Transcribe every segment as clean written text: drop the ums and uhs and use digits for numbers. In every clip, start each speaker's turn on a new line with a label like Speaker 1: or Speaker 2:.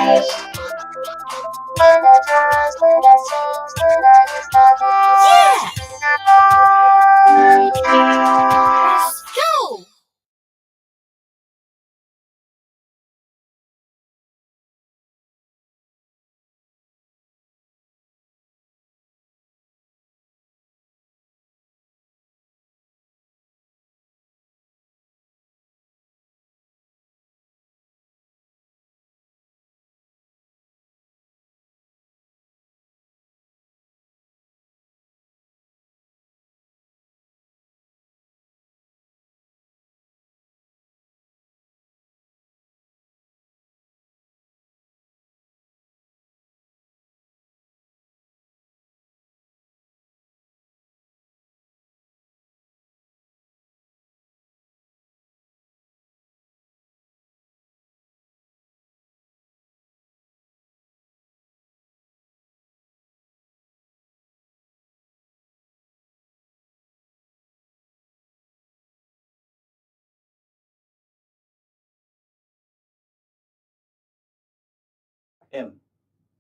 Speaker 1: Let's go!
Speaker 2: M.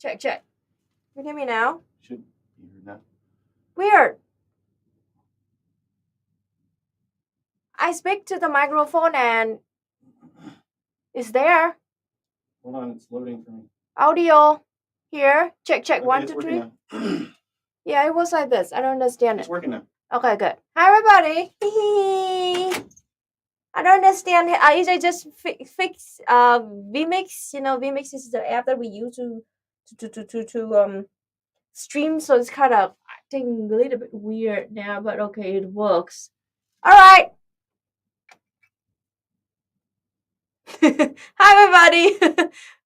Speaker 3: Check. Can you hear me now?
Speaker 2: Should be heard now.
Speaker 3: Weird. I speak to the microphone and it's there.
Speaker 2: Hold on, it's loading for me.
Speaker 3: Audio here. Check.
Speaker 2: Okay,
Speaker 3: 1,
Speaker 2: it's
Speaker 3: 2,
Speaker 2: working
Speaker 3: 3.
Speaker 2: now.
Speaker 3: Yeah, it was like this. I don't understand
Speaker 2: It's
Speaker 3: it.
Speaker 2: working now.
Speaker 3: Okay, good. Hi, everybody. I don't understand. I usually just fix vmix. You know, vmix is the app that we use to stream. So it's kind of acting a little bit weird now, but okay, it works. All right. Hi, everybody.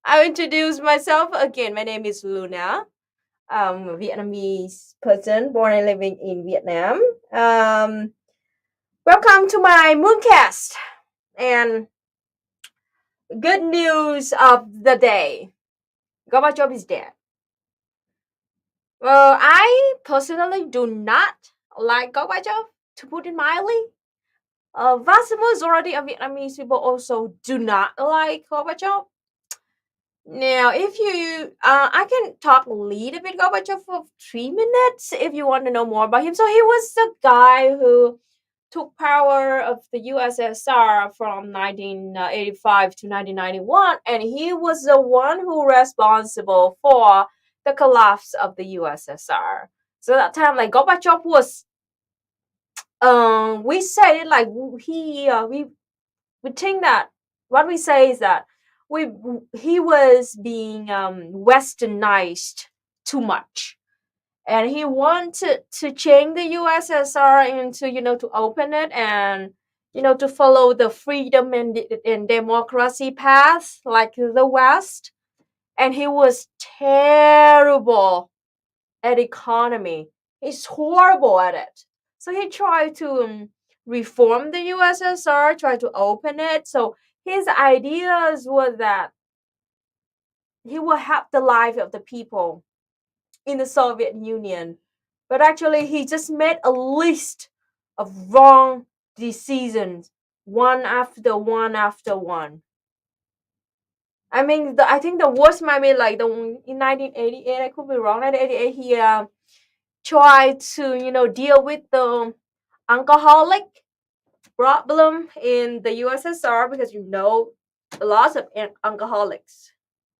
Speaker 3: I'll introduce myself again. My name is Luna. I'm a Vietnamese person born and living in Vietnam. Welcome to my Mooncast. And good news of the day. Gorbachev is dead. Well, I personally do not like Gorbachev, to put it mildly. A vast majority of Vietnamese people also do not like Gorbachev. Now, if you, I can talk a little bit Gorbachev for 3 minutes if you want to know more about him. So he was the guy who took power of the USSR from 1985 to 1991, and he was the one who was responsible for the collapse of the USSR. So that time, like Gorbachev was, we say it like we think that what we say is that he was being westernized too much, and he wanted to change the USSR into, to open it and, to follow the freedom and democracy path like the West. And he was terrible at economy. He's horrible at it. So he tried to reform the USSR, tried to open it. So his ideas were that he will help the life of the people in the Soviet Union. But actually, he just made a list of wrong decisions, one after one after one. I mean, I think the worst might be like in 1988. I could be wrong. 1988, he tried to, deal with the alcoholic problem in the USSR, because lots of alcoholics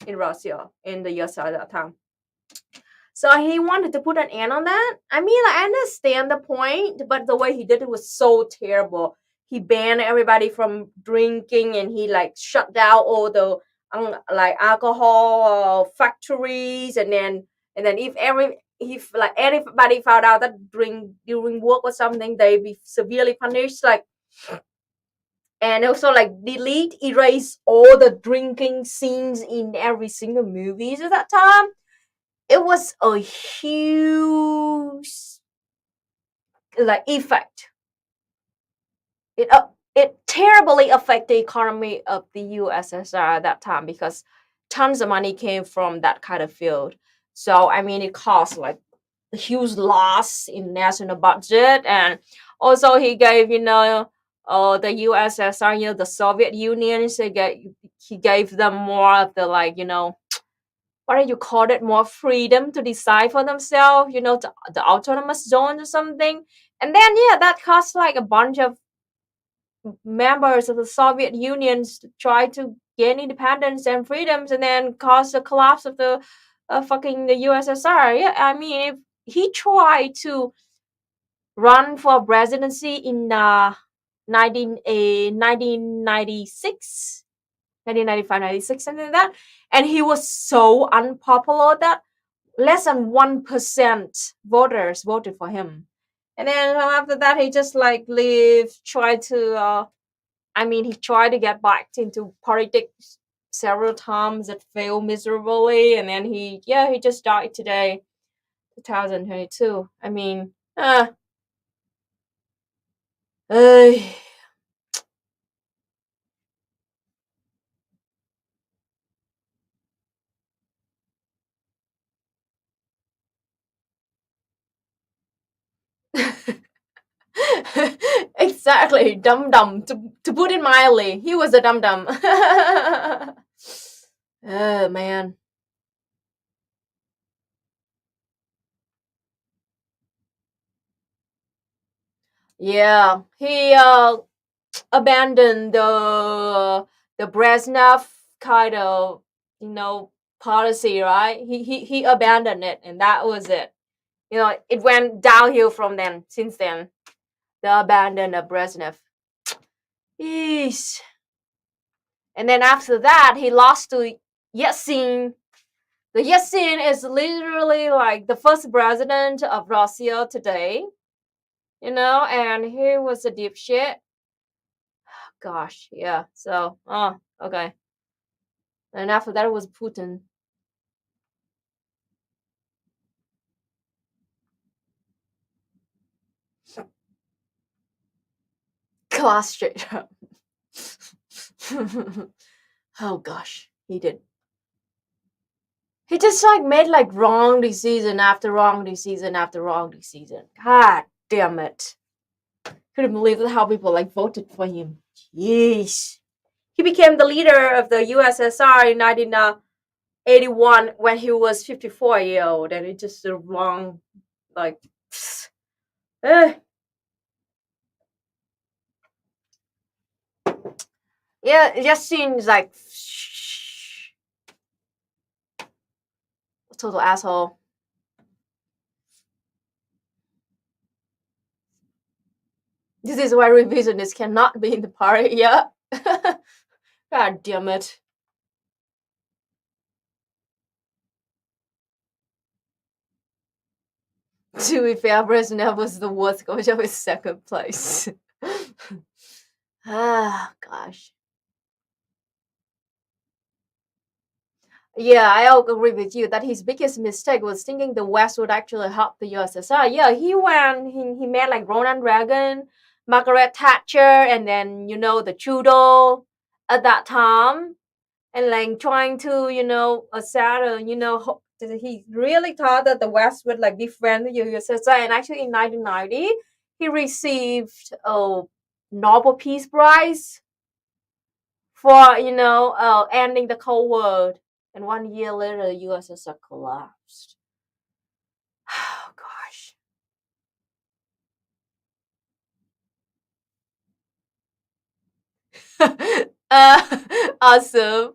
Speaker 3: in Russia, in the USSR at that time. So he wanted to put an end on that. I mean, I understand the point, but the way he did it was so terrible. He banned everybody from drinking, and he like shut down all the like alcohol factories, and then if like anybody found out that drink during work or something, they be severely punished. Like, and also like erase all the drinking scenes in every single movies at that time. It was a huge like effect. It terribly affected the economy of the USSR at that time, because tons of money came from that kind of field. So I mean, it caused like a huge loss in national budget. And also he gave, the USSR, the Soviet Union, he gave them more of the, like, what do you call it, more freedom to decide for themselves, the autonomous zone or something. And then yeah, that caused like a bunch of members of the Soviet Union to try to gain independence and freedoms, and then caused the collapse of the fucking the USSR. Yeah, I mean, if he tried to run for presidency in 1996, 1995, 96, something like that, and he was so unpopular that less than 1% voters voted for him. And then after that, he just like tried to he tried to get back into politics several times. It failed miserably, and then he just died today, 2022. I mean, uh, exactly, dum dum. To put it mildly, he was a dum dum. Oh man, yeah, he abandoned the Brezhnev kind of policy, right? He abandoned it, and that was it. It went downhill from then. Since then, the abandon of Brezhnev. Yeesh. And then after that, he lost to Yeltsin. The Yeltsin is literally like the first president of Russia today, and he was a deep shit. Gosh, yeah. So, okay. And after that, it was Putin. Class straight up. Oh gosh, he did. He just like made like wrong decision after wrong decision after wrong decision. God damn it. Couldn't believe how people like voted for him. Jeez. He became the leader of the USSR in 1981 when he was 54-year old, and it just the wrong, like, eh. Yeah, it just seems like a total asshole. This is why revisionists cannot be in the party. Yeah. God damn it. To be fair, Brezhnev was the worst coach of his second place. Ah, gosh. Yeah, I agree with you that his biggest mistake was thinking the West would actually help the USSR. Yeah, he met like Ronald Reagan, Margaret Thatcher, and then, the Trudeau at that time. And like trying to, ascertain, he really thought that the West would like defend the USSR. And actually in 1990, he received a Nobel Peace Prize for, ending the Cold War. And 1 year later, the USSR collapsed. Oh, gosh. Awesome.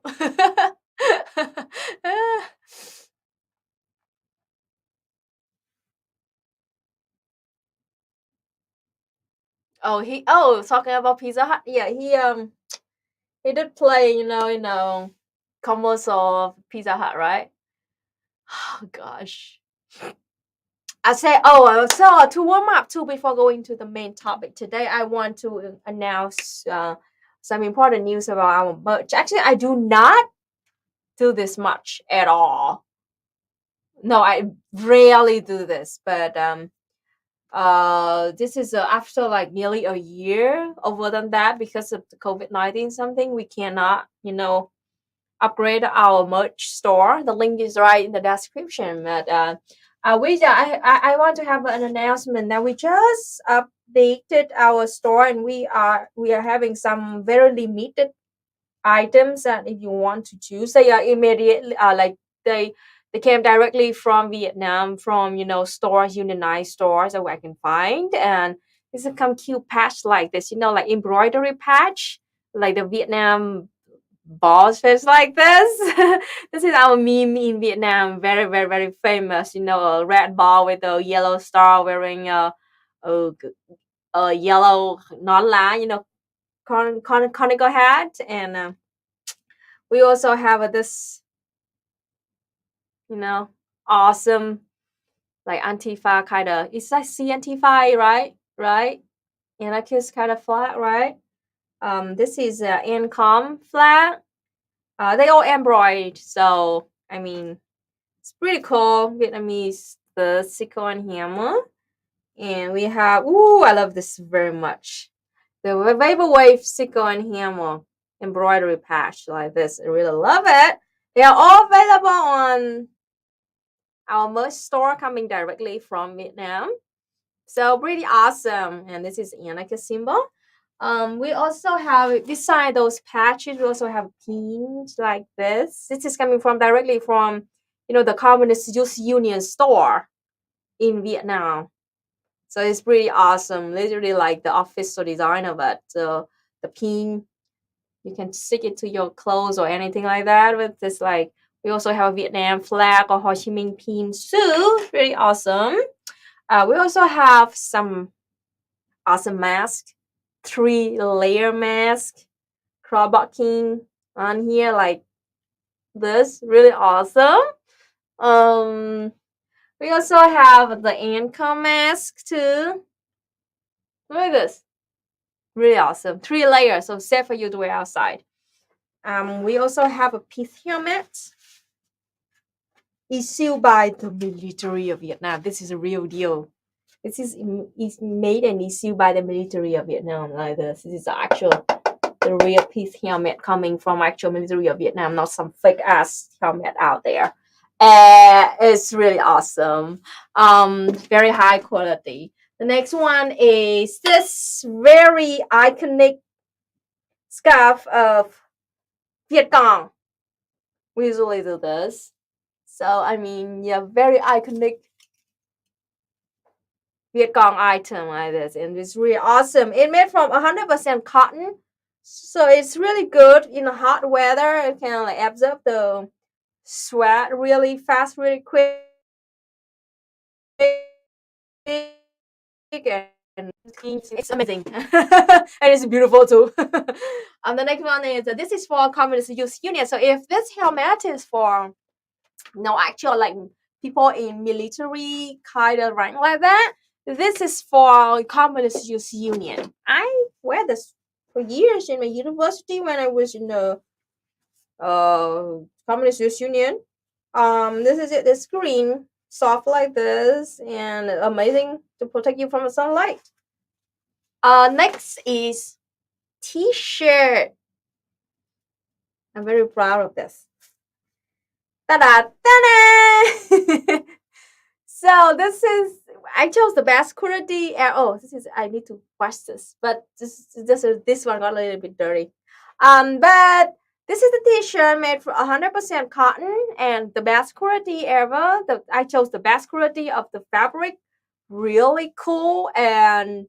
Speaker 3: Talking about Pizza Hut. Yeah, he did play, commercial of Pizza Hut, right? Oh gosh. I say, so to warm up too before going to the main topic today, I want to announce some important news about our merch. Actually, I do not do this much at all. No, I rarely do this, but this is after like nearly a year over than that because of the COVID-19 something we cannot, upgrade our merch store. The link is right in the description. But I want to have an announcement that we just updated our store, and we are having some very limited items that if you want to choose, they are immediately like they came directly from Vietnam, from stores, unionized stores that I can find. And this is come cute patch like this, like embroidery patch, like the Vietnam balls face like this. This is our meme in Vietnam, very very very famous. A red ball with a yellow star wearing a, a yellow non lá, conical hat. And we also have this awesome like Antifa kind of. It's like C Antifa, right, and like it's kind of flat, right. This is Ancom flag. They all embroidered, so I mean it's pretty cool. Vietnamese, the sickle and hammer. And we have, I love this very much, the vaporwave sickle and hammer embroidery patch like this. I really love it. They are all available on our merch store coming directly from Vietnam. So pretty awesome. And this is Annika symbol. We also have, beside those patches, we also have pins like this. This is coming from directly from, the Communist Youth Union store in Vietnam. So it's pretty awesome. Literally like the official design of it. So the pin, you can stick it to your clothes or anything like that. With this, like, we also have a Vietnam flag or Ho Chi Minh pin too. Pretty awesome. We also have some awesome mask, 3-layer mask, Crowbot King on here like this, really awesome. We also have the Ancom mask too. Look at this, really awesome, 3 layers, so safe for you to wear outside. We also have a pith helmet issued by the military of Vietnam. This is a real deal. This is made and issued by the military of Vietnam like this. This is the real pith helmet coming from actual military of Vietnam, not some fake ass helmet out there. It's really awesome. Very high quality. The next one is this very iconic scarf of Viet Cong. We usually do this. So I mean, yeah, very iconic Viet Cong item like this, and it's really awesome. It's made from 100% cotton, so it's really good in hot weather. It can like absorb the sweat really fast, really quick, and it's amazing. And it's beautiful too. The next one is this is for Communist Youth Union. So if this helmet is for actual like people in military kind of rank like that, this is for Communist Youth Union. I wear this for years in my university when I was in the Communist Youth Union. This is it. It's green, soft like this, and amazing to protect you from the sunlight. Next is T-shirt. I'm very proud of this. Ta-da! Ta-da! So this is, I chose the best quality. This is, I need to wash this, but this one got a little bit dirty. But this is the T-shirt made from 100% cotton and the best quality ever. I chose the best quality of the fabric. Really cool and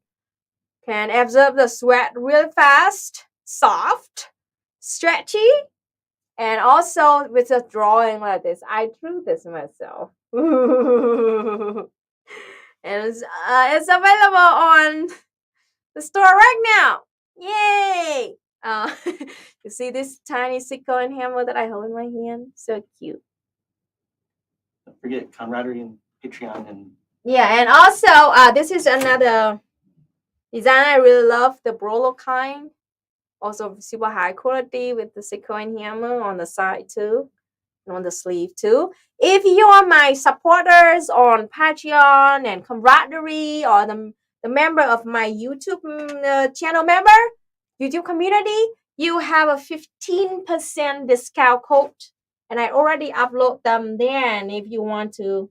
Speaker 3: can absorb the sweat really fast, soft, stretchy, and also with a drawing like this. I drew this myself. And it's available on the store right now. Yay! You see this tiny sickle and hammer that I hold in my hand? So cute.
Speaker 2: Don't forget camaraderie and Patreon. And
Speaker 3: yeah, and also this is another design I really love, the Brolo kind. Also super high quality with the sickle and hammer on the side too, and on the sleeve too. If you are my supporters on Patreon and camaraderie, or the member of my YouTube channel member, YouTube community, you have a 15% discount code, and I already upload them there. And if you want to,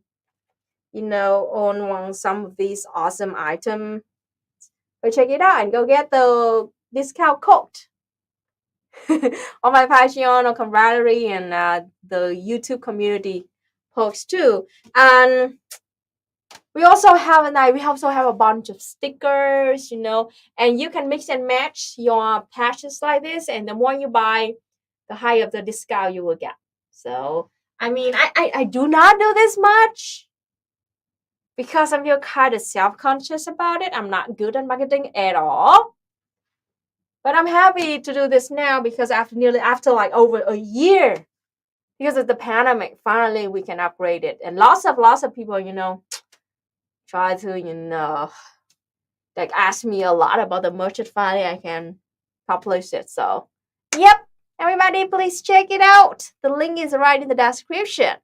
Speaker 3: own some of these awesome items, go check it out and go get the discount code. on my Patreon or camaraderie and the YouTube community post too. And we also have a bunch of stickers, and you can mix and match your patches like this. And the more you buy, the higher the discount you will get. So I mean, I do not do this much because I feel kind of self-conscious about it. I'm not good at marketing at all. But I'm happy to do this now because after like over a year, because of the pandemic, finally we can upgrade it. And lots of people, try to, like ask me a lot about the merchant finally I can publish it. So yep, everybody please check it out. The link is right in the description.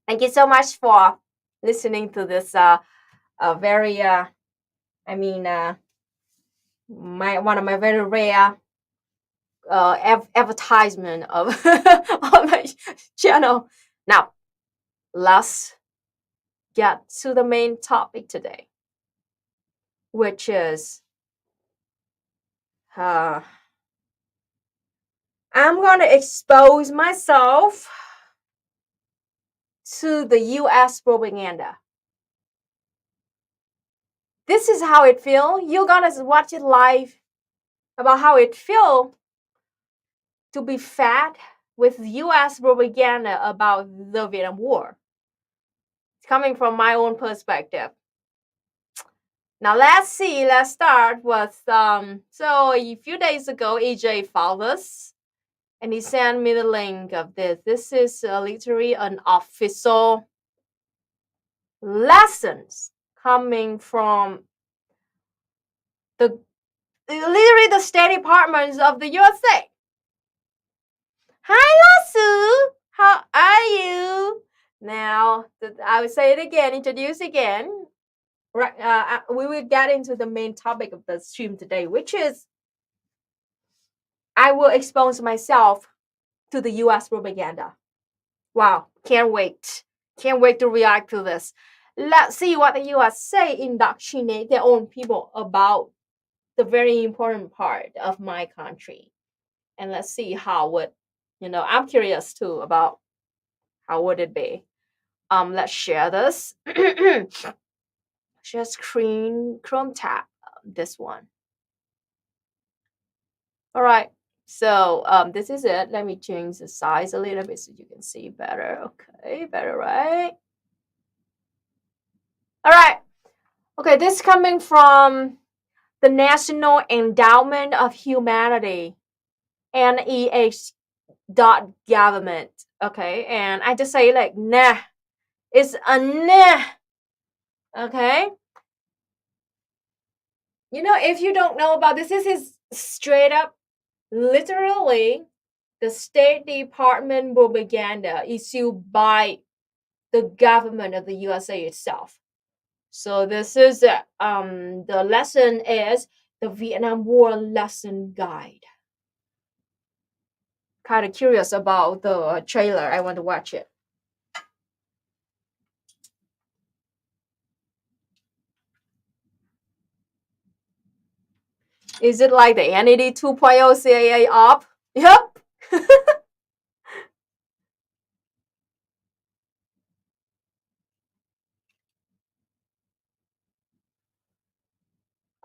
Speaker 3: Thank you so much for listening to this very my one of my very rare advertisement of on my channel. Now, let's get to the main topic today, which is I'm going to expose myself to the US propaganda. This is how it feels. You're going to watch it live about how it feels to be fed with US propaganda about the Vietnam War. It's coming from my own perspective. Now let's start with so a few days ago EJ found us and he sent me the link of this. This is literally an official lessons coming from literally the State Departments of the USA. Hi Lasu, how are you? Now I will say it again, introduce again. Right, we will get into the main topic of the stream today, which is I will expose myself to the US propaganda. Wow, can't wait. Can't wait to react to this. Let's see what the USA indoctrinate their own people about the very important part of my country. And let's see how would, I'm curious too about how would it be. Let's share this. Share screen, Chrome tab, this one. All right. So this is it. Let me change the size a little bit so you can see better. Okay, better, right? All right. Okay, this is coming from the National Endowment of Humanity, NEH.government. Okay, and I just say like nah. It's a nah. Okay. If you don't know about this is straight up, literally, the State Department propaganda issued by the government of the USA itself. So this is the lesson is the Vietnam War lesson guide. Kind of curious about the trailer. I want to watch it. Is it like the NED 2.0 CIA op? Yep.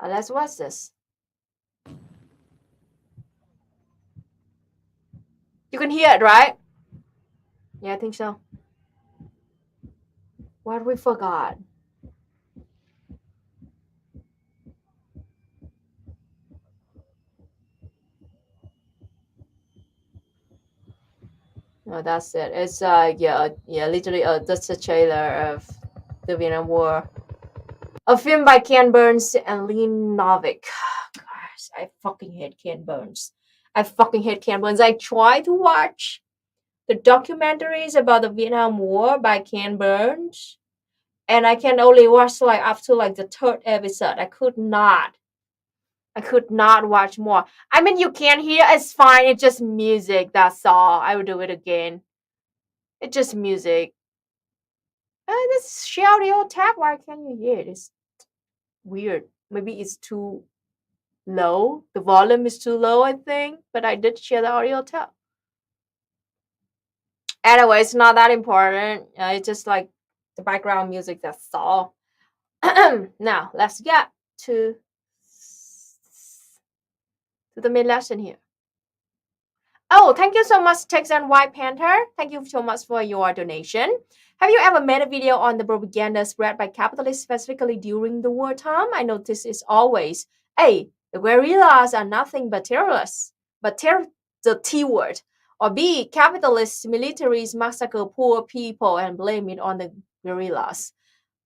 Speaker 3: Let's watch this. You can hear it, right? Yeah, I think so. What we forgot? No, that's it. It's literally that's a trailer of the Vietnam War. A film by Ken Burns and Lee Novick. Gosh, I fucking hate Ken Burns. I try to watch the documentaries about the Vietnam War by Ken Burns, and I can only watch like after like the third episode. I could not watch more. I mean, you can hear it's fine. It's just music. That's all. I will do it again. It's just music. This shouty old tap. Why can't you hear it? It's weird. Maybe it's too low. The volume is too low, I think, but I did share the audio too. Anyway, it's not that important. It's just like the background music, that's all. Now, let's get to the main lesson here. Oh, thank you so much, Tex and White Panther. Thank you so much for your donation. Have you ever made a video on the propaganda spread by capitalists specifically during the wartime? I notice it's always, A, the guerrillas are nothing but terrorists, but the T word. Or B, capitalist militaries massacre poor people and blame it on the guerrillas.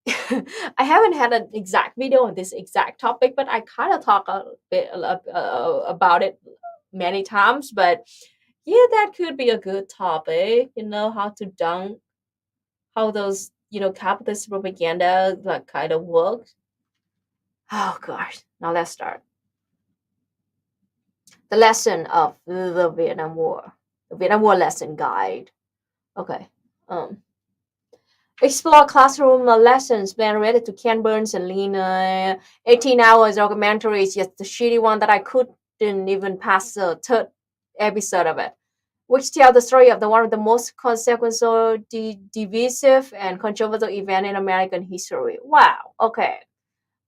Speaker 3: I haven't had an exact video on this exact topic, but I kind of talk a bit about it many times. But yeah, that could be a good topic. How to dunk, how those capitalist propaganda like kind of works. Oh gosh, now let's start the lesson of the Vietnam War, the Vietnam War lesson guide. Okay, explore classroom lessons narrated to Ken Burns and Lena. 18 hours documentary is just the shitty one that I couldn't even pass the third episode of it, which tell the story of one of the most consequential, divisive, and controversial event in American history. Wow. Okay.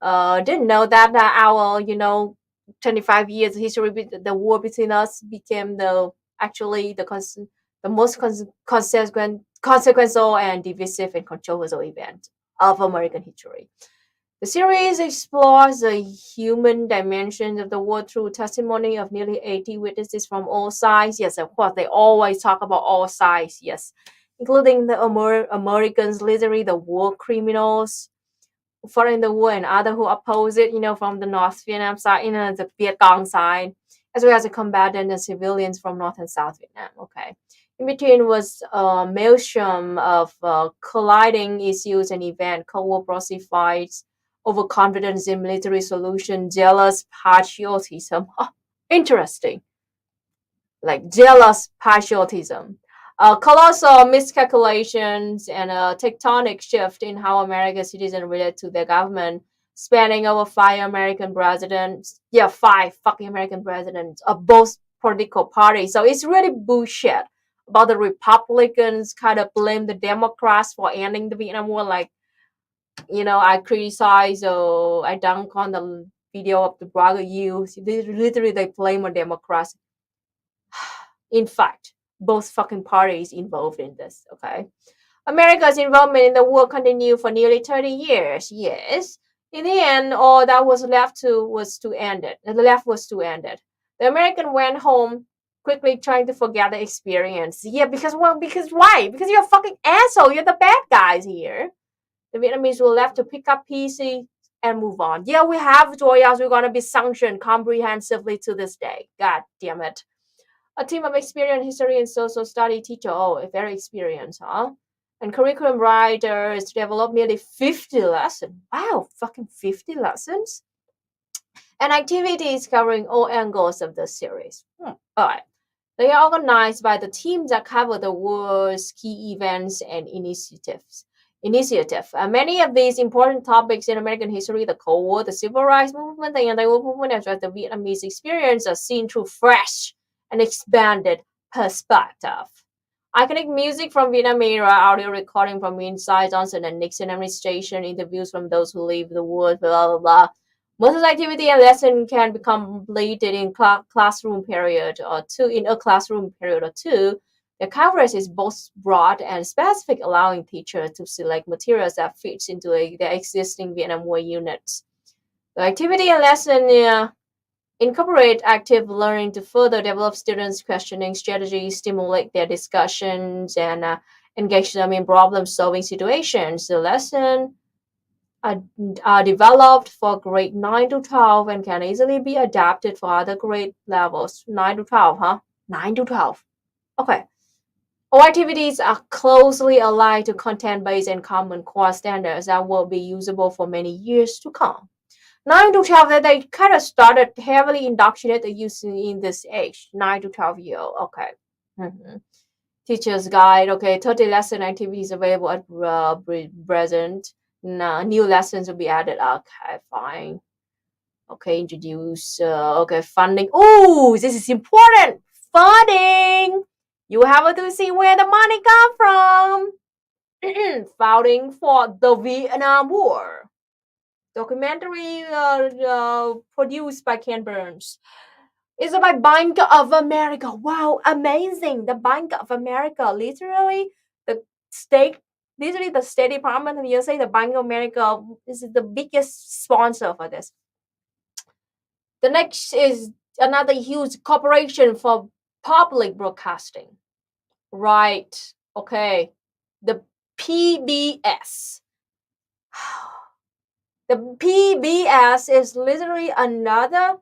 Speaker 3: Didn't know that our 25 years history, the war between us became the most consequential and divisive and controversial event of American history. The series explores the human dimensions of the war through testimony of nearly 80 witnesses from all sides. Yes, of course, they always talk about all sides, yes, including the Americans, literally the war criminals fought in the war and other who oppose it, from the North Vietnam side, the Viet Cong side, as well as the combatants and civilians from North and South Vietnam. Okay. In between was a maelstrom of colliding issues and events, Cold War proxy fights, overconfidence in military solution, jealous patriotism. Interesting. Like jealous patriotism. Colossal miscalculations and a tectonic shift in how American citizens relate to their government, spanning over 5 fucking American presidents of both political parties. So it's really bullshit about the Republicans kind of blame the Democrats for ending the Vietnam War. Like, I criticize or I dunk on the video of the brother youth. Literally, they blame the Democrats. In fact, both fucking parties involved in this, okay? America's involvement in the war continued for nearly 30 years, yes. In the end, all that was left was to end it. The left was to end it. The American went home quickly trying to forget the experience. Yeah, because why? Because you're a fucking asshole. You're the bad guys here. The Vietnamese were left to pick up pieces and move on. Yeah, we have Joyas. We're going to be sanctioned comprehensively to this day. God damn it. A team of experienced history and social study teacher. Oh, very experienced, huh? And curriculum writers developed nearly 50 lessons. Wow, fucking 50 lessons? And activities covering all angles of the series. All right. They are organized by the teams that cover the war's key events and initiatives. Many of these important topics in American history, the Cold War, the Civil Rights Movement, the Anti-War Movement, as well as the Vietnamese experience, are seen through fresh and expanded perspective. Iconic music from Vietnam era, audio recording from inside Johnson and Nixon administration, interviews from those who lived the war, blah, blah, blah. Most of the activity and lesson can be completed in classroom period or two. In a classroom period or two, the coverage is both broad and specific, allowing teachers to select materials that fits into their existing Vietnam War units. The activity and lesson incorporate active learning to further develop students' questioning strategies, stimulate their discussions, and engage them in problem-solving situations. The lesson are developed for grade 9 to 12 and can easily be adapted for other grade levels. 9 to 12, huh? 9 to 12. Okay. All activities are closely aligned to content-based and common core standards that will be usable for many years to come. 9 to 12, they kind of started heavily indoctrinated using in this age, 9 to 12 year old. Okay. Teacher's guide. Okay, 30 lesson activities available at present. New lessons will be added. Okay, fine. Okay, introduce. Okay, funding. Oh, this is important. Funding. You have to see where the money come from. Founding for the Vietnam War. Documentary produced by Ken Burns. It's by Bank of America. Wow, amazing. The Bank of America. Literally, the state, literally the State Department in the USA, the Bank of America is the biggest sponsor for this. The next is another huge corporation for public broadcasting. Right. Okay. The PBS. The PBS is literally another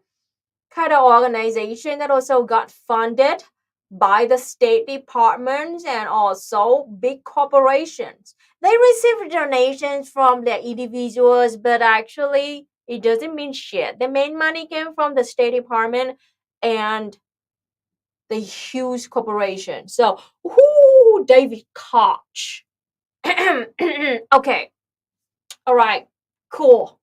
Speaker 3: kind of organization that also got funded by the State Department and also big corporations. They receive donations from their individuals, but actually it doesn't mean shit. The main money came from the State Department and the huge corporation. So, whoo, David Koch. Okay, all right, cool.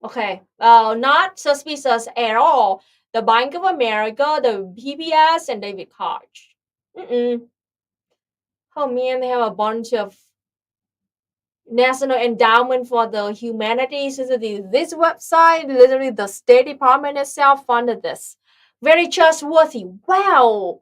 Speaker 3: Okay, not suspicious at all. The Bank of America, the PBS, and David Koch. Oh man, they have a bunch of National Endowment for the Humanities. This website, literally the State Department itself funded this. Very trustworthy. Wow.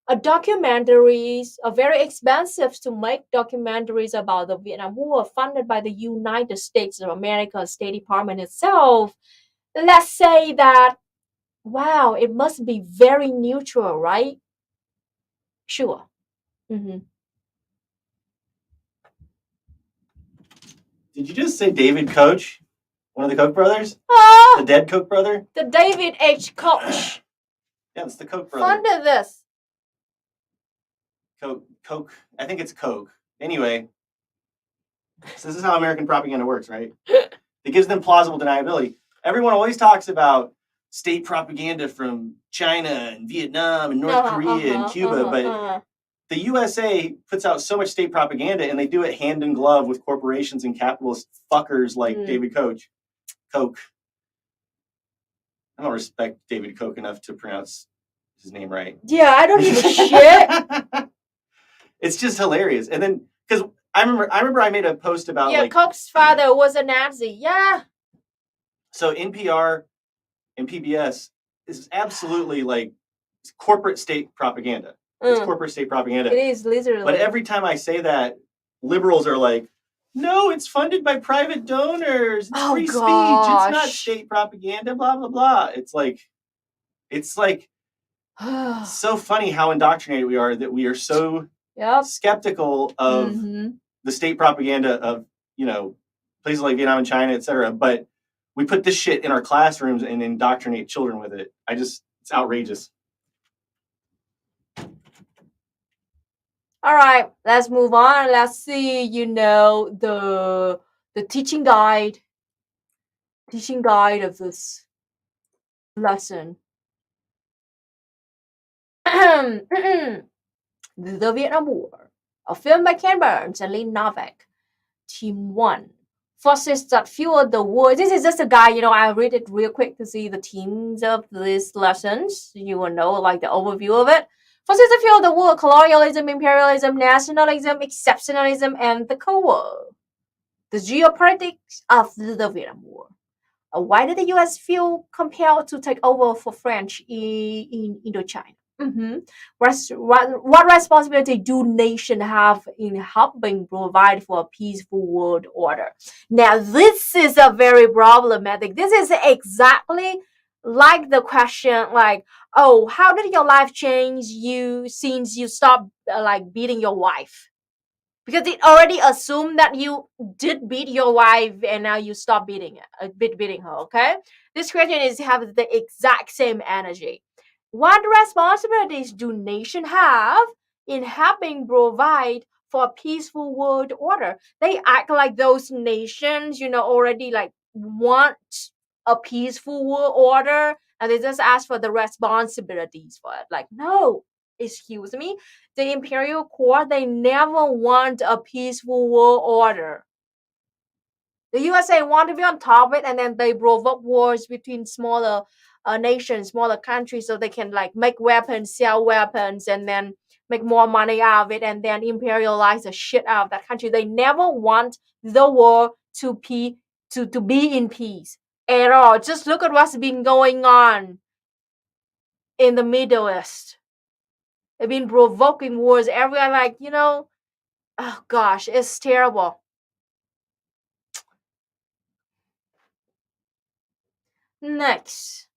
Speaker 3: Documentaries are very expensive to make documentaries about the Vietnam War funded by the United States of America State Department itself. Let's say that, wow, it must be very neutral, right? Sure. Mm-hmm.
Speaker 2: Did you just say David Koch? One of the Koch brothers? The dead Koch brother?
Speaker 3: The David H. Koch.
Speaker 2: Yeah, it's the Koch brother.
Speaker 3: Funded this.
Speaker 2: Coke. I think it's Coke. Anyway, so this is how American propaganda works, right? It gives them plausible deniability. Everyone always talks about state propaganda from China and Vietnam and North Korea and Cuba, but the USA puts out so much state propaganda, and they do it hand in glove with corporations and capitalist fuckers like David Koch. Koch. I don't respect David Koch enough to pronounce his name right.
Speaker 3: Yeah, I don't give a shit.
Speaker 2: It's just hilarious. And then, because I remember I made a post about
Speaker 3: Koch's father was a Nazi. Yeah.
Speaker 2: So NPR and PBS is absolutely like corporate state propaganda. It's corporate state propaganda.
Speaker 3: It is literally.
Speaker 2: But every time I say that, liberals are like, no, it's funded by private donors. It's free speech. It's not state propaganda, blah, blah, blah. It's like so funny how indoctrinated we are that we are so skeptical of the state propaganda of, places like Vietnam and China, etc. But we put this shit in our classrooms and indoctrinate children with it. It's outrageous.
Speaker 3: All right, let's move on. Let's see, the teaching guide of this lesson. The Vietnam War, a film by Ken Burns and Lee Novak. Team 1. Forces that fueled the war. This is just a guide, I read it real quick to see the themes of these lessons. You will know, like, the overview of it. Forces that fueled the war: colonialism, imperialism, nationalism, exceptionalism, and the Cold War. The geopolitics of the Vietnam War. Why did the U.S. feel compelled to take over for French in Indochina? What responsibility do nations have in helping provide for a peaceful world order? Now, this is a very problematic. This is exactly like the question, like, oh, how did your life change since you stopped beating your wife? Because it already assumed that you did beat your wife and now you stop beating her. Okay, this question have the exact same energy. What responsibilities do nations have in helping provide for a peaceful world order? They act like those nations, already want a peaceful world order, and they just ask for the responsibilities for it. Like, no, excuse me, the imperial court, they never want a peaceful world order. The USA want to be on top of it, and then they provoke wars between smaller nations, smaller countries, so they can like make weapons, sell weapons, and then make more money out of it, and then imperialize the shit out of that country. They never want the war to be in peace at all. Just look at what's been going on in the Middle East. They've been provoking wars everywhere, like, oh gosh, it's terrible. Next,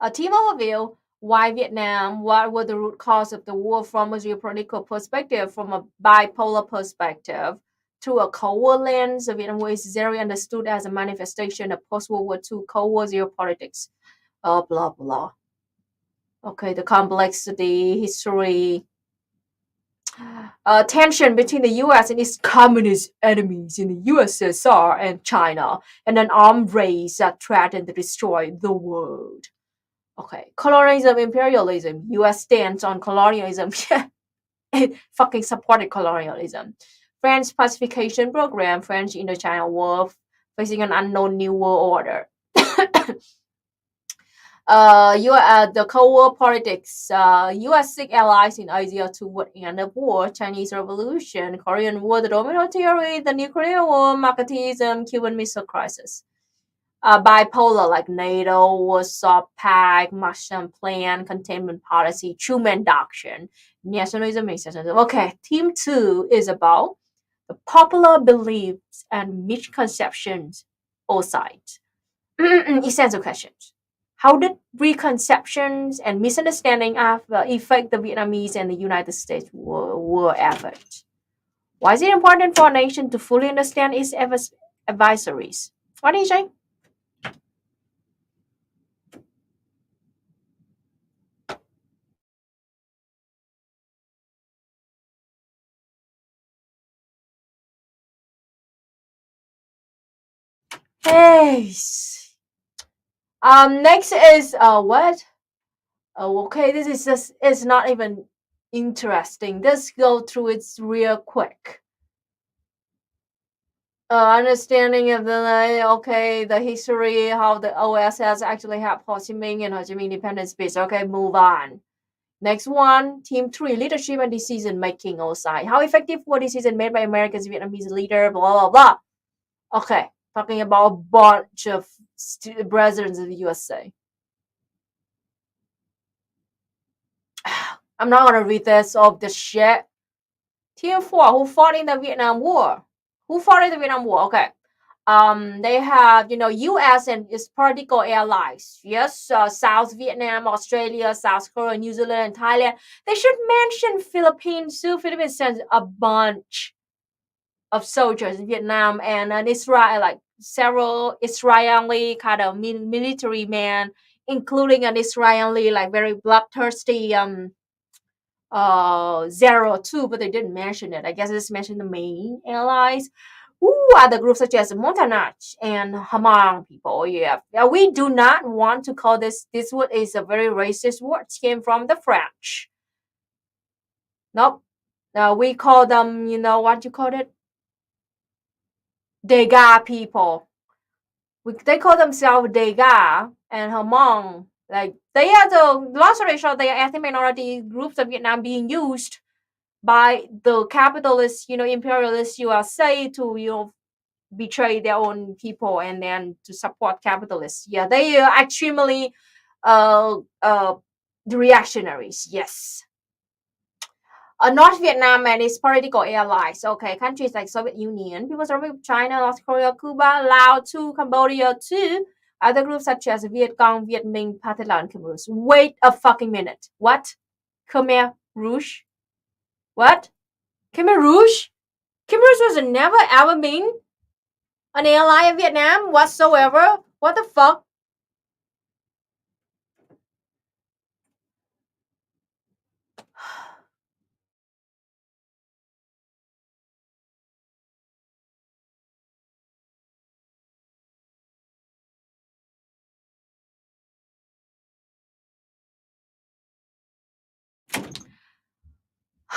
Speaker 3: a team overview. Why Vietnam? What were the root cause of the war from a geopolitical perspective, from a bipolar perspective? Through a Cold War lens, the Vietnam War is generally understood as a manifestation of post-World War II Cold War geopolitics. Blah, blah. Okay, the complexity, history, tension between the U.S. and its communist enemies in the USSR and China, and an armed race that threatened to destroy the world. Okay, colonialism, imperialism. U.S. stance on colonialism. It fucking supported colonialism. French pacification program, French Indochina War, facing an unknown new world order. The Cold War politics, U.S. seek allies in Asia toward the end of war, Chinese Revolution, Korean War, the domino theory, the nuclear war, McCarthyism, Cuban Missile Crisis. Bipolar, like NATO, Warsaw Pact, Marshall Plan, Containment Policy, Truman Doctrine, Nationalism, Exceptionalism. Okay, Team 2 is about the popular beliefs and misconceptions, all sides. Essential questions. How did preconceptions and misunderstanding affect the Vietnamese and the United States war effort? Why is it important for a nation to fully understand its advisories? What do you say? Hey. Next is what? Oh, okay. This is just, it's not even interesting. Let's go through it real quick. Understanding of the history, how the OSS actually helped Ho Chi Minh and Ho Chi Minh independence speech. Okay, move on. Next one, Team 3, leadership and decision making outside. How effective were decisions made by America's Vietnamese leader? Blah blah blah. Okay, talking about a bunch of presidents of the USA. I'm not gonna read this of the shit. Team 4, who fought in the Vietnam War? Who fought in the Vietnam War? Okay. They have, U.S. and its political allies. Yes, South Vietnam, Australia, South Korea, New Zealand, and Thailand. They should mention Philippines too. Philippines sends a bunch of soldiers in Vietnam, and an Israel, like several Israeli kind of military men, including an Israeli like very bloodthirsty 02, but they didn't mention it. I guess they just mentioned the main allies. Who are the groups such as Montagnard and Hmong people? Yeah, we do not want to call this word is a very racist word. It came from the French. Nope. We call them, what you call it? Degas people. They call themselves Degas and Hmong. Like, they are long story short, they are ethnic minority groups of Vietnam being used by the capitalist, imperialist USA to, betray their own people and then to support capitalists. Yeah, they are extremely reactionaries. Yes. North Vietnam and its political allies. Okay, countries like Soviet Union, People's Republic of China, North Korea, Cuba, Laos too, Cambodia too. Other groups such as Viet Cong, Viet Minh, Pathet and Khmer Rouge. Wait a fucking minute. What? Khmer Rouge? What? Khmer Rouge? Khmer Rouge was never ever been an ally of Vietnam whatsoever. What the fuck?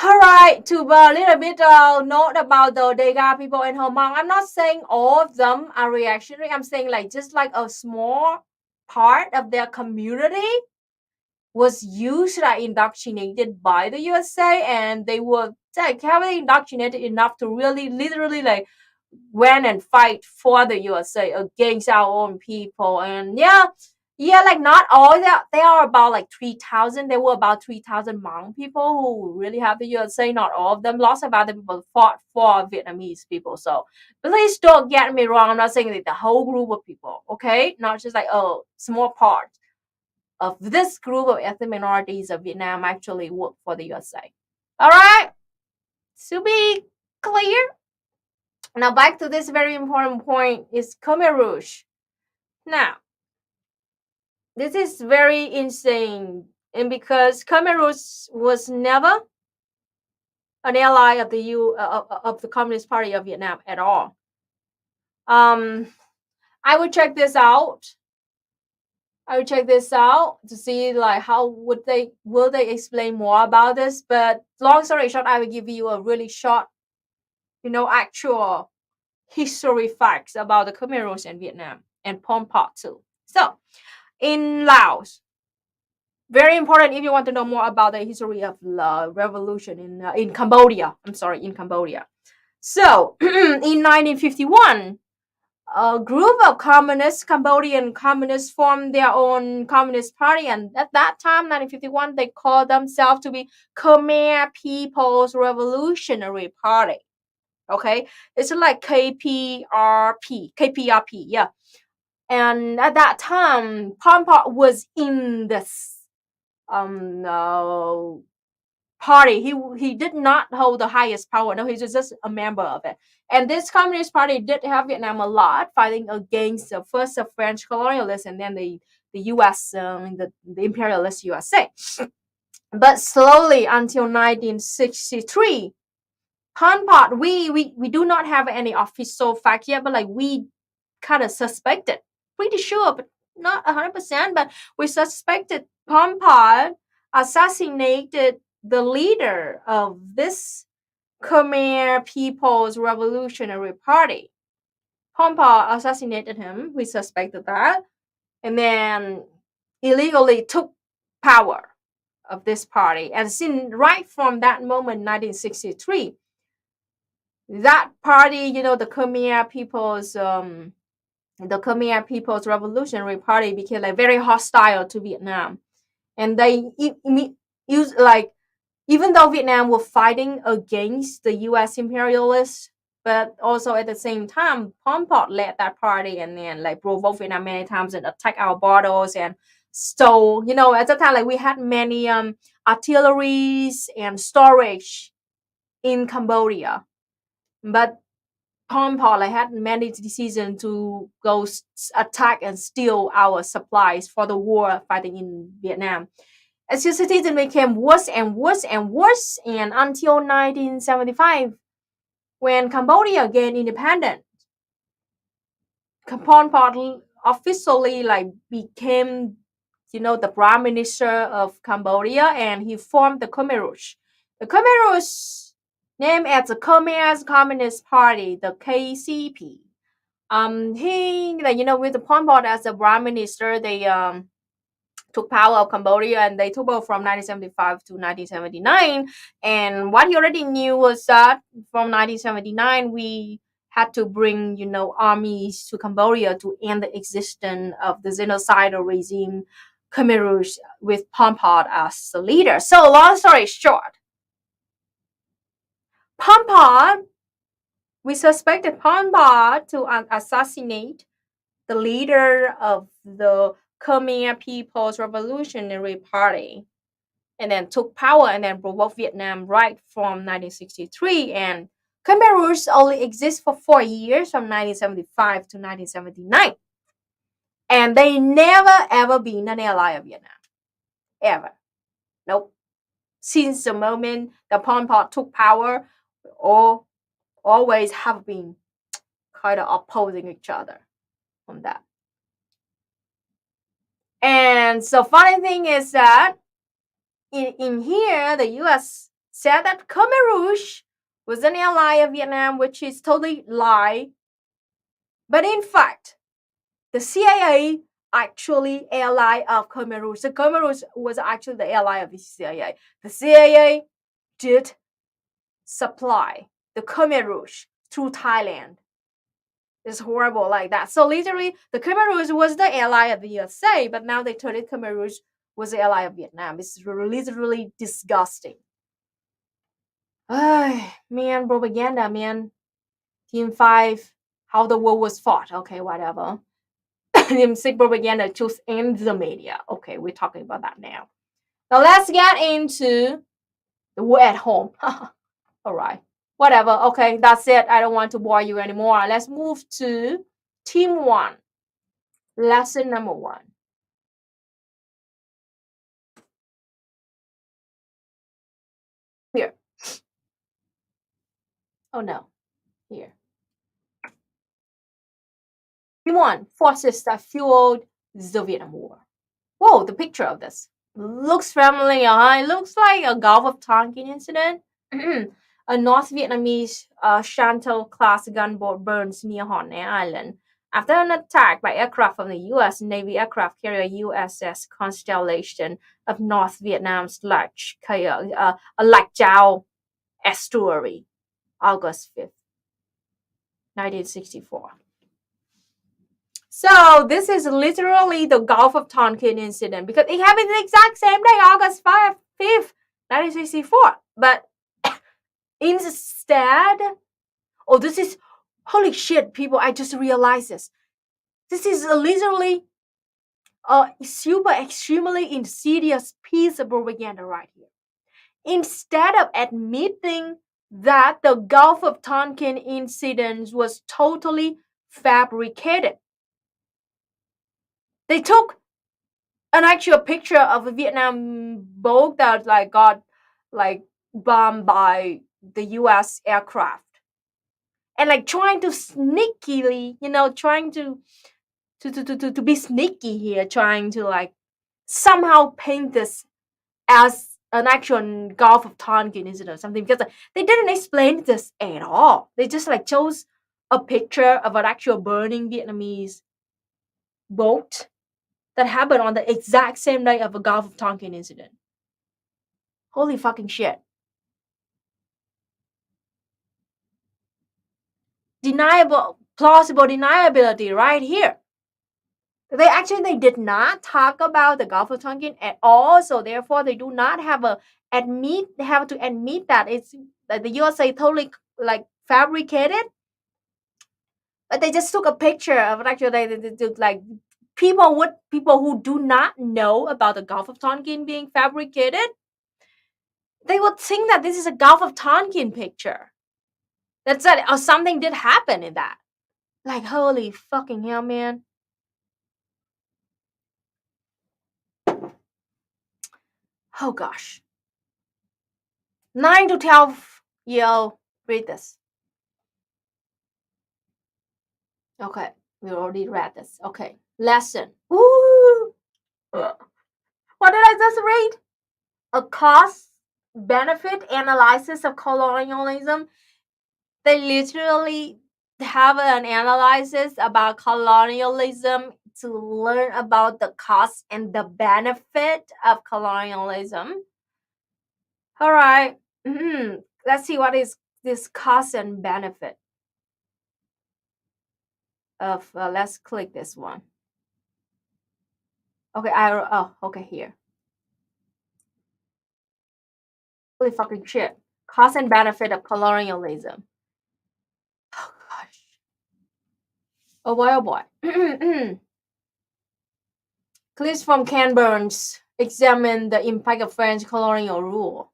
Speaker 3: All right, to a little bit note about the Degas people in Hong Kong. I'm not saying all of them are reactionary. I'm saying like just like a small part of their community was used like indoctrinated by the USA, and they were like heavily indoctrinated enough to really literally like went and fight for the USA against our own people. And yeah, like not all that. They are about like 3,000. There were about 3,000 Hmong people who really have the USA. Not all of them. Lots of other people fought for Vietnamese people. So please don't get me wrong. I'm not saying that the whole group of people, okay? Not just like small part of this group of ethnic minorities of Vietnam actually work for the USA. All right, to be clear. Now back to this very important point is Khmer Rouge. Now, this is very insane, and because Khmer Rouge was never an ally of the Communist Party of Vietnam at all. I will check this out. I will check this out to see like how will they explain more about this. But long story short, I will give you a really short, actual history facts about the Khmer Rouge in Vietnam and Pol Pot too. So in Laos, very important if you want to know more about the history of the revolution in Cambodia. I'm sorry, in Cambodia. So in 1951. A group of Cambodian communists formed their own communist party, and at that time, 1951, they called themselves to be Khmer People's Revolutionary Party. Okay, it's like KPRP, yeah. And at that time, Pol Pot was in this party. He did not hold the highest power. No, he's just a member of it. And this Communist Party did help Vietnam a lot, fighting against first the French colonialists and then the U.S. The imperialist USA. But slowly until 1963, Pol Pot, we do not have any official fact yet, but like we kind of suspected, pretty sure, but not 100%. But we suspected Pol Pot assassinated the leader of this Khmer People's Revolutionary Party. Pol Pot assassinated him. We suspected that, and then illegally took power of this party. And since right from that moment, 1963, that party, the Khmer People's Revolutionary Party became like very hostile to Vietnam, and they use like even though Vietnam were fighting against the U.S. imperialists, but also at the same time, Pol Pot led that party and then like provoked Vietnam many times and attacked our borders and stole. At the time like we had many artilleries and storage in Cambodia, but Pol Pot like, had many decisions to go attack and steal our supplies for the war fighting in Vietnam. As the situation became worse and worse and worse, and until 1975, when Cambodia gained independence, Pol Pot officially like became, the prime minister of Cambodia, and he formed the Khmer Rouge. The Khmer Rouge, named as the Khmer's Communist Party, the KCP. He, with the Pol Pot as the prime minister, they took power of Cambodia, and they took over from 1975 to 1979. And what he already knew was that from 1979 we had to bring armies to Cambodia to end the existence of the genocidal regime Khmer Rouge with Pol Pot as the leader. So long story short, Pol Pot, we suspected Pol Pot to assassinate the leader of the Khmer People's Revolutionary Party, and then took power and then provoked Vietnam right from 1963. And Khmer Rouge only exists for 4 years, from 1975 to 1979. And they never ever been an ally of Vietnam. Ever. Nope. Since the moment the Pol Pot took power, all always have been kind of opposing each other on that. And so funny thing is that in here, the U.S. said that Khmer Rouge was an ally of Vietnam, which is totally lie. But in fact, the CIA actually ally of Khmer Rouge. So Khmer Rouge was actually the ally of the CIA. The CIA did supply the Khmer Rouge through Thailand. It's horrible like that. So literally, the Khmer Rouge was the ally of the USA, but now they turned it Khmer Rouge was the ally of Vietnam. It's literally disgusting. Man, propaganda, man. Team 5, how the war was fought. Okay, whatever. Team 6, propaganda to end the media. Okay, we're talking about that now. Now let's get into the war at home. All right. Whatever. Okay, that's it. I don't want to bore you anymore. Let's move to Team 1. Lesson number 1. Here. Oh no. Here. Team 1. Forces that fueled the Vietnam War. Whoa, the picture of this. Looks familiar, huh? It looks like a Gulf of Tonkin incident. A North Vietnamese Chantal-class gunboat burns near Hon Air Island after an attack by aircraft from the U.S. Navy aircraft carrier USS Constellation of North Vietnam's Lạch Chao estuary, August 5th, 1964. So this is literally the Gulf of Tonkin incident because it happened the exact same day, August 5th, 1964. But instead, this is, holy shit, people, I just realized this. This is literally a super extremely insidious piece of propaganda right here. Instead of admitting that the Gulf of Tonkin incident was totally fabricated, they took an actual picture of a Vietnam boat that got bombed by the U.S. aircraft, and trying to sneakily, trying to be sneaky here, trying to somehow paint this as an actual Gulf of Tonkin incident or something, because they didn't explain this at all. They just chose a picture of an actual burning Vietnamese boat that happened on the exact same night of a Gulf of Tonkin incident. Holy fucking shit. Plausible deniability right here. They did not talk about the Gulf of Tonkin at all, so therefore they do not have to admit that that the USA totally fabricated. But they just took a picture of it. Actually, people who do not know about the Gulf of Tonkin being fabricated, they would think that this is a Gulf of Tonkin picture. That's it, or something did happen in that. Holy fucking hell, man. Oh gosh. 9 to 12-year-old, read this. Okay, we already read this. Okay, lesson. Ooh. What did I just read? A cost-benefit analysis of colonialism. They literally have an analysis about colonialism to learn about the cost and the benefit of colonialism. All right. Let's see what is this cost and benefit of. Let's click this one. Okay. Okay. Here. Holy fucking shit! Cost and benefit of colonialism. Oh gosh. Oh boy. Oh boy. Clips from Ken Burns examine the impact of French colonial rule.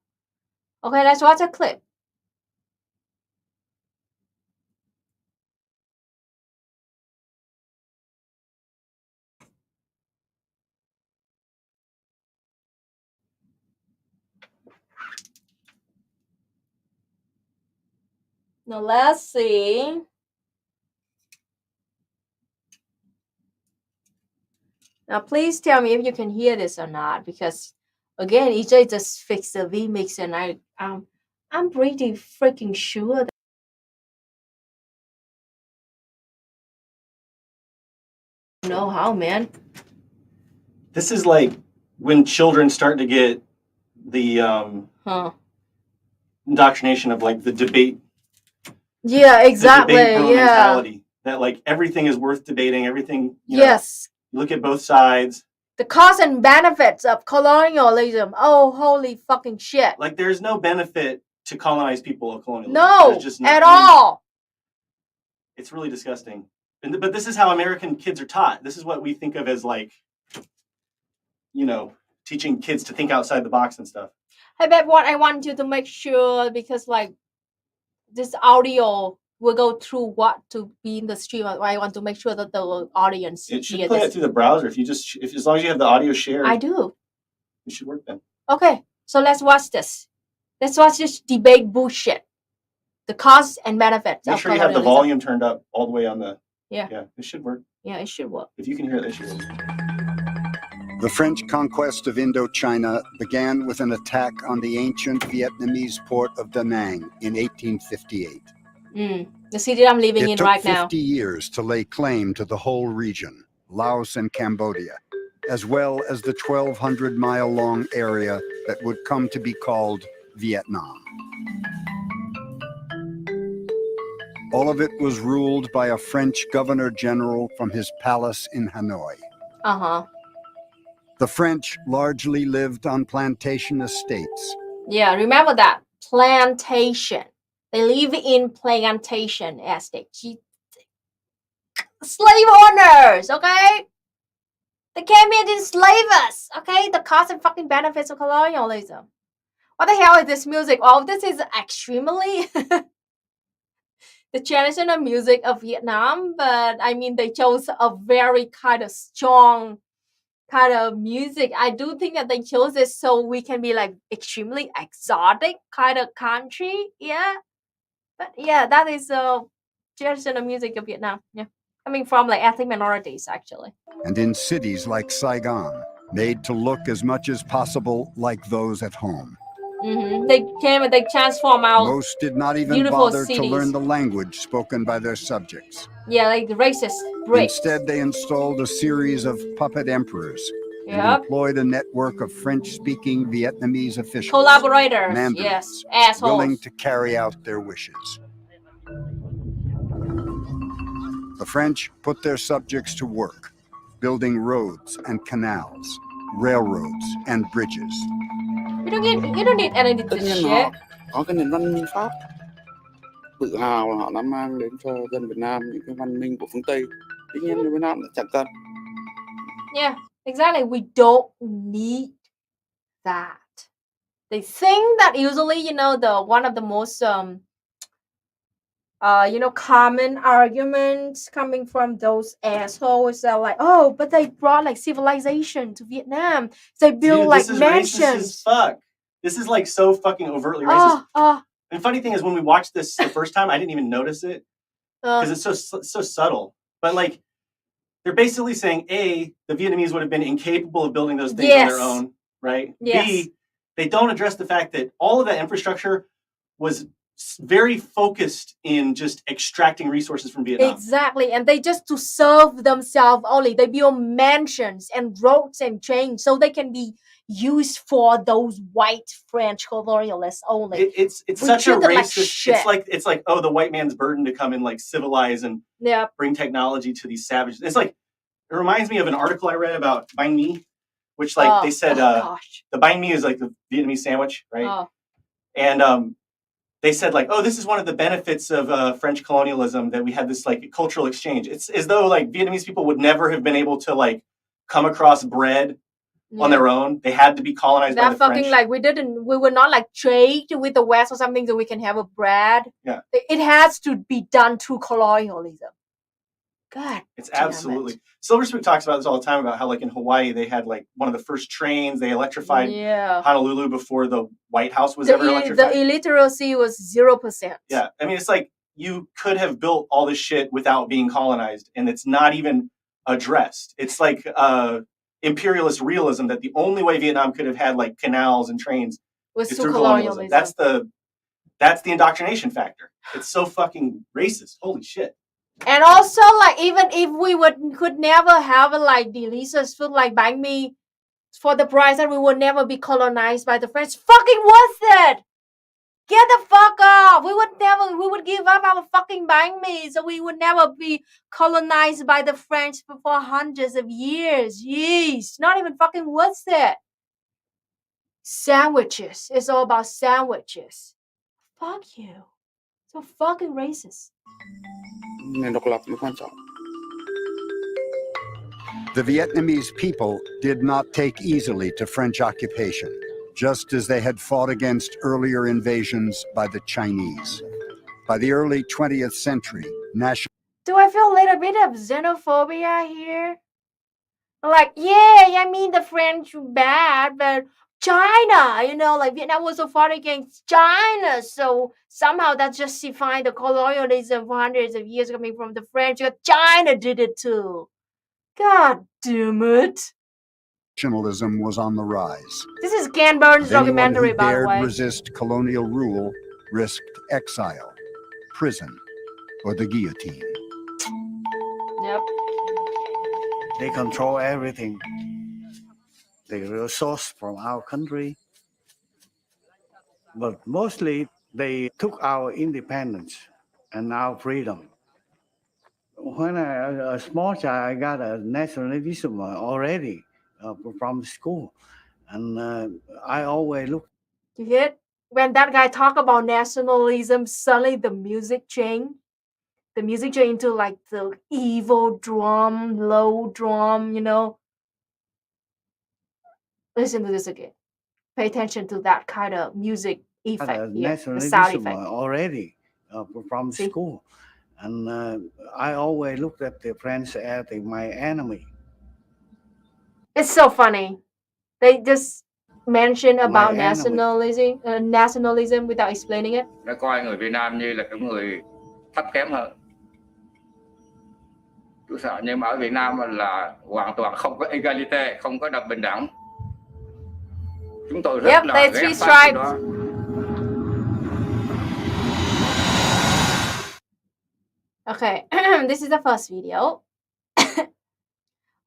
Speaker 3: Okay, let's watch a clip. Now let's see. Now please tell me if you can hear this or not, because again, EJ just fixed the vMix and I'm pretty freaking sure that I don't know how, man.
Speaker 2: This is like when children start to get the indoctrination of like the debate.
Speaker 3: Yeah, exactly.
Speaker 2: The debate bro
Speaker 3: Yeah.
Speaker 2: mentality. That like everything is worth debating. Everything.
Speaker 3: Yes.
Speaker 2: You look at both sides.
Speaker 3: The costs and benefits of colonialism. Oh, holy fucking shit.
Speaker 2: Like there's no benefit to colonize people of colonialism.
Speaker 3: No,
Speaker 2: There's just not,
Speaker 3: at all.
Speaker 2: It's really disgusting. But this is how American kids are taught. This is what we think of as like, teaching kids to think outside the box and stuff.
Speaker 3: Hey, babe, what I want you to make sure, because like this audio will go through what to be in the stream. I want to make sure that the audience
Speaker 2: it should
Speaker 3: hear
Speaker 2: play
Speaker 3: this.
Speaker 2: it through the browser. If as long as you have the audio shared,
Speaker 3: I do.
Speaker 2: It should work then.
Speaker 3: Okay, so let's watch this. Let's watch this debate bullshit. The costs and benefits.
Speaker 2: Make sure you have the volume turned up all the way on the.
Speaker 3: Yeah.
Speaker 2: Yeah, it should work.
Speaker 3: Yeah, it should work.
Speaker 2: If you can hear it, it should work.
Speaker 1: The French conquest of Indochina began with an attack on the ancient Vietnamese port of Da Nang in 1858.
Speaker 3: The city I'm living in right now.
Speaker 1: It took 50 years to lay claim to the whole region, Laos and Cambodia, as well as the 1,200-mile-long area that would come to be called Vietnam. All of it was ruled by a French governor-general from his palace in Hanoi. The French largely lived on plantation estates.
Speaker 3: Yeah, remember that. Plantation. They live in plantation estates. Slave owners, okay? They came here to enslave us, okay? The cost and fucking benefits of colonialism. What the hell is this music? Oh, this is extremely the traditional music of Vietnam, but I mean, they chose a very kind of strong kind of music. I do think that they chose it so we can be like extremely exotic kind of country. Yeah. But yeah, that is the traditional music of Vietnam. Yeah. Coming from like ethnic minorities, actually.
Speaker 1: And in cities like Saigon, made to look as much as possible like those at home.
Speaker 3: They came and they transformed our
Speaker 1: Most did not even bother to learn the language spoken by their subjects.
Speaker 3: Yeah, like the racist Brits.
Speaker 1: Instead, they installed a series of puppet emperors and employed a network of French-speaking Vietnamese officials,
Speaker 3: collaborators,
Speaker 1: mandarins,
Speaker 3: yes, assholes,
Speaker 1: willing to carry out their wishes. The French put their subjects to work, building roads and canals, railroads and bridges.
Speaker 3: You don't need any of this shit.
Speaker 4: Có cái nền văn minh Pháp tự hào là họ đã mang đến cho dân Việt Nam những cái văn minh của phương Tây. Tuy nhiên người Việt Nam đã chẳng cần.
Speaker 3: Yeah, exactly. We don't need that. They think that usually, one of the most common arguments coming from those assholes are like, oh, but they brought like civilization to Vietnam. They built like mansions.
Speaker 2: Racist as fuck. This is like so fucking overtly racist. And the funny thing is, when we watched this the first time, I didn't even notice it because it's so subtle. But like, they're basically saying, A, the Vietnamese would have been incapable of building those things on their own, right?
Speaker 3: Yes.
Speaker 2: B, they don't address the fact that all of that infrastructure was very focused in just extracting resources from Vietnam.
Speaker 3: Exactly. And they just to serve themselves only. They build mansions and roads and trains so they can be used for those white French colonialists only.
Speaker 2: It's such a racist. It's like the white man's burden to come and like civilize and bring technology to these savages. It's like it reminds me of an article I read about banh mi, which like they said the banh mi is like the Vietnamese sandwich, right? And they said like, oh, this is one of the benefits of French colonialism, that we had this like cultural exchange. It's as though like Vietnamese people would never have been able to like come across bread on their own. They had to be colonized by the French.
Speaker 3: Like we were not like trade with the West or something so we can have a bread.
Speaker 2: Yeah.
Speaker 3: It has to be done through colonialism. God.
Speaker 2: It's absolutely. Silver Spoon talks about this all the time, about how like in Hawaii they had like one of the first trains. They electrified Honolulu before the White House was ever electrified.
Speaker 3: The illiteracy was 0%.
Speaker 2: Yeah. I mean, it's like you could have built all this shit without being colonized, and it's not even addressed. It's like imperialist realism that the only way Vietnam could have had like canals and trains
Speaker 3: was through colonialism.
Speaker 2: That's the That's the indoctrination factor. It's so fucking racist. Holy shit.
Speaker 3: And also, like, even if we could never have like delicious food like banh mi for the price that we would never be colonized by the French, fucking worth it. Get the fuck off. We would give up our fucking banh mi, so we would never be colonized by the French for hundreds of years. Jeez, not even fucking worth it. Sandwiches. It's all about sandwiches. Fuck you. So fucking racist.
Speaker 4: Nền độc lập mới quan trọng.
Speaker 1: The Vietnamese people did not take easily to French occupation, just as they had fought against earlier invasions by the Chinese. By the early 20th century, national...
Speaker 3: Do I feel a little bit of xenophobia here? Like, yeah, I mean the French bad, but China, you know, like Vietnam was so fought against China, so somehow that justified the colonialism for hundreds of years coming from the French. China did it too. God damn it.
Speaker 1: Nationalism was on the rise.
Speaker 3: This is Ken Burns' documentary,
Speaker 1: Anyone who
Speaker 3: by the
Speaker 1: dared
Speaker 3: way.
Speaker 1: resist colonial rule risked exile, prison, or the guillotine.
Speaker 3: Yep.
Speaker 5: They control everything. The resource from our country. But mostly they took our independence and our freedom. When I was a small child, I got a nationalism already from school. And I always look.
Speaker 3: You hear it? When that guy talk about nationalism, suddenly the music changed. The music changed into like the evil drum, low drum, you know. Listen to this again. Pay attention to that kind of music effect here, the sound
Speaker 5: Nationalism
Speaker 3: effect.
Speaker 5: already from
Speaker 3: See?
Speaker 5: school. And I always looked at the French as my enemy.
Speaker 3: It's so funny. They just mention about
Speaker 5: My enemy.
Speaker 3: nationalism without explaining it.
Speaker 6: Nó coi người Việt Nam như là cái người thấp kém hơn. Tôi sợ nhưng mà ở Việt Nam là hoàn toàn không có egalite, không có độc bình đẳng. Chúng tôi rất
Speaker 3: Yep,
Speaker 6: là
Speaker 3: there's
Speaker 6: ghét
Speaker 3: three
Speaker 6: pháp điều
Speaker 3: stripes.
Speaker 6: đó.
Speaker 3: Okay, this is the first video.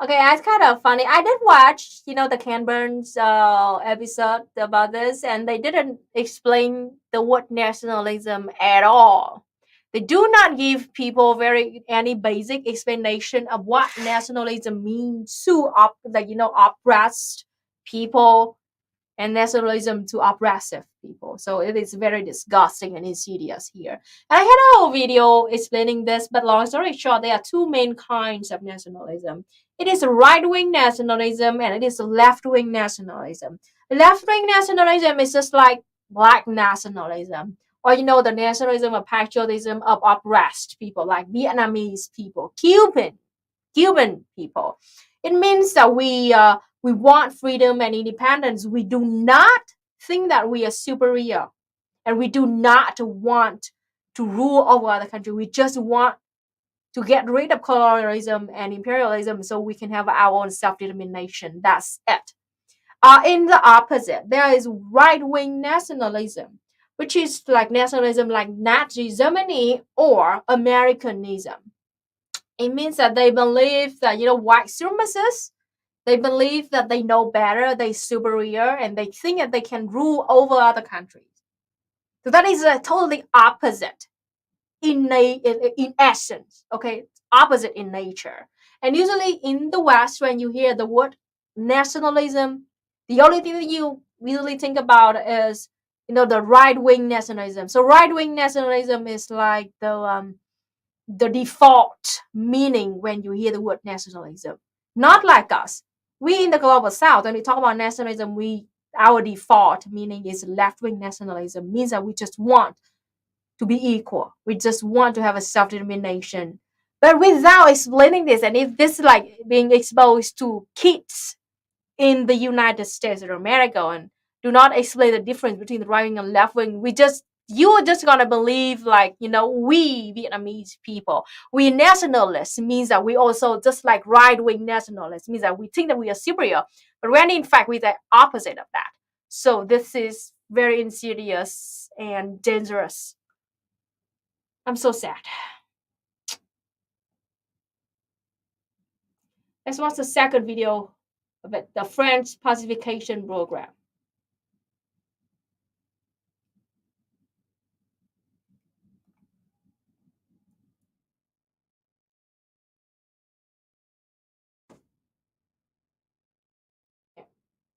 Speaker 3: Okay, it's kind of funny. I did watch, you know, the Ken Burns episode about this, and they didn't explain the word nationalism at all. They do not give people any basic explanation of what nationalism means to oppressed people, and nationalism to oppressive people. So it is very disgusting and insidious here. And I had a whole video explaining this, but long story short, there are two main kinds of nationalism. It is right-wing nationalism and it is left-wing nationalism. Left-wing nationalism is just like black nationalism, or the nationalism or patriotism of oppressed people like Vietnamese people, Cuban people. It means that we want freedom and independence. We do not think that we are superior, and we do not want to rule over the country. We just want to get rid of colonialism and imperialism so we can have our own self-determination. That's it. In the opposite, there is right-wing nationalism, which is like nationalism like Nazi Germany or Americanism. It means that they believe that, white supremacists, they believe that they know better, they're superior, and they think that they can rule over other countries. So that is totally opposite in essence, okay? Opposite in nature. And usually in the West, when you hear the word nationalism, the only thing that you usually think about is, the right-wing nationalism. So right-wing nationalism is like the default meaning when you hear the word nationalism. Not like us. We in the global south, when we talk about nationalism, our default meaning is left-wing nationalism. Means that we just want to be equal. We just want to have a self-determination. But without explaining this, and if this is like being exposed to kids in the United States of America and do not explain the difference between the right-wing and left-wing, you're just gonna believe like, we Vietnamese people, we nationalists means that we also just like right-wing nationalists means that we think that we are superior, but when in fact we're the opposite of that. So this is very insidious and dangerous. I'm so sad. Let's watch the second video of it, the French pacification program.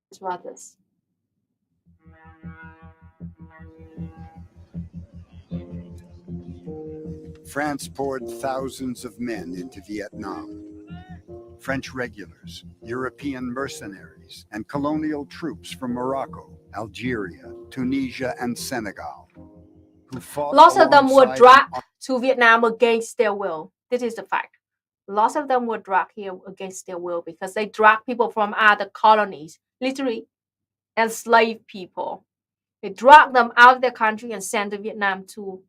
Speaker 3: Let's watch this.
Speaker 1: France poured thousands of men into Vietnam. French regulars, European mercenaries, and colonial troops from Morocco, Algeria, Tunisia, and Senegal, who fought
Speaker 3: Lots of them were
Speaker 1: alongside
Speaker 3: dragged to Vietnam against their will. This is the fact. Lots of them were dragged here against their will because they dragged people from other colonies, literally enslaved people. They dragged them out of their country and sent to Vietnam to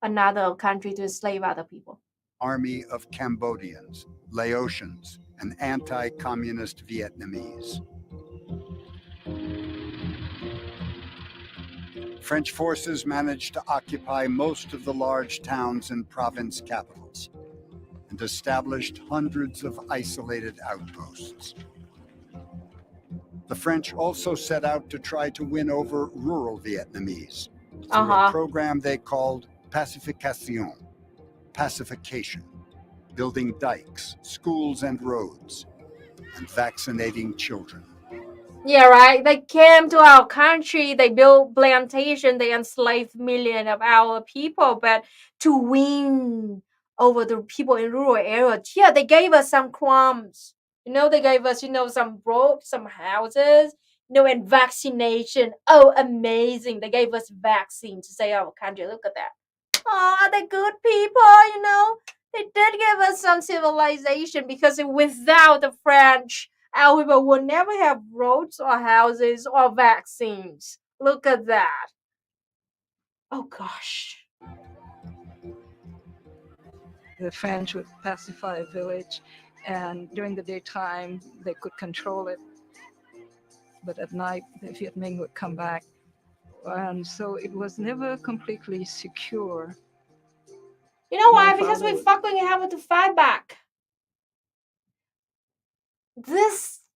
Speaker 3: another country to enslave other people.
Speaker 1: army of Cambodians, Laotians, and anti-communist Vietnamese. French forces managed to occupy most of the large towns and province capitals and established hundreds of isolated outposts. The French also set out to try to win over rural Vietnamese through a program they called pacification, pacification, building dikes, schools and roads, and vaccinating children.
Speaker 3: Yeah, right. They came to our country, they built plantation, they enslaved millions of our people, but to win over the people in rural areas, yeah, they gave us some crumbs. They gave us, some roads, some houses, and vaccination. Oh, amazing. They gave us vaccine to say our country. Look at that. Oh, are they good people, They did give us some civilization because without the French, our people would never have roads or houses or vaccines. Look at that. Oh, gosh.
Speaker 7: The French would pacify a village, and during the daytime, they could control it. But at night, the Vietnamese would come back. And so it was never completely secure.
Speaker 3: You know why?
Speaker 7: My
Speaker 3: Because we
Speaker 7: father-
Speaker 3: fucking have to fight back.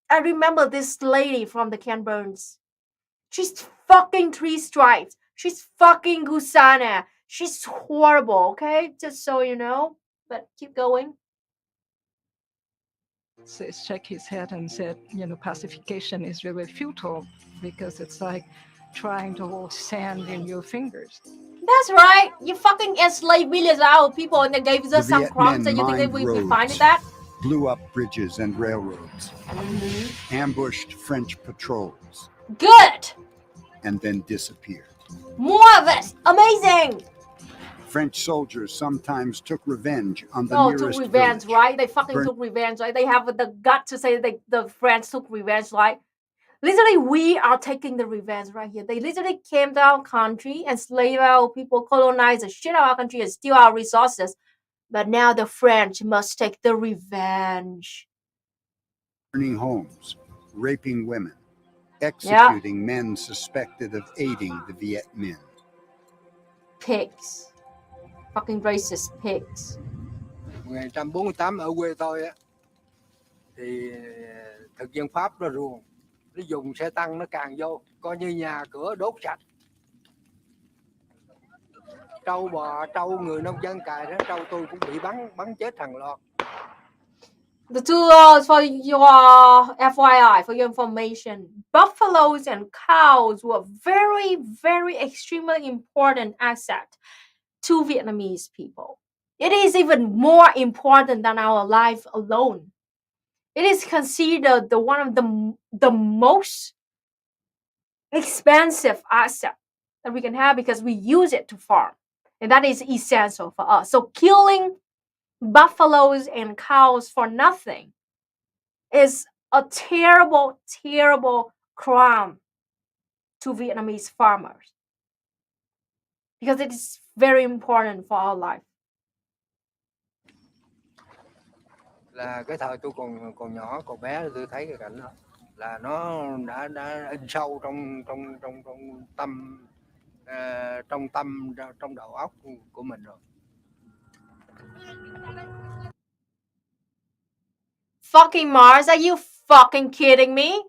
Speaker 3: I remember this lady from the Canberrans. She's fucking three stripes. She's fucking Gusana. She's horrible, okay? Just so you know. But keep going.
Speaker 7: Shook his head and said, pacification is really futile because it's like trying to hold sand in your fingers.
Speaker 3: That's right. You fucking enslaved millions of our people and they gave
Speaker 1: The
Speaker 3: us some
Speaker 1: Viet
Speaker 3: crumbs
Speaker 1: Minh
Speaker 3: and you think that
Speaker 1: mined
Speaker 3: we find
Speaker 1: roads,
Speaker 3: that?
Speaker 1: blew up bridges and railroads, ambushed French patrols,
Speaker 3: Good.
Speaker 1: and then disappeared.
Speaker 3: More of it. Amazing.
Speaker 1: French soldiers sometimes took revenge on the
Speaker 3: Oh,
Speaker 1: nearest
Speaker 3: took revenge,
Speaker 1: village.
Speaker 3: right? They fucking
Speaker 1: Burn-
Speaker 3: took revenge, right? They have the gut to say that the French took revenge, right? Literally, we are taking the revenge right here. They literally came to our country, enslaved our people, colonized the shit out of our country, and steal our resources. But now the French must take the revenge.
Speaker 1: Burning homes, raping women, executing men suspected of aiding the Viet Minh.
Speaker 3: Pigs. Fucking racist pigs.
Speaker 8: 1948 ở quê tôi á, thì thực dân Pháp nó ruồng, nó dùng xe tăng nó càng vô, coi như nhà cửa đốt sạch. Trâu bò, trâu người nông dân cài đó, trâu tôi cũng bị bắn chết hàng loạt.
Speaker 3: The two, for your FYI, for your information, buffaloes and cows were very, very extremely important asset to Vietnamese people. It is even more important than our life alone. It is considered one of the most expensive asset that we can have because we use it to farm. And that is essential for us. So killing buffaloes and cows for nothing is a terrible, terrible crime to Vietnamese farmers because it is very important for our life.
Speaker 8: Là cái thời tôi còn nhỏ, còn bé tôi thấy cái cảnh đó. là nó đã in sâu trong trong đầu óc của mình rồi.
Speaker 3: Fucking Mars, are you fucking kidding me?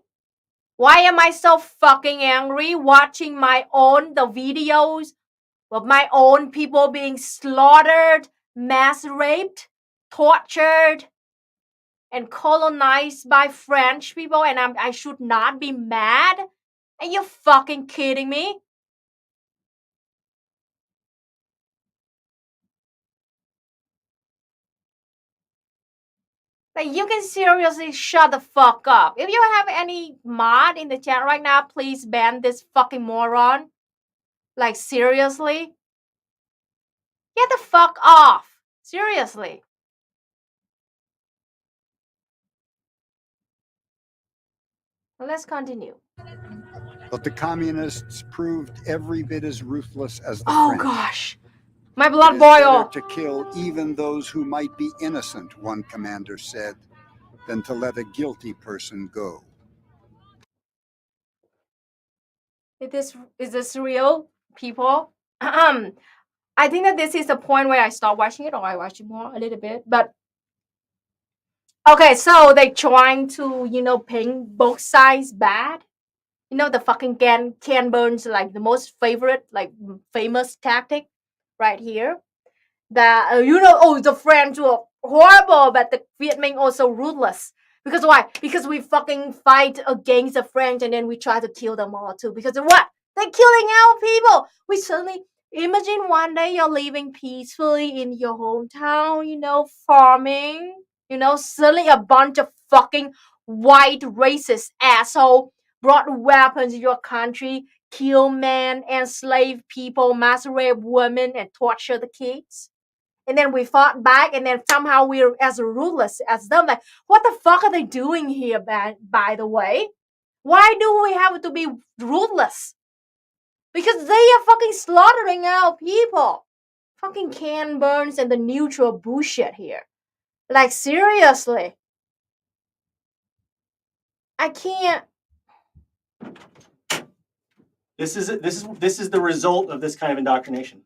Speaker 3: Why am I so fucking angry watching the videos of my own people being slaughtered, mass raped, tortured, and colonized by French people, and I should not be mad? Are you fucking kidding me? Like, you can seriously shut the fuck up. If you have any mod in the chat right now, please ban this fucking moron. Like, seriously? Get the fuck off. Seriously. Well, let's continue.
Speaker 1: But the communists proved every bit as ruthless as the
Speaker 3: Oh
Speaker 1: French.
Speaker 3: gosh. My
Speaker 1: It
Speaker 3: blood
Speaker 1: is better
Speaker 3: boil.
Speaker 1: to kill even those who might be innocent, one commander said, than to let a guilty person go.
Speaker 3: Is this real, people? I think that this is the point where I stop watching it, or I watch it more a little bit. But okay, so they're trying to, paint both sides bad. The fucking can burns, like the most favorite, like famous tactic right here. That the French were horrible, but the Vietnamese also ruthless. Because why? Because we fucking fight against the French and then we try to kill them all too. Because of what? They're killing our people. We suddenly imagine one day you're living peacefully in your hometown, farming. Suddenly a bunch of fucking white racist asshole brought weapons to your country, kill men, enslave people, mass rape women, and torture the kids. And then we fought back, and then somehow we're as ruthless as them. Like, what the fuck are they doing here, by the way? Why do we have to be ruthless? Because they are fucking slaughtering our people. Fucking can burns and the neutral bullshit here. Like, seriously. I can't.
Speaker 2: This is the result of this kind of indoctrination.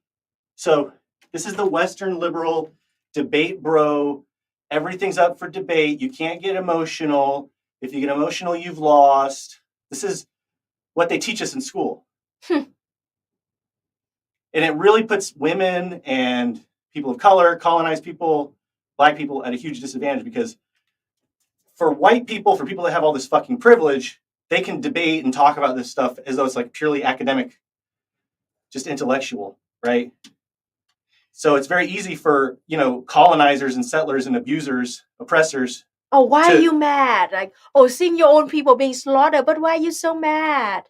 Speaker 2: So this is the Western liberal debate, bro. Everything's up for debate. You can't get emotional. If you get emotional, you've lost. This is what they teach us in school. And it really puts women and people of color, colonized people, black people at a huge disadvantage, because for white people, for people that have all this fucking privilege, they can debate and talk about this stuff as though it's like purely academic, just intellectual, right? So it's very easy for, colonizers and settlers and abusers, oppressors.
Speaker 3: Oh, why are you mad? Like, seeing your own people being slaughtered, but why are you so mad?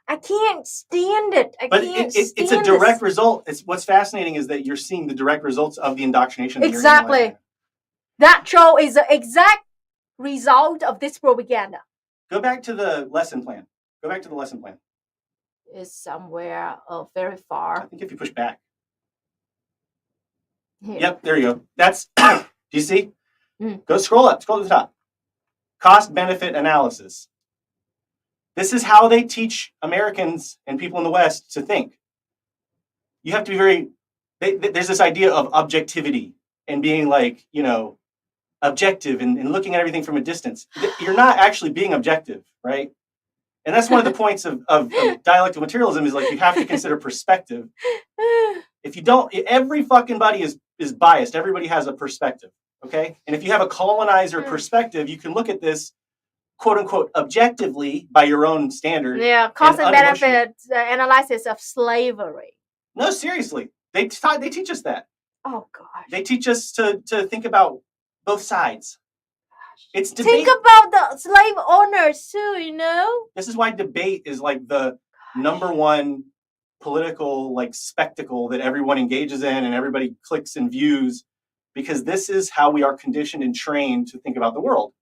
Speaker 3: I can't stand it.
Speaker 2: It's a direct result. It's what's fascinating is that you're seeing the direct results of the indoctrination.
Speaker 3: Exactly. That show is the exact result of this propaganda.
Speaker 2: Go back to the lesson plan.
Speaker 3: It's somewhere very far.
Speaker 2: I think if you push back.
Speaker 3: Here.
Speaker 2: Yep, there you go. That's, do you see? Go scroll to the top. Cost benefit analysis. This is how they teach Americans and people in the West to think. You have to be there's this idea of objectivity and being like, objective and looking at everything from a distance. You're not actually being objective, right? And that's one of the points of dialectical materialism, is like you have to consider perspective. If you don't, every fucking body is biased. Everybody has a perspective, okay? And if you have a colonizer perspective, you can look at this, quote unquote, objectively by your own standard.
Speaker 3: Yeah, cost and benefit analysis of slavery.
Speaker 2: No, seriously, they teach us that.
Speaker 3: Oh gosh.
Speaker 2: They teach us to think about both sides. It's debate.
Speaker 3: Think about the slave owners too,
Speaker 2: This is why debate is like the number one political like spectacle that everyone engages in and everybody clicks and views, because this is how we are conditioned and trained to think about the world.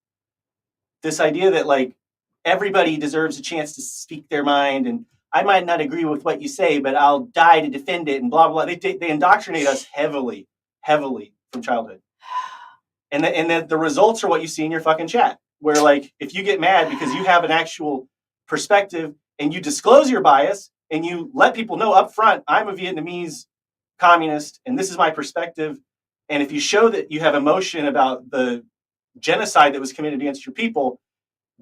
Speaker 2: This idea that like everybody deserves a chance to speak their mind, and I might not agree with what you say, but I'll die to defend it, and blah blah. They indoctrinate us heavily from childhood, and the results are what you see in your fucking chat. where like if you get mad because you have an actual perspective and you disclose your bias and you let people know up front, I'm a Vietnamese communist and this is my perspective. And if you show that you have emotion about the genocide that was committed against your people,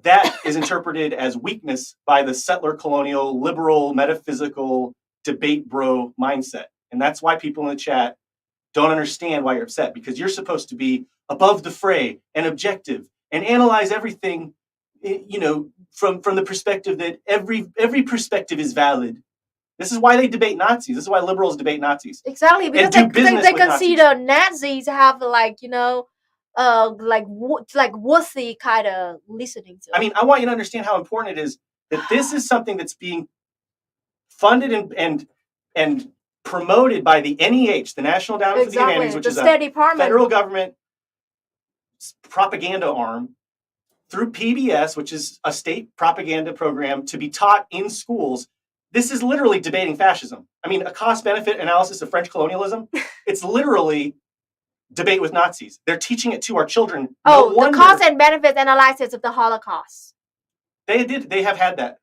Speaker 2: that is interpreted as weakness by the settler colonial liberal metaphysical debate bro mindset. And that's why people in the chat don't understand why you're upset, because you're supposed to be above the fray and objective and analyze everything, you know, from the perspective that every perspective is valid. This is why they debate Nazis. This is why liberals debate Nazis.
Speaker 3: Exactly, because
Speaker 2: do business
Speaker 3: they
Speaker 2: with
Speaker 3: consider Nazis have like, you know, like worthy kind of listening to.
Speaker 2: I mean, I want you to understand how important it is that this is something that's being funded and promoted by the NEH, the National Endowment for the Humanities, which
Speaker 3: the
Speaker 2: is
Speaker 3: State
Speaker 2: a
Speaker 3: Department.
Speaker 2: federal government propaganda arm, through PBS, which is a state propaganda program to be taught in schools. This is literally debating fascism. I mean, a cost-benefit analysis of French colonialism, it's literally debate with Nazis. They're teaching it to our children.
Speaker 3: The cost and benefit analysis of the Holocaust.
Speaker 2: They have had that.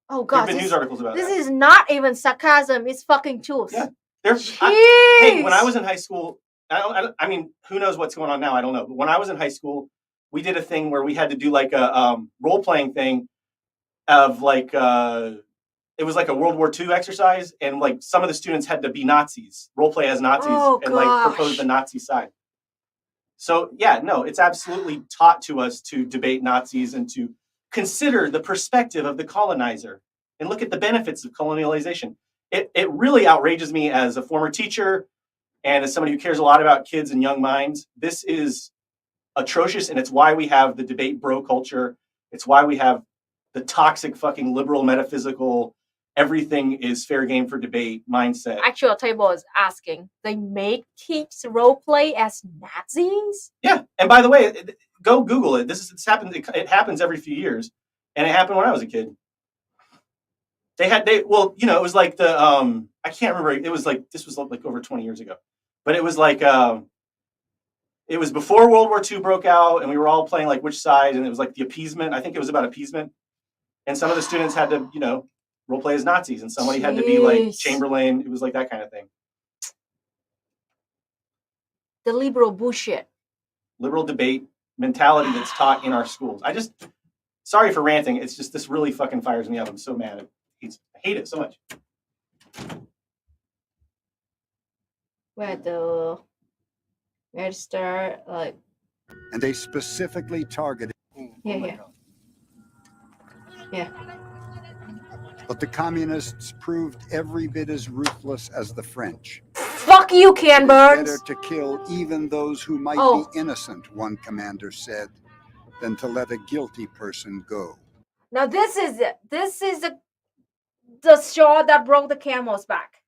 Speaker 3: Oh
Speaker 2: There
Speaker 3: God,
Speaker 2: have been news articles about
Speaker 3: this
Speaker 2: that.
Speaker 3: is not even sarcasm. It's fucking truth.
Speaker 2: Yeah.
Speaker 3: Hey,
Speaker 2: when I was in high school, I mean, who knows what's going on now? I don't know. But when I was in high school, we did a thing where we had to do like a role-playing thing of like, it was like a World War II exercise. And like some of the students had to be Nazis, role play as Nazis and like propose the Nazi side. So yeah, no, it's absolutely taught to us to debate Nazis and to consider the perspective of the colonizer and look at the benefits of colonialization. It really outrages me as a former teacher and as somebody who cares a lot about kids and young minds. This is atrocious, and it's why we have the debate bro culture. It's why we have the toxic fucking liberal metaphysical everything is fair game for debate mindset.
Speaker 3: Actual table is asking, they make kids role play as Nazis?
Speaker 2: Yeah, and by the way, go Google it. It's happened. It happens every few years, and it happened when I was a kid. It was like the I can't remember. It was like this was like over 20 years ago, but it was like it was before World War II broke out, and we were all playing like which side, and it was like the appeasement. I think it was about appeasement, and some of the students had to, role play as Nazis, and somebody had to be like Chamberlain. It was like that kind of thing.
Speaker 3: The liberal bullshit.
Speaker 2: Liberal debate mentality that's taught in our schools. Sorry for ranting. It's just this really fucking fires me up. I'm so mad. I hate it so much.
Speaker 3: Where to start, like.
Speaker 1: And they specifically targeted.
Speaker 3: Yeah.
Speaker 1: But the communists proved every bit as ruthless as the French.
Speaker 3: Fuck you, Ken Burns.
Speaker 1: Better to kill even those who might be innocent, one commander said, than to let a guilty person go.
Speaker 3: Now this is it. This is the straw that broke the camel's back.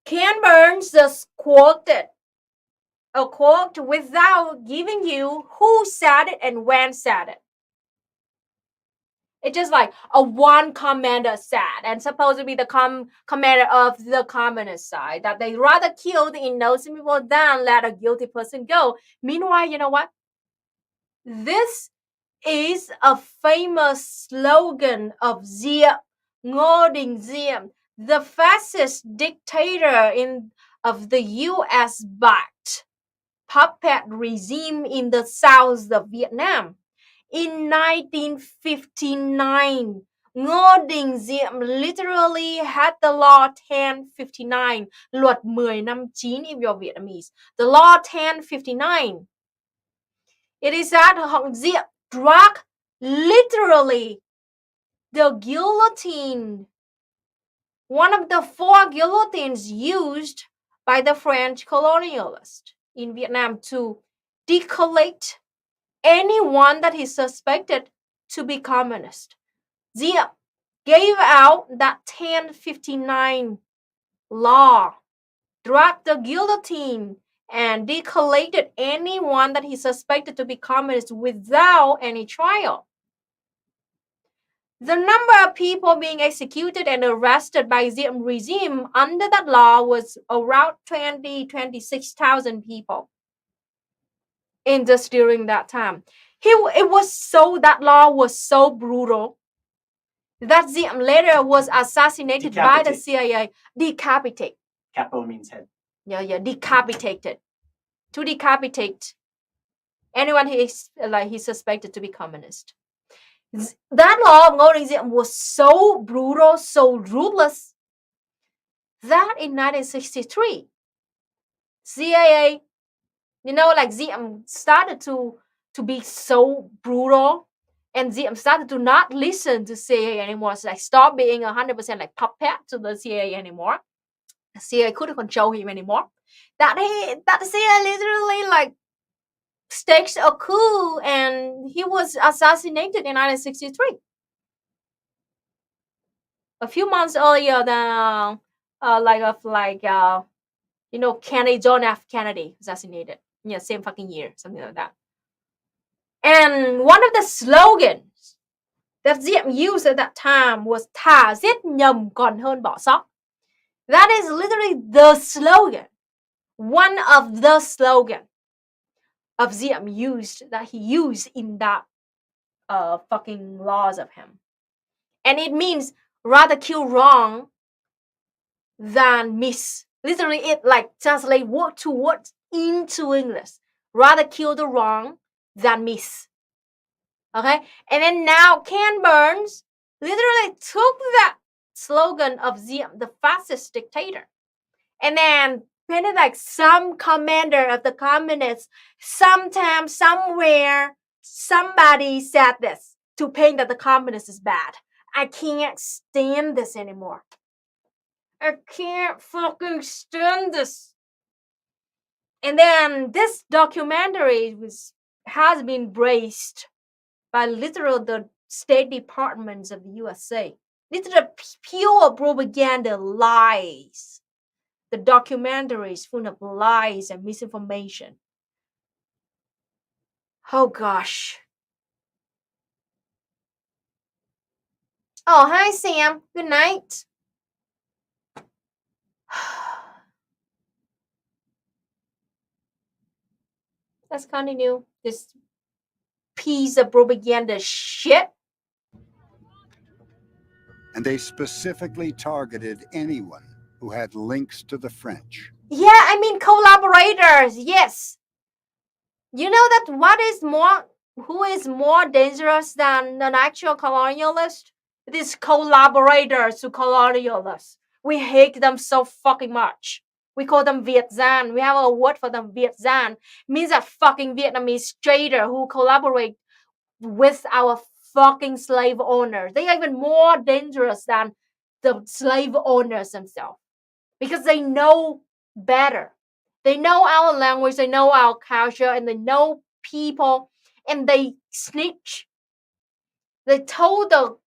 Speaker 3: Ken Burns just quoted a quote without giving you who said it and when said it. It's just like a one commander said, and supposed to be the commander of the communist side, that they rather kill the innocent people than let a guilty person go. Meanwhile, you know what? This is a famous slogan of Diệm, Ngô Đình Diệm, the fascist dictator of the US-backed puppet regime in the south of Vietnam. In 1959, Ngô Đình Diệm literally had the Law 1059, luật 1059 if you're Vietnamese. The Law 1059. It is that Diệm dragged literally the guillotine, one of the 4 guillotines used by the French colonialists in Vietnam to decollate anyone that is suspected to be communist. Diệm gave out that 1059 law, dragged the guillotine, and decollated anyone that he suspected to be communist without any trial. The number of people being executed and arrested by Diệm regime under that law was around 26,000 people. in just during that time. That law was so brutal that Diem later was assassinated by the CIA. Decapitate.
Speaker 2: Capo means head.
Speaker 3: Yeah, decapitated. To decapitate anyone he's suspected to be communist. That law of Ngô Đình Diệm was so brutal, so ruthless, that in 1963, CIA, Diem started to be so brutal, and Diem started to not listen to CIA anymore. So stop being 100% like puppet to the CIA anymore. The CIA couldn't control him anymore. That the CIA literally staged a coup, and he was assassinated in 1963. A few months earlier than Kennedy, John F. Kennedy assassinated. Yeah, same fucking year, something like that. And one of the slogans that Diem used at that time was "Thà giết nhầm còn hơn bỏ sót." That is literally the slogan. One of the slogan of Diem that he used in that fucking laws of him. And it means rather kill wrong than miss. Literally, it translate word to word into English. Rather kill the wrong than miss. Okay? And then now Ken Burns literally took that slogan of Diem, the fascist dictator, and then painted some commander of the communists. Sometime, somewhere, somebody said this to paint that the communist is bad. I can't stand this anymore. I can't fucking stand this. And then this documentary has been braced by literal the State Departments of the USA. Literal pure propaganda lies. The documentary is full of lies and misinformation. Oh gosh. Oh, hi Sam. Good night. Let's continue this piece of propaganda shit.
Speaker 1: And they specifically targeted anyone who had links to the French.
Speaker 3: Yeah, I mean collaborators, yes. You know that who is more dangerous than an actual colonialist? It is collaborators to colonialists. We hate them so fucking much. We call them Viet Gian. We have a word for them, Viet Gian. Means that fucking Vietnamese trader who collaborate with our fucking slave owners. They are even more dangerous than the slave owners themselves. Because they know better. They know our language, they know our culture, and they know people, and they snitch. They told the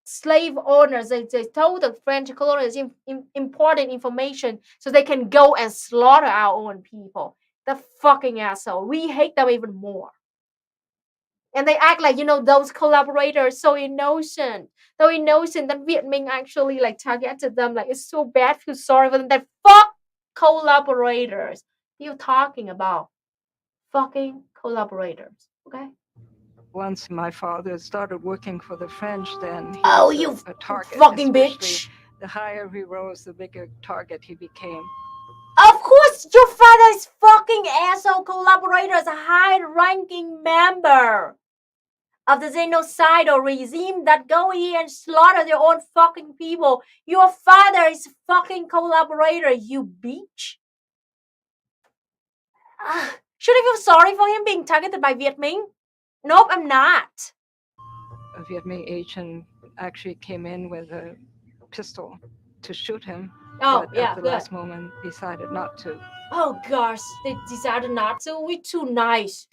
Speaker 3: slave owners, they told the French colonists important information so they can go and slaughter our own people. The fucking asshole. We hate them even more. And they act like, those collaborators so innocent. So innocent that Viet Minh actually targeted them. It's so bad, feel sorry for them. That fuck collaborators. You're talking about fucking collaborators. Okay?
Speaker 7: Once my father started working for the French, then he
Speaker 3: Oh,
Speaker 7: was
Speaker 3: you
Speaker 7: a target.
Speaker 3: fucking
Speaker 7: Especially
Speaker 3: bitch.
Speaker 7: the higher he rose, the bigger target he became.
Speaker 3: Of course, your father is fucking asshole collaborators, a high-ranking member of the genocidal regime that go here and slaughter their own fucking people. Your father is a fucking collaborator, you bitch. Should I feel sorry for him being targeted by Viet Minh? Nope, I'm not.
Speaker 7: A Viet Minh agent actually came in with a pistol to shoot him.
Speaker 3: Oh,
Speaker 7: but
Speaker 3: yeah,
Speaker 7: at the
Speaker 3: good.
Speaker 7: last moment decided not to.
Speaker 3: Oh gosh, they decided not to. We're too nice.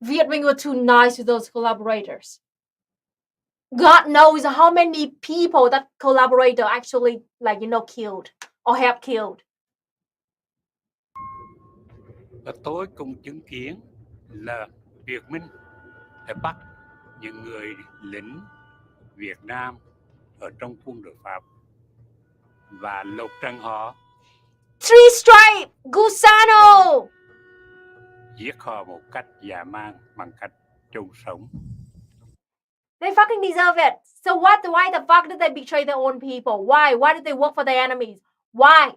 Speaker 3: Viet Minh were too nice to those collaborators. God knows how many people that collaborator actually killed or have killed.
Speaker 9: Và tôi cũng chứng kiến là Việt Minh đã bắt những người lính Việt Nam ở trong quân đội Pháp và lột trần họ.
Speaker 3: Three Stripe Gusano.
Speaker 9: giết họ một cách dã man bằng cách chôn sống.
Speaker 3: They fucking deserve it. So why the fuck did they betray their own people? Why? Why did they work for their enemies? Why?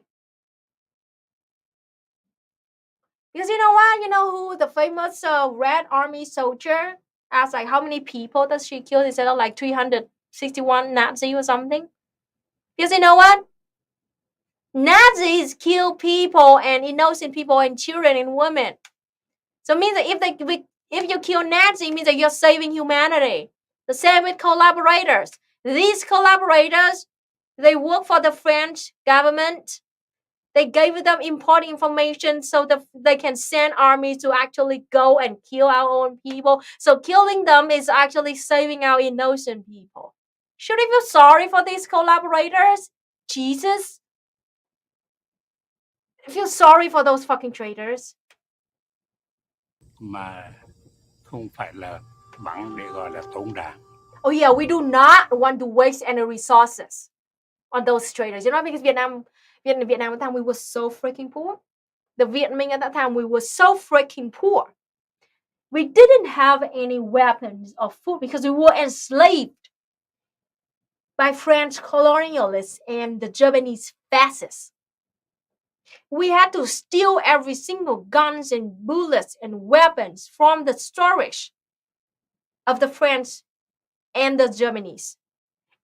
Speaker 3: Because you know what? You know who the famous Red Army soldier asked, like, how many people does she kill instead of like 361 Nazi or something? Because you know what? Nazis kill people and innocent people and children and women. So it means that if you kill Nazi, it means that you're saving humanity. The same with collaborators. These collaborators, they work for the French government. They gave them important information so that they can send armies to actually go and kill our own people. So killing them is actually saving our innocent people. Should we feel sorry for these collaborators? Jesus. I feel sorry for those fucking traitors.
Speaker 9: Mà không phải là bắn để gọi là tốn đạn.
Speaker 3: Oh yeah, we do not want to waste any resources on those traitors. You know, because Vietnam at the time, we were so freaking poor. The Vietnamese at that time, we were so freaking poor. We didn't have any weapons or food because we were enslaved by French colonialists and the Japanese fascists. We had to steal every single guns and bullets and weapons from the storage of the French and the Japanese.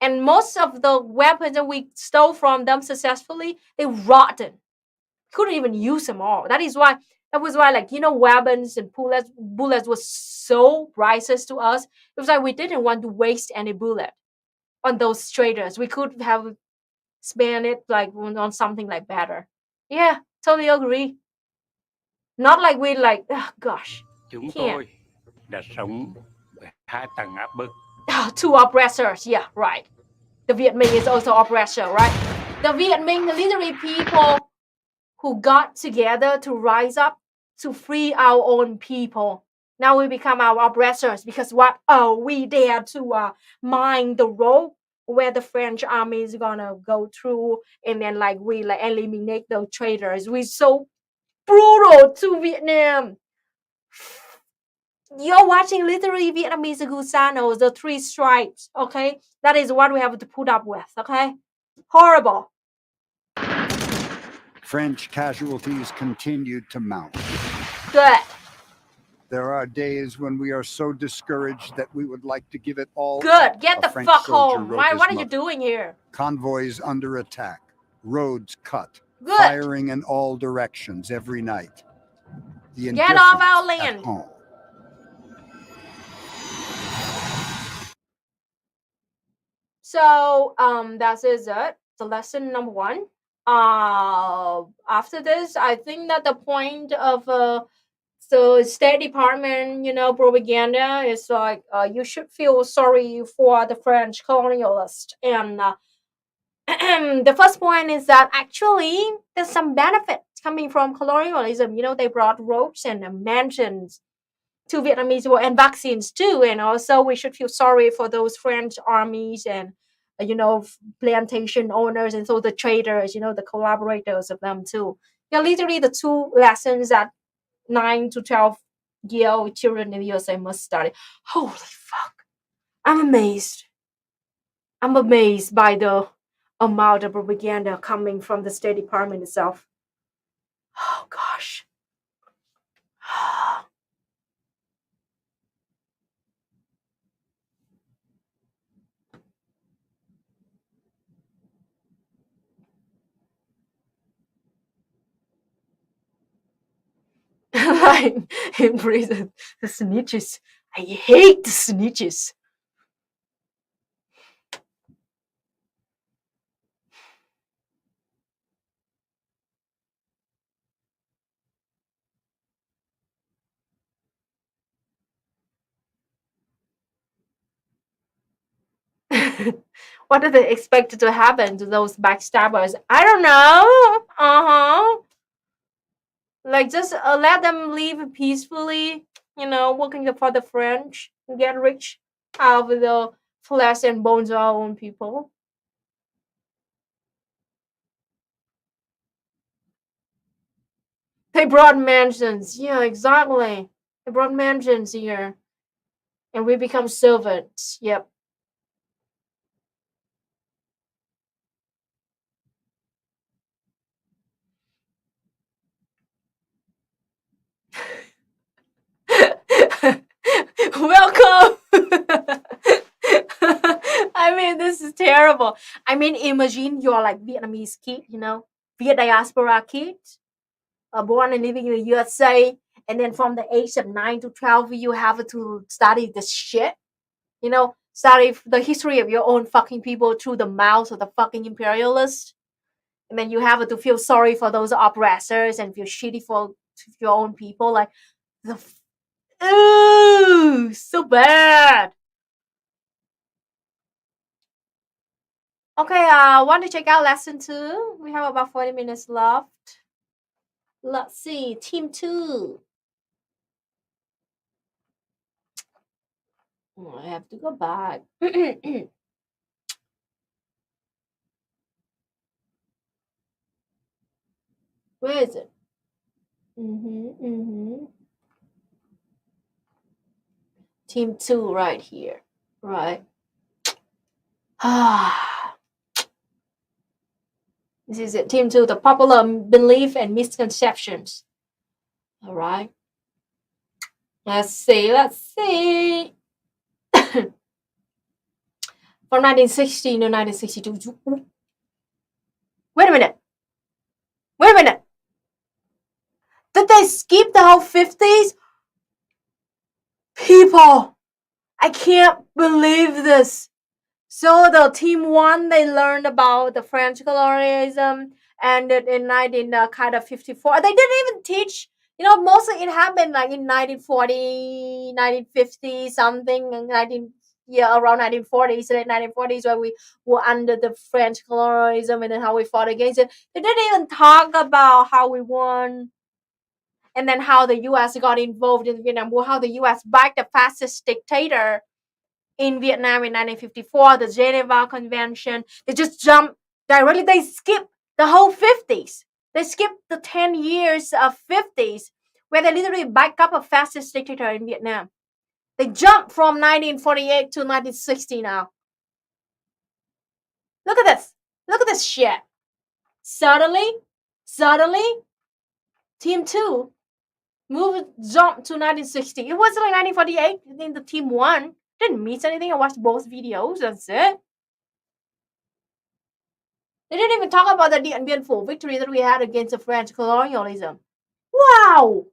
Speaker 3: And most of the weapons that we stole from them successfully, they rotten. Couldn't even use them all. That was why, like, you know, weapons and bullets was so priceless to us. It was like we didn't want to waste any bullet on those traders. We could have spent it like on something like better. Yeah, totally agree. Not like we like, oh, gosh.
Speaker 9: Chúng tôi đã sống với hai tầng áp bức.
Speaker 3: Two oppressors, yeah, right. The Vietnamese is also oppressor, right? The Vietnamese, literally people who got together to rise up to free our own people. Now we become our oppressors because what? Oh, we dare to mine the road where the French army is gonna go through, and then like we like eliminate those traitors. We're so brutal to Vietnam. You're watching literally Vietnamese gusanos, the three stripes, okay? That is what we have to put up with, okay? Horrible.
Speaker 1: French casualties continued to mount.
Speaker 3: Good.
Speaker 1: There are days when we are so discouraged that we would like to give it all.
Speaker 3: Good. Get the
Speaker 1: French
Speaker 3: fuck
Speaker 1: soldier
Speaker 3: home.
Speaker 1: wrote
Speaker 3: Why?
Speaker 1: his
Speaker 3: What are you
Speaker 1: mother.
Speaker 3: doing here?
Speaker 1: Convoys under attack, roads cut,
Speaker 3: Good.
Speaker 1: firing in all directions every night. The
Speaker 3: Get off our
Speaker 1: indifference at
Speaker 3: land.
Speaker 1: home.
Speaker 3: So that is it. The lesson number 1. After this, I think that the point of so State Department, you know, propaganda is like you should feel sorry for the French colonialists. And the first point is that actually there's some benefits coming from colonialism. You know, they brought roads and mansions to Vietnamese war and vaccines too. And also we should feel sorry for those French armies and, you know, plantation owners and so the traders, you know, the collaborators of them too. You know, literally the two lessons that 9 to 12-year-old children in the USA must study. Holy fuck. I'm amazed. I'm amazed by the amount of propaganda coming from the State Department itself. Oh gosh. Like in prison, the snitches. I hate the snitches. What do they expect to happen to those backstabbers? I don't know. Like just let them live peacefully, you know, working for the French, get rich out of the flesh and bones of our own people. They brought mansions. Yeah, exactly. They brought mansions here. And we become servants. Yep. Welcome. I mean, this is terrible. I mean, imagine you're like Vietnamese kid, Viet diaspora kid, born and living in the USA, and then from the age of 9 to 12, you have to study this shit, study the history of your own fucking people through the mouth of the fucking imperialists, and then you have to feel sorry for those oppressors and feel shitty for your own people, like the ooh, so bad. Okay, want to check out lesson 2? We have about 40 minutes left. Let's see, team 2. Oh, I have to go back. Where is it? Team 2 right here. Right. This is it. Team 2, the popular belief and misconceptions. All right. Let's see. From 1960 to 1962. Wait a minute. Did they skip the whole 50s? People, I can't believe this. So the team 1, they learned about the French colonialism, and in 1954, they didn't even teach. Mostly it happened like in 1940, 1950 something, around 1940s, late 1940s, where we were under the French colonialism and then how we fought against it. They didn't even talk about how we won, and then how the U.S. got involved in the Vietnam War, how the U.S. backed the fascist dictator in Vietnam in 1954, the Geneva Convention. They just jumped directly. They skipped the whole 50s. They skipped the 10 years of 50s, where they literally backed up a fascist dictator in Vietnam. They jumped from 1948 to 1960 now. Look at this. Look at this shit. Suddenly, Team 2 jumped to 1960. It wasn't like 1948 in the team 1. Didn't miss anything. I watched both videos. That's it. They didn't even talk about the Dien Bien Phu victory that we had against the French colonialism. Wow!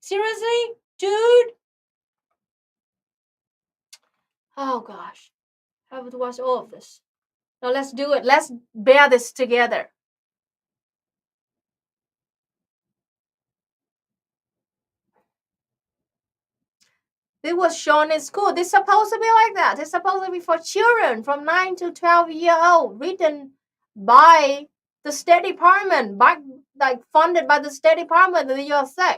Speaker 3: Seriously? Dude? Oh gosh. I have to watch all of this. Now let's do it. Let's bear this together. This was shown in school. This is supposed to be like that. It's supposed to be for children from 9 to 12 years old, written by the State Department, funded by the State Department of the USA.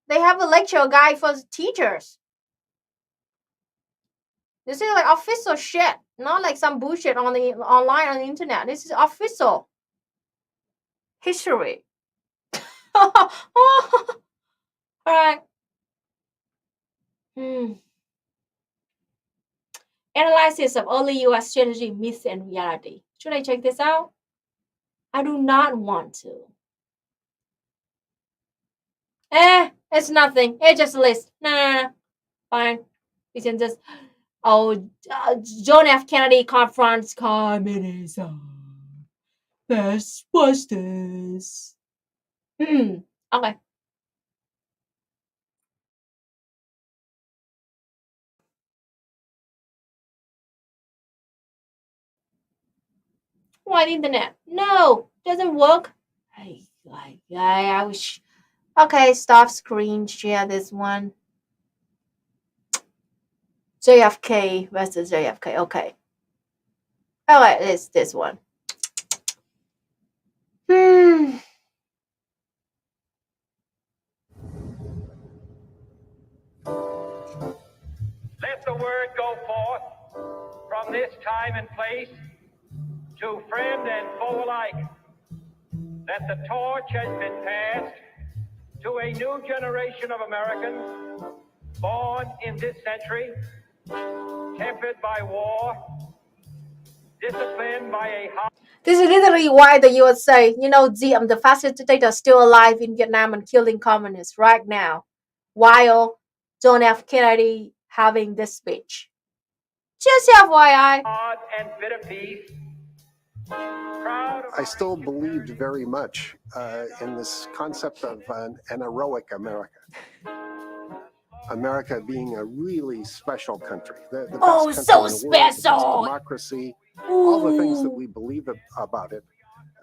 Speaker 3: They have a lecture guide for teachers. This is like official shit, not like some bullshit online on the internet. This is official history. All right. Analysis of early U.S. strategy, myth, and reality. Should I check this out? I do not want to. It's nothing. It's just a list. No. Fine. We can just. John F. Kennedy confronts communism. Let's watch this. Okay. Why the internet? No, doesn't work. I wish. Okay, stop screen share this one. JFK versus JFK. Okay. All right, it's this one. Let
Speaker 10: the word go forth from this time and place to friend and foe alike that the torch has been passed to a new generation of Americans born in this century, tempered by war, disciplined by a high.
Speaker 3: This is literally why the USA, the fascist dictator, is still alive in Vietnam and killing communists right now, while John F. Kennedy having this speech. Just FYI.
Speaker 10: And bitter peace. Proud of
Speaker 11: I still believed very much in this concept of an heroic America. America being a really special country. The best country
Speaker 3: So
Speaker 11: in the world, the best
Speaker 3: special.
Speaker 11: democracy, all the things that we believe about it,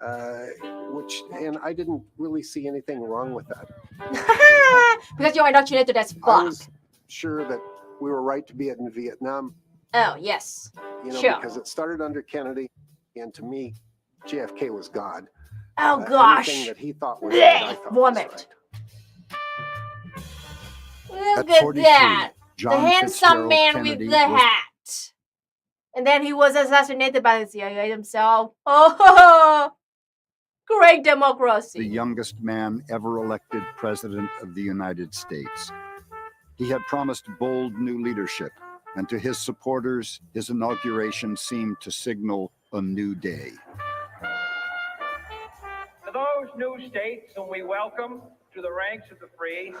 Speaker 11: and I didn't really see anything wrong with that.
Speaker 3: Because you're indoctrinated as
Speaker 11: I
Speaker 3: fuck.
Speaker 11: was sure that we were right to be in Vietnam,
Speaker 3: Oh, yes.
Speaker 11: sure. Because it started under Kennedy, and to me, JFK was God.
Speaker 3: Oh, gosh.
Speaker 11: Anything that he thought was right, I thought was
Speaker 3: Vomit.
Speaker 11: right.
Speaker 3: Look
Speaker 1: At
Speaker 3: at
Speaker 1: 43,
Speaker 3: that.
Speaker 1: John
Speaker 3: The handsome
Speaker 1: Fitzgerald
Speaker 3: man
Speaker 1: Kennedy
Speaker 3: with the
Speaker 1: was
Speaker 3: hat. And then he was assassinated by the CIA himself. Oh, great
Speaker 1: the
Speaker 3: democracy.
Speaker 1: youngest man ever elected president of the United States. He had promised bold new leadership, and to his supporters, his inauguration seemed to signal a new day.
Speaker 10: To those new states whom we welcome to the ranks of the free,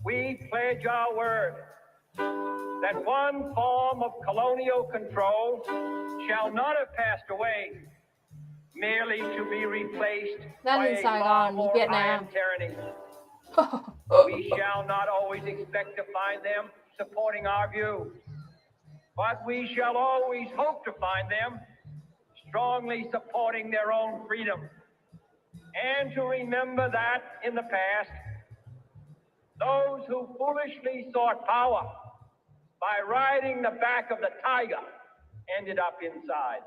Speaker 10: we pledge our word that one form of colonial control shall not have passed away, merely to be replaced
Speaker 3: Not
Speaker 10: by
Speaker 3: in
Speaker 10: a
Speaker 3: Saigon,
Speaker 10: far
Speaker 3: in
Speaker 10: more
Speaker 3: Vietnam.
Speaker 10: iron tyranny. We shall not always expect to find them supporting our view, but we shall always hope to find them strongly supporting their own freedom, and to remember that in the past, those who foolishly sought power by riding the back of the tiger ended up inside.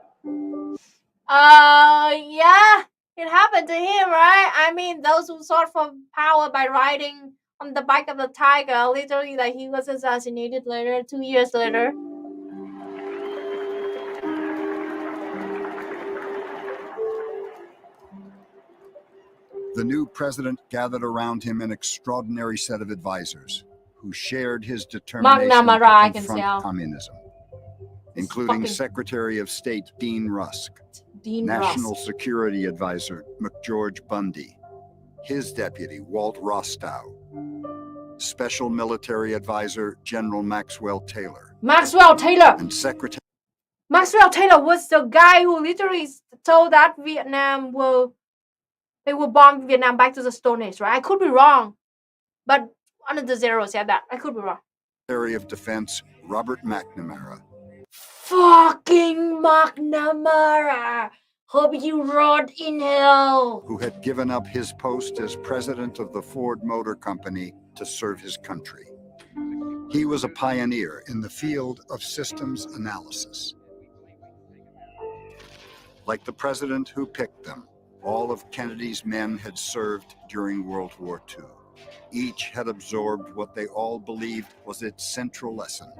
Speaker 3: Yeah, it happened to him, right? I mean, those who sought for power by riding on the back of the tiger, literally, like he was assassinated later, 2 years later.
Speaker 1: The new president gathered around him an extraordinary set of advisors who shared his determination
Speaker 3: McNamara, I
Speaker 1: to
Speaker 3: can
Speaker 1: confront
Speaker 3: tell.
Speaker 1: communism,
Speaker 3: This
Speaker 1: including
Speaker 3: fucking
Speaker 1: Secretary of State Dean Rusk,
Speaker 3: Dean
Speaker 1: National
Speaker 3: Rusk.
Speaker 1: Security Advisor McGeorge Bundy, his deputy Walt Rostow, Special Military Advisor General Maxwell Taylor,
Speaker 3: Maxwell Taylor.
Speaker 1: and Secretary
Speaker 3: Maxwell Taylor was the guy who literally told that they will bomb Vietnam back to the Stone Age, right? I could be wrong, but one of the zeros said that. I could be wrong.
Speaker 1: of Defense Robert McNamara,
Speaker 3: Fucking McNamara. Hope you rot in hell.
Speaker 1: who had given up his post as president of the Ford Motor Company to serve his country. He was a pioneer in the field of systems analysis. Like the president who picked them, all of Kennedy's men had served during World War II. Each had absorbed what they all believed was its central lesson.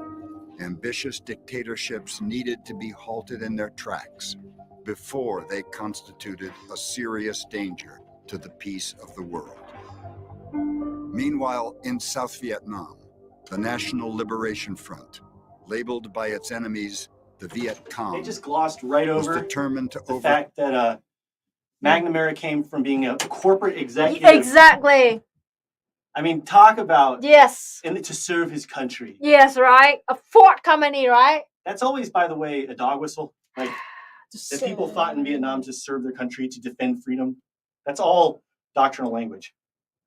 Speaker 1: Ambitious dictatorships needed to be halted in their tracks before they constituted a serious danger to the peace of the world. Meanwhile, in South Vietnam, the National Liberation Front, labeled by its enemies the Viet Cong,
Speaker 2: They just glossed right
Speaker 1: was
Speaker 2: over
Speaker 1: determined to
Speaker 2: the fact that McNamara came from being a corporate executive.
Speaker 3: Exactly.
Speaker 2: I mean, talk about
Speaker 3: Yes.
Speaker 2: and to serve his country.
Speaker 3: Yes, right? A Ford company, right?
Speaker 2: That's always, by the way, a dog whistle. Like that people fought in Vietnam to serve their country, to defend freedom. That's all doctrinal language.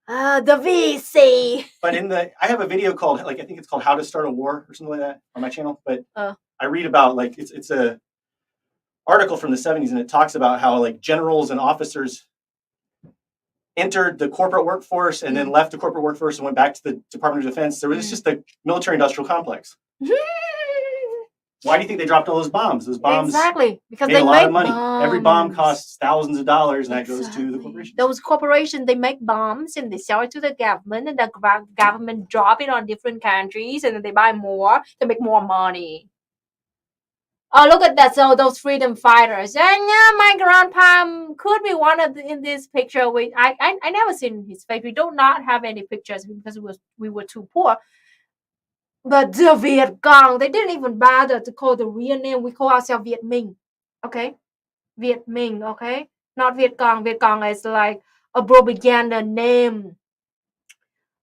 Speaker 3: The VC.
Speaker 2: But I have a video called, I think it's called "How to Start a War" or something like that on my channel. But I read about it's a article from the 70s, and it talks about how generals and officers entered the corporate workforce and then left the corporate workforce and went back to the Department of Defense. There was just the military-industrial complex. Why do you think they dropped all those bombs? Those bombs
Speaker 3: exactly because
Speaker 2: made
Speaker 3: they
Speaker 2: a lot
Speaker 3: make
Speaker 2: of money.
Speaker 3: bombs.
Speaker 2: Every bomb costs thousands of dollars, and that goes to the corporation.
Speaker 3: Those corporations, they make bombs and they sell it to the government, and the government drop it on different countries, and then they buy more to make more money. Oh, look at that! So those freedom fighters, and yeah, my grandpa could be one of in this picture. I never seen his face. We do not have any pictures because we were too poor. But the Viet Cong, they didn't even bother to call the real name. We call ourselves Viet Minh, okay? Viet Minh, okay? Not Viet Cong. Viet Cong is like a propaganda name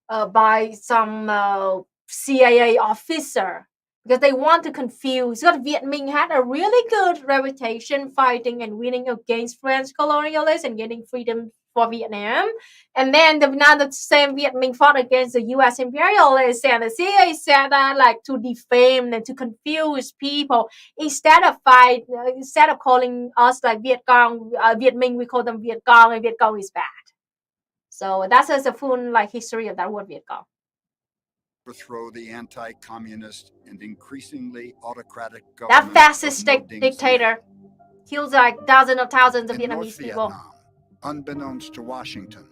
Speaker 3: by some CIA officer because they want to confuse. Because Viet Minh had a really good reputation fighting and winning against French colonialists and getting freedom for Vietnam. And then now the same Viet Minh fought against the U.S. imperialists, and the CIA said that like to defame and to confuse people instead of calling us like Viet Cong, Viet Minh, we call them Viet Cong, and Viet Cong is bad. So that's just a full like history of that word Viet Cong.
Speaker 1: Overthrow the anti-communist and increasingly autocratic
Speaker 3: That
Speaker 1: government
Speaker 3: fascist
Speaker 1: of Ngo Dinh
Speaker 3: dictator kills like dozens of thousands of
Speaker 1: in North
Speaker 3: Vietnamese people.
Speaker 1: Vietnam, unbeknownst to Washington,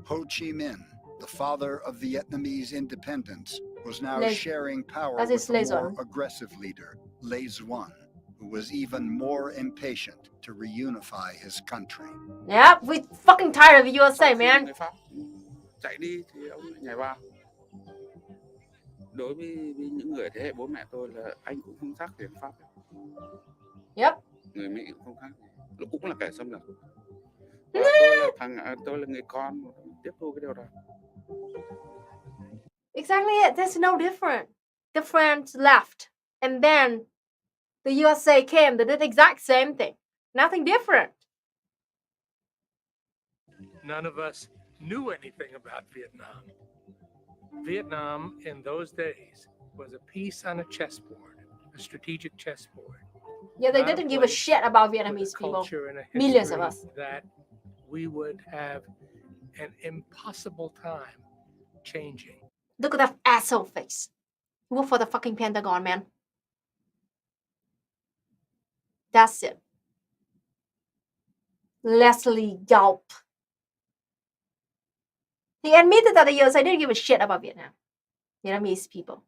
Speaker 1: Ho Chi Minh, the father of Vietnamese independence, was now sharing power with a more aggressive leader, Lê Duẩn, who was even more impatient to reunify his country.
Speaker 3: Yeah, we fucking tired of the USA, man.
Speaker 4: Người Pháp chạy đi thì ông nhảy vào. Đối với những người thế hệ bố mẹ tôi là anh cũng không khác gì Pháp.
Speaker 3: Yep.
Speaker 4: Người Mỹ cũng không khác. Cũng là kẻ xâm lược. Tôi là người con tiếp thu cái điều đó.
Speaker 3: Exactly it. There's no different. The French left, and then the USA came. They did the exact same thing. Nothing different.
Speaker 12: None of us knew anything about Vietnam. Vietnam in those days was a piece on a chessboard, a strategic chessboard.
Speaker 3: Yeah, they didn't give a shit about Vietnamese people. Millions of us.
Speaker 12: That we would have an impossible time changing.
Speaker 3: Look at that asshole face. He worked for the fucking Pentagon, man. That's it. Leslie Gulp. He admitted that the USA didn't give a shit about Vietnamese people.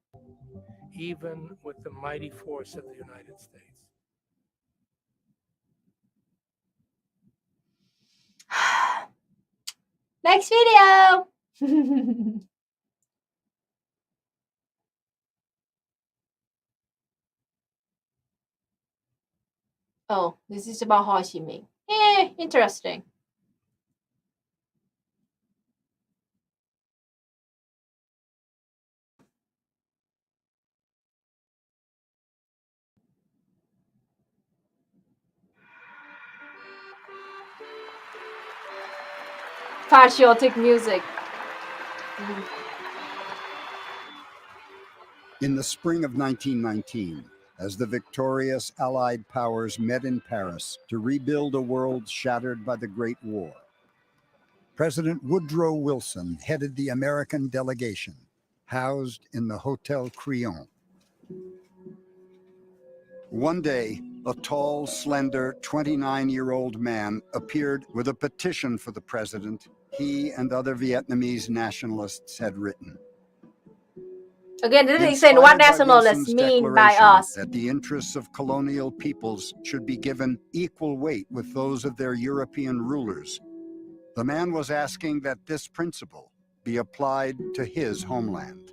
Speaker 12: Even with the mighty force of the United States.
Speaker 3: Next video. Oh, this is about Ho Chi Minh. Interesting. Patriotic music.
Speaker 1: In the spring of 1919, as the victorious Allied powers met in Paris to rebuild a world shattered by the Great War, President Woodrow Wilson headed the American delegation, housed in the Hotel Crillon. One day, a tall, slender, 29-year-old man appeared with a petition for the president he and other Vietnamese nationalists had written.
Speaker 3: Again, they didn't say what nationalists mean by us.
Speaker 1: That the interests of colonial peoples should be given equal weight with those of their European rulers. The man was asking that this principle be applied to his homeland.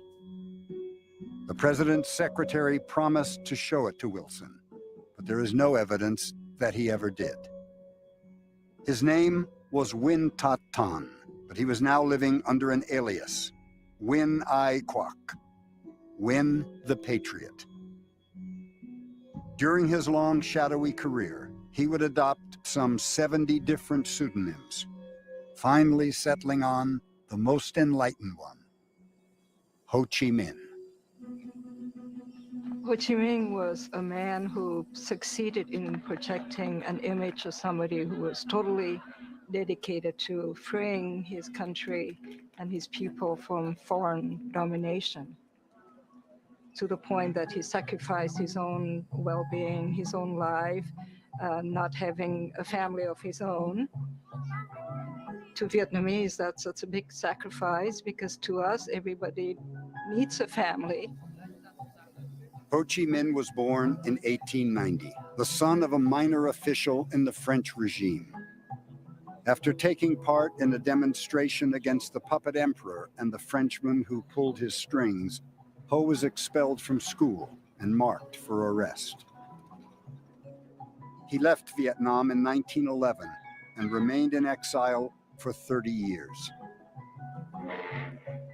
Speaker 1: The president's secretary promised to show it to Wilson, but there is no evidence that he ever did. His name was Win Tat Tan, but he was now living under an alias, Win Ai Quoc, Win the Patriot. During his long, shadowy career, he would adopt some 70 different pseudonyms, finally settling on the most enlightened one, Ho Chi Minh.
Speaker 7: Ho Chi Minh was a man who succeeded in projecting an image of somebody who was totally dedicated to freeing his country and his people from foreign domination, to the point that he sacrificed his own well-being, his own life, not having a family of his own. To Vietnamese, that's a big sacrifice, because to us, everybody needs a family.
Speaker 1: Ho Chi Minh was born in 1890, the son of a minor official in the French regime. After taking part in a demonstration against the puppet emperor and the Frenchman who pulled his strings, Ho was expelled from school and marked for arrest. He left Vietnam in 1911 and remained in exile for 30 years.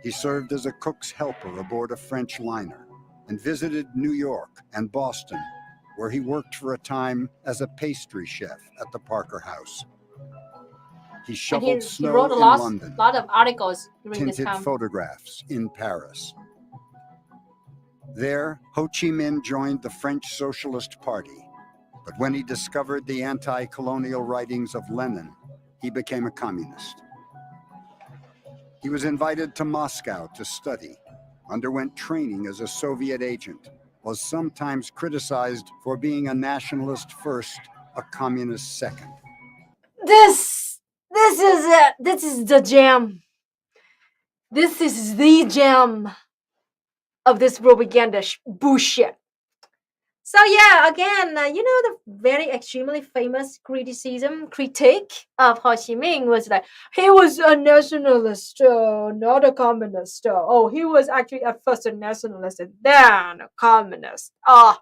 Speaker 1: He served as a cook's helper aboard a French liner and visited New York and Boston, where he worked for a time as a pastry chef at the Parker House. He
Speaker 3: And
Speaker 1: shoveled
Speaker 3: he
Speaker 1: snow
Speaker 3: wrote a
Speaker 1: in
Speaker 3: lot,
Speaker 1: London,
Speaker 3: lot of articles during this
Speaker 1: tinted
Speaker 3: time.
Speaker 1: photographs in Paris. There, Ho Chi Minh joined the French Socialist Party, but when he discovered the anti-colonial writings of Lenin, he became a communist. He was invited to Moscow to study, underwent training as a Soviet agent, was sometimes criticized for being a nationalist first, a communist second.
Speaker 3: This is it. This is the gem. This is the gem of this propaganda bullshit. So yeah, again, the very extremely famous critique of Ho Chi Minh was like, he was a nationalist, not a communist. Oh, he was actually at first a nationalist and then a communist. Oh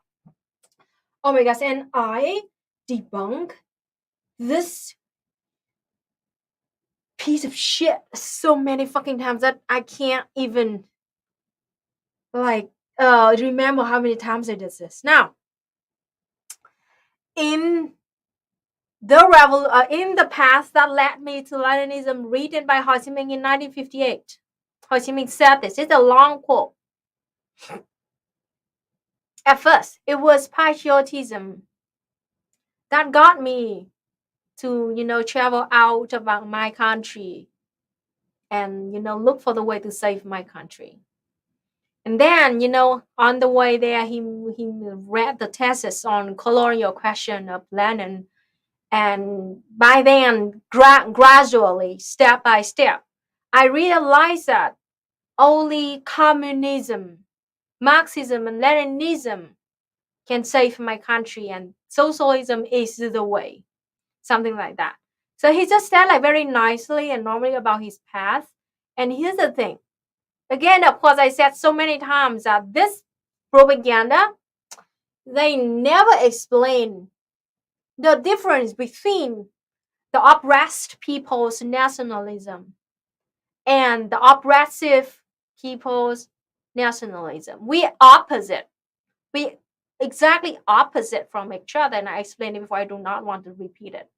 Speaker 3: my gosh, and I debunk this piece of shit so many fucking times that I can't even remember how many times I did this. Now, in the path that led me to Leninism, written by Ho Chi Minh in 1958, Ho Chi Minh said this. It's a long quote. At first, it was patriotism that got me to travel out about my country and look for the way to save my country. And then on the way there, he read the thesis on colonial question of Lenin. And by then, gradually, step by step, I realized that only communism, Marxism, and Leninism can save my country, and socialism is the way. Something like that. So he just said very nicely and normally about his path. And here's the thing. Again, of course, I said so many times that this propaganda, they never explain the difference between the oppressed people's nationalism and the oppressive people's nationalism. We opposite. We exactly opposite from each other, and I explained it before. I do not want to repeat it.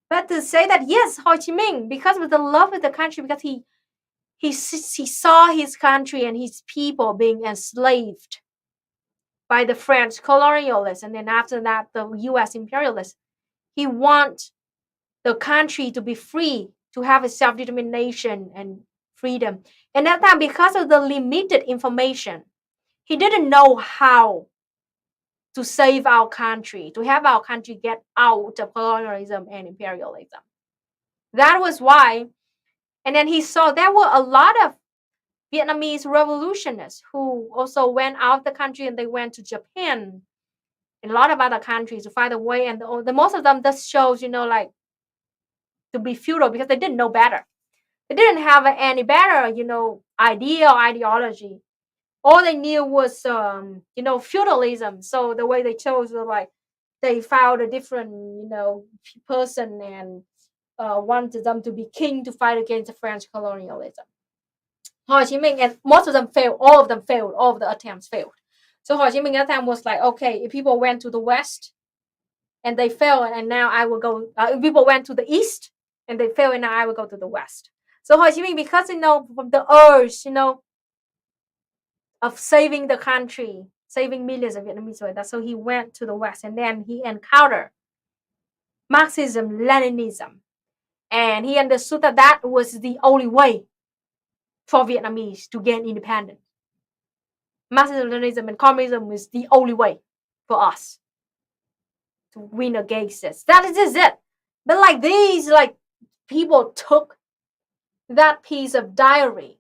Speaker 3: But to say that, yes, Ho Chi Minh, because of the love of the country, because he saw his country and his people being enslaved by the French colonialists, and then after that, the U.S. imperialists. He wants the country to be free, to have a self-determination and freedom. And that time, because of the limited information, he didn't know how to save our country, to have our country get out of colonialism and imperialism. That was why. And then he saw there were a lot of Vietnamese revolutionists who also went out of the country, and they went to Japan and a lot of other countries to find a way. And the most of them just shows, to be feudal because they didn't know better. They didn't have any better, idea or ideology. All they knew was, feudalism. So the way they chose was they found a different, person and wanted them to be king to fight against the French colonialism. Ho Chi Minh, and most of them failed. All of them failed. All of the attempts failed. So Ho Chi Minh at that time was like, okay, if people went to the West and they failed, and now I will go. If people went to the East and they failed, and now I will go to the West. So Ho Chi Minh, because from the urge, of saving the country, saving millions of Vietnamese, like that. So he went to the West, and then he encountered Marxism, Leninism, and he understood that that was the only way for Vietnamese to gain independence. Marxism, Leninism, and communism is the only way for us to win against this. That is it. But these people took that piece of diary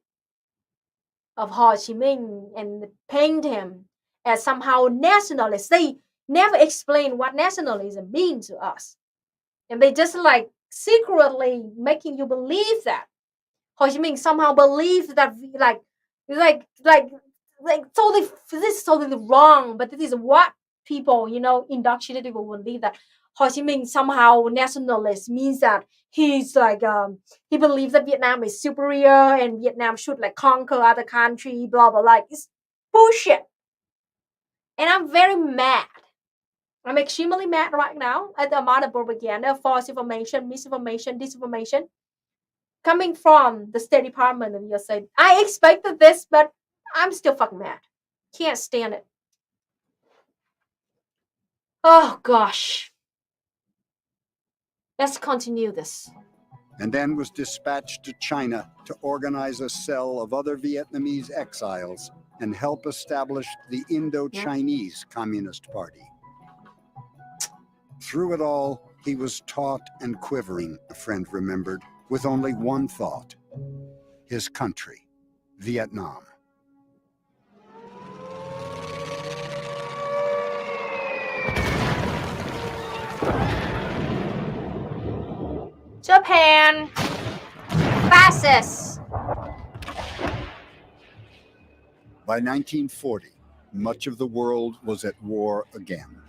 Speaker 3: of Ho Chi Minh and paint him as somehow nationalists. They never explain what nationalism means to us. And they just like secretly making you believe that Ho Chi Minh somehow believed that totally, this is totally wrong, but this is what people, indoctrinated people believe, that Ho Chi Minh somehow nationalist means that he's like he believes that Vietnam is superior and Vietnam should like conquer other country, blah blah. Like, it's bullshit. And I'm very mad. I'm extremely mad right now at the amount of propaganda, false information, misinformation, disinformation coming from the State Department of the USA. I expected this, but I'm still fucking mad. Can't stand it. Oh gosh. Let's continue this.
Speaker 1: And then was dispatched to China to organize a cell of other Vietnamese exiles and help establish the Indo-Chinese Communist Party. Through it all, he was taut and quivering, a friend remembered, with only one thought: his country, Vietnam.
Speaker 3: Japan. Fascists.
Speaker 1: By 1940, much of the world was at war again.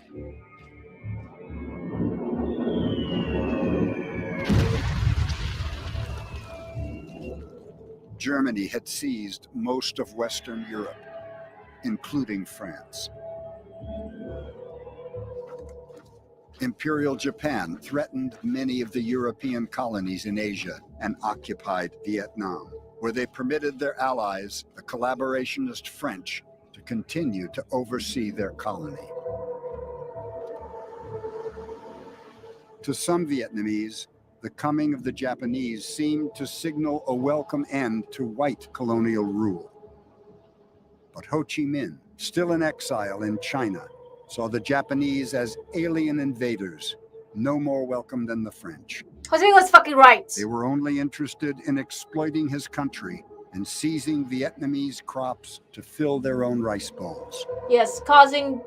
Speaker 1: Germany had seized most of Western Europe, including France. Imperial Japan threatened many of the European colonies in Asia and occupied Vietnam, where they permitted their allies, the collaborationist French, to continue to oversee their colony. To some Vietnamese, the coming of the Japanese seemed to signal a welcome end to white colonial rule. But Ho Chi Minh, still in exile in China, saw the Japanese as alien invaders, no more welcome than the French.
Speaker 3: Ho Chi Minh was fucking right.
Speaker 1: They were only interested in exploiting his country and seizing Vietnamese crops to fill their own rice bowls.
Speaker 3: Yes, causing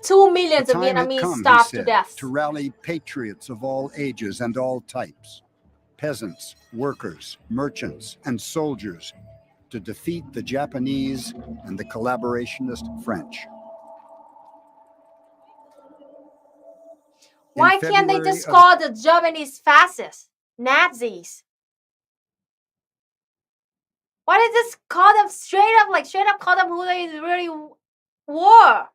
Speaker 3: 2 million
Speaker 1: The
Speaker 3: of
Speaker 1: time had
Speaker 3: Vietnamese
Speaker 1: come, he
Speaker 3: starved to
Speaker 1: said,
Speaker 3: death.
Speaker 1: to rally patriots of all ages and all types, peasants, workers, merchants, and soldiers, to defeat the Japanese and the collaborationist French.
Speaker 3: Why can't they just call the Japanese fascists? Nazis? Why did they just call them straight up call them who they really were?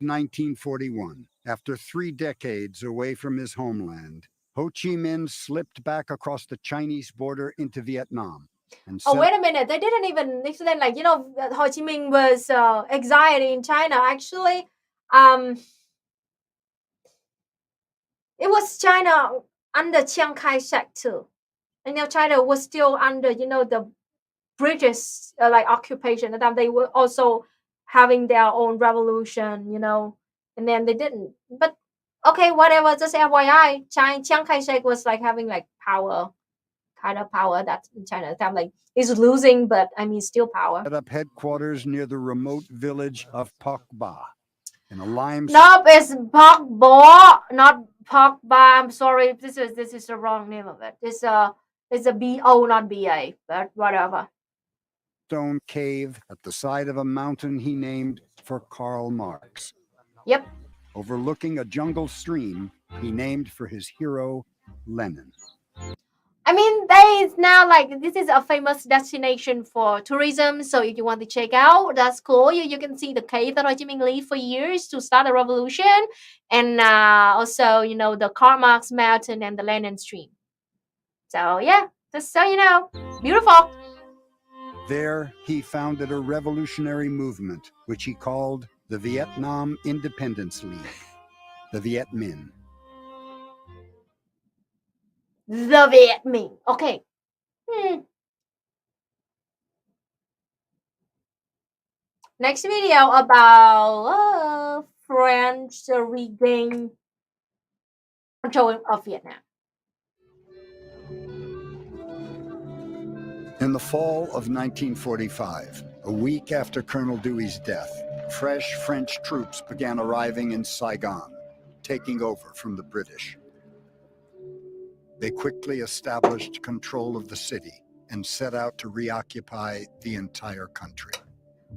Speaker 1: 1941, after 3 decades away from his homeland, Ho Chi Minh slipped back across the Chinese border into Vietnam. And
Speaker 3: Oh, wait a minute. They didn't even explain, like, Ho Chi Minh was exiled in China. Actually, it was China under Chiang Kai-shek too. And China was still under, the British occupation. At the time, they were also having their own revolution, and then they didn't. But okay, whatever. Just FYI, Chiang Kai-shek was like having like power, kind of power that in China at the time, like, he's losing, but I mean still power.
Speaker 1: Set up headquarters near the remote village of Pok Ba in a limestone.
Speaker 3: Nope, it's Pok Ba, not Pok Ba. I'm sorry, this is the wrong name of it. It's a B-O, not B-A, but whatever.
Speaker 1: Stone cave at the side of a mountain he named for Karl Marx.
Speaker 3: Yep.
Speaker 1: Overlooking a jungle stream he named for his hero, Lenin.
Speaker 3: I mean, there is now like, this is a famous destination for tourism. So if you want to check out, that's cool. You can see the cave that Ho Chi Minh lived for years to start the revolution. And also, the Karl Marx mountain and the Lenin stream. So yeah, just so you know, beautiful.
Speaker 1: There, he founded a revolutionary movement, which he called the Vietnam Independence League, the Viet Minh.
Speaker 3: The Viet Minh. Okay. Next video about French regain control of Vietnam.
Speaker 1: In the fall of 1945, a week after Colonel Dewey's death, fresh French troops began arriving in Saigon, taking over from the British. They quickly established control of the city and set out to reoccupy the entire country.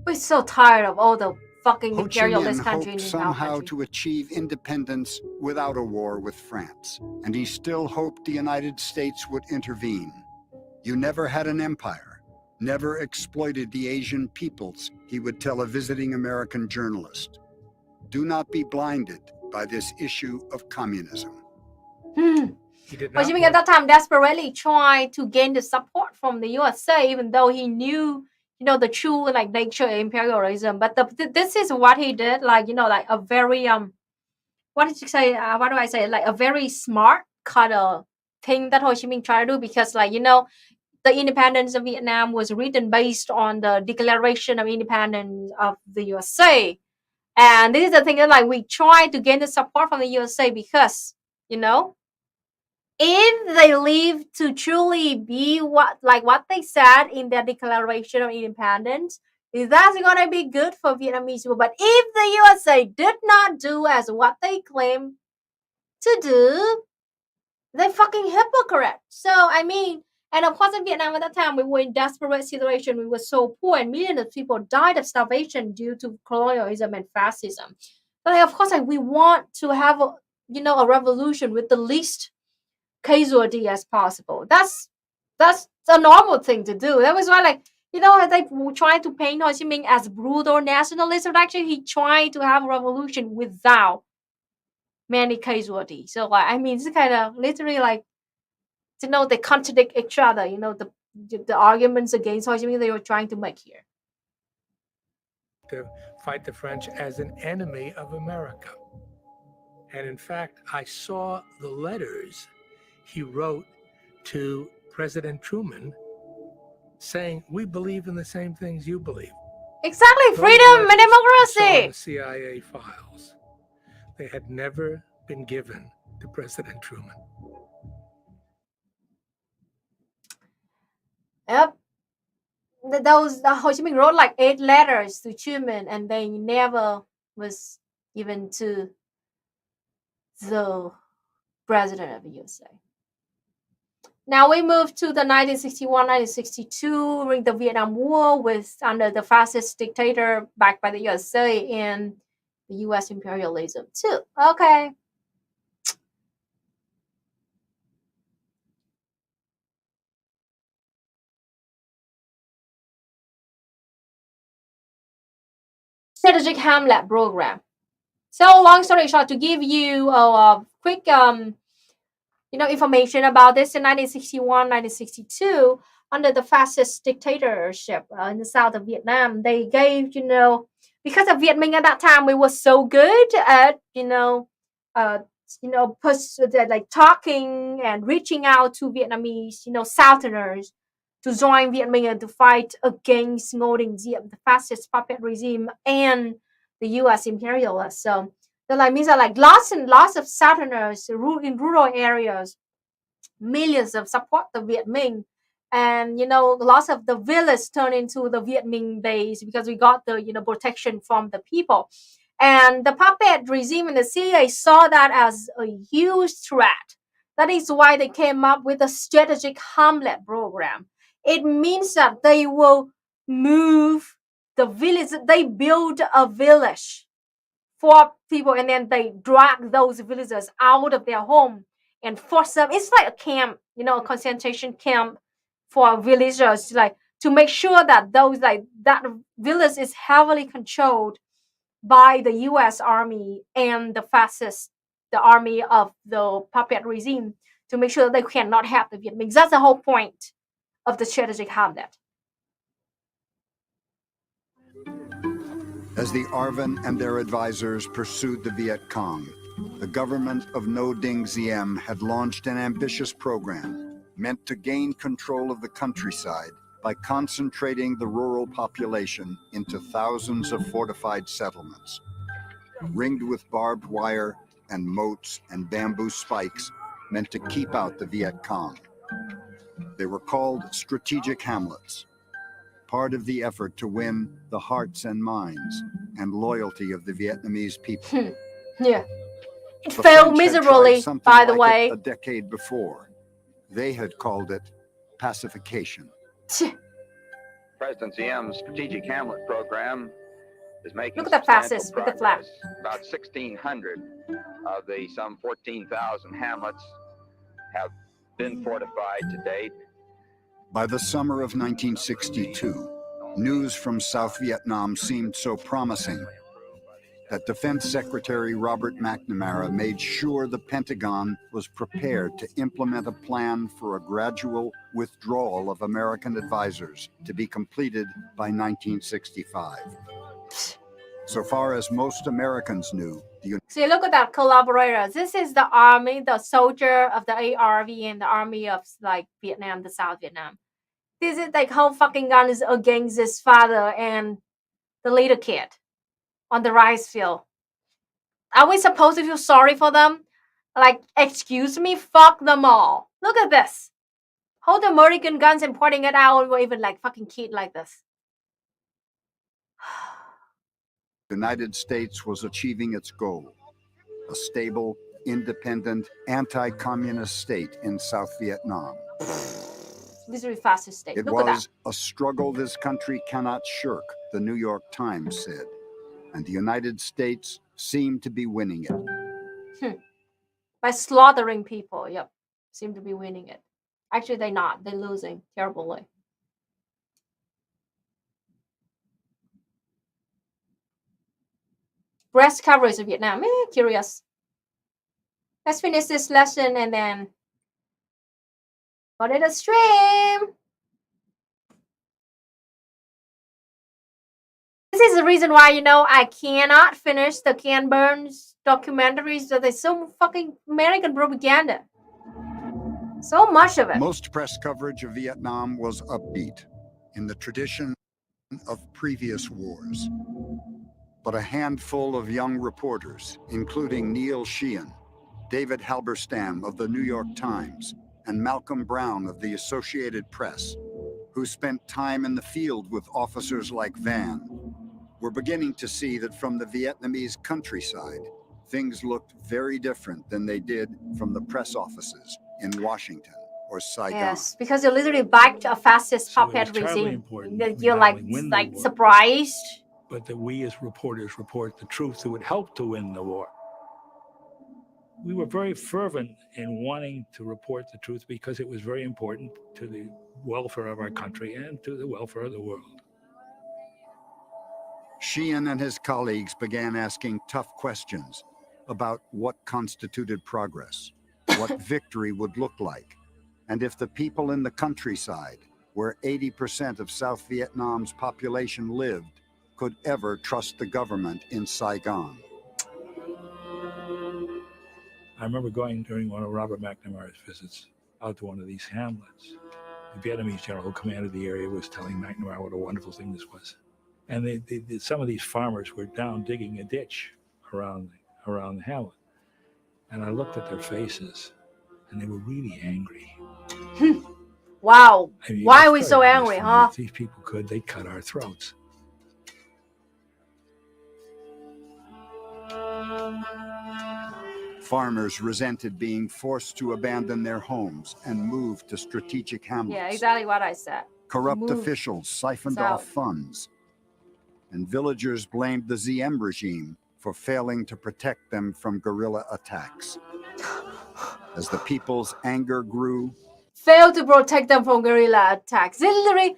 Speaker 3: We're so tired of all the fucking
Speaker 1: Ho Chi Minh
Speaker 3: imperialist country
Speaker 1: hoped
Speaker 3: in our
Speaker 1: somehow
Speaker 3: country.
Speaker 1: to achieve independence without a war with France, and he still hoped the United States would intervene. You never had an empire, never exploited the Asian peoples, he would tell a visiting American journalist. Do not be blinded by this issue of communism.
Speaker 12: He did
Speaker 3: Ho
Speaker 12: not
Speaker 3: Chi Minh at
Speaker 12: want
Speaker 3: that time desperately tried to gain the support from the USA, even though he knew, the true like nature of imperialism. But this is what he did, like like a very what did you say? What do I say? Like a very smart kind of thing that Ho Chi Minh tried to do, because the independence of Vietnam was written based on the Declaration of Independence of the USA. And this is the thing that we try to gain the support from the USA because, if they live to truly be what they said in their Declaration of Independence, that's gonna be good for Vietnamese people. But if the USA did not do as what they claim to do, they're fucking hypocrite. So and of course in Vietnam at that time we were in desperate situation. We were so poor and millions of people died of starvation due to colonialism and fascism. But of course we want to have a revolution with the least casualty as possible. That's a normal thing to do. That was why they were trying to paint Ho Chi Minh as brutal nationalist, but actually he tried to have a revolution without many casualties. So it's kind of literally they contradict each other. The arguments against Ho Chi Minh they were trying to make here.
Speaker 12: to fight the French as an enemy of America. And in fact, I saw the letters he wrote to President Truman saying, we believe in the same things you believe.
Speaker 3: Exactly,
Speaker 12: Those
Speaker 3: freedom and
Speaker 12: letters I saw in
Speaker 3: democracy.
Speaker 12: the CIA files. They had never been given to President Truman.
Speaker 3: Yep. Ho Chi Minh wrote 8 letters to Truman, and they never was given to the president of the USA. Now we move to the 1961-1962 during the Vietnam War, under the fascist dictator backed by the USA and the US imperialism too. Okay. Strategic Hamlet program. So long story short, to give you a quick information about this, in 1961-1962, under the fascist dictatorship in the south of Vietnam, they gave, because of Viet Minh at that time, we were so good at, talking and reaching out to Vietnamese, Southerners to join Viet Minh and to fight against Ngô Đình Diệm, the fascist puppet regime, and the U.S. imperialists. So that means that lots and lots of Southerners in rural areas, millions of support the Viet Minh, and lots of the villages turn into the Viet Minh base because we got the protection from the people. And the puppet regime in the CIA saw that as a huge threat. That is why they came up with the strategic Hamlet program. It means that they will move the village. They build a village for people, and then they drag those villagers out of their home and force them. It's like a camp, a concentration camp for villagers, to make sure that that village is heavily controlled by the U.S. Army and the army of the puppet regime, to make sure that they cannot have the Vietnamese. That's the whole point of the strategic Hamlet.
Speaker 1: As the ARVN and their advisors pursued the Viet Cong, the government of Ngo Dinh Diem had launched an ambitious program meant to gain control of the countryside by concentrating the rural population into thousands of fortified settlements, ringed with barbed wire and moats and bamboo spikes meant to keep out the Viet Cong. They were called strategic hamlets, part of the effort to win the hearts and minds and loyalty of the Vietnamese people.
Speaker 3: Yeah. It
Speaker 1: The
Speaker 3: failed
Speaker 1: French had tried
Speaker 3: miserably,
Speaker 1: something
Speaker 3: by the
Speaker 1: like
Speaker 3: way.
Speaker 1: it a decade before. They had called it pacification.
Speaker 13: President Ziem's strategic hamlet program is making
Speaker 3: Look at the
Speaker 13: substantial
Speaker 3: fascists with the flag.
Speaker 13: progress. About 1,600 of the some 14,000 hamlets have been fortified to date.
Speaker 1: By the summer of 1962, news from South Vietnam seemed so promising that Defense Secretary Robert McNamara made sure the Pentagon was prepared to implement a plan for a gradual withdrawal of American advisors to be completed by 1965. So far as most Americans knew, the
Speaker 3: See, look at that collaborator. This is the army, the soldier of the ARV and the army of like Vietnam, the South Vietnam. This is like whole fucking gun is against his father and the little kid on the rice field. Are we supposed to feel sorry for them? Like, excuse me, fuck them all. Look at this. Hold the American guns and pointing it out, or even like fucking kid like this.
Speaker 1: United States was achieving its goal, a stable, independent, anti-communist state in South Vietnam.
Speaker 3: This is a fascist state.
Speaker 1: It
Speaker 3: Look at that.
Speaker 1: was a struggle this country cannot shirk, the New York Times said, and the United States seemed to be winning it.
Speaker 3: By slaughtering people, yep. Seem to be winning it. Actually, they're not. They're losing terribly. Breast coverage of Vietnam. Curious. Let's finish this lesson and then go to the stream. This is the reason why, you know, I cannot finish the Ken Burns documentaries. That there's so fucking American propaganda. So much of it.
Speaker 1: Most press coverage of Vietnam was upbeat, in the tradition of previous wars. But a handful of young reporters, including Neil Sheehan, David Halberstam of the New York Times, and Malcolm Brown of the Associated Press, who spent time in the field with officers like Van, were beginning to see that from the Vietnamese countryside, things looked very different than they did from the press offices in Washington or Saigon.
Speaker 3: Yes, because you literally backed a fascist puppet regime. You're like surprised.
Speaker 9: But that we as reporters report the truth that would help to win the war. We were very fervent in wanting to report the truth because it was very important to the welfare of our country and to the welfare of the world.
Speaker 1: Sheehan and his colleagues began asking tough questions about what constituted progress, what victory would look like, and if the people in the countryside, where 80% of South Vietnam's population lived, could ever trust the government in Saigon.
Speaker 9: I remember going during one of Robert McNamara's visits out to one of these hamlets. The Vietnamese general who commanded the area was telling McNamara what a wonderful thing this was. And some of these farmers were down digging a ditch around the hamlet. And I looked at their faces, and they were really angry.
Speaker 3: Wow.
Speaker 9: I mean,
Speaker 3: why are we so angry, huh?
Speaker 9: If these people could, they'd cut our throats.
Speaker 1: Farmers resented being forced to abandon their homes and move to strategic hamlets.
Speaker 3: Yeah, exactly what I said.
Speaker 1: Corrupt officials siphoned off funds, and villagers blamed the Diem regime for failing to protect them from guerrilla attacks. As the people's anger grew,
Speaker 3: failed to protect them from guerrilla attacks. Literally,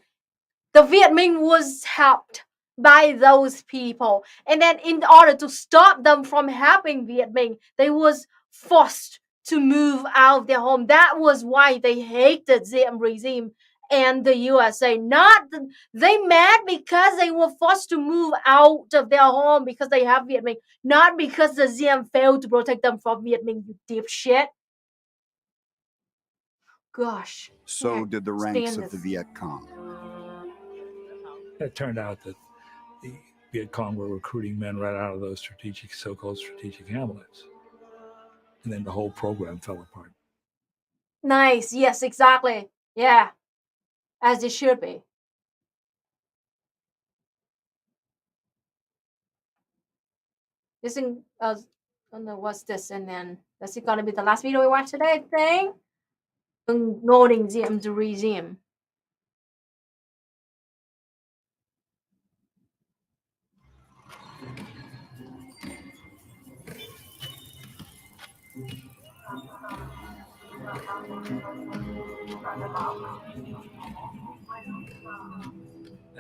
Speaker 3: the Viet Minh was helped by those people. And then in order to stop them from helping Viet Minh, they was forced to move out of their home. That was why they hated the Diem regime and the USA. They mad because they were forced to move out of their home because they have Viet Minh, not because the Diem failed to protect them from Viet Minh, you dipshit. Gosh.
Speaker 1: So did the ranks of the Viet Cong.
Speaker 9: It turned out that the Viet Cong were recruiting men right out of those so-called strategic hamlets. And then the whole program fell apart.
Speaker 3: Nice. Yes, exactly. Yeah, as it should be. Isn't I don't know what's this, and then that's it gonna be the last video we watch today, I think. Ngô Diệm the Museum.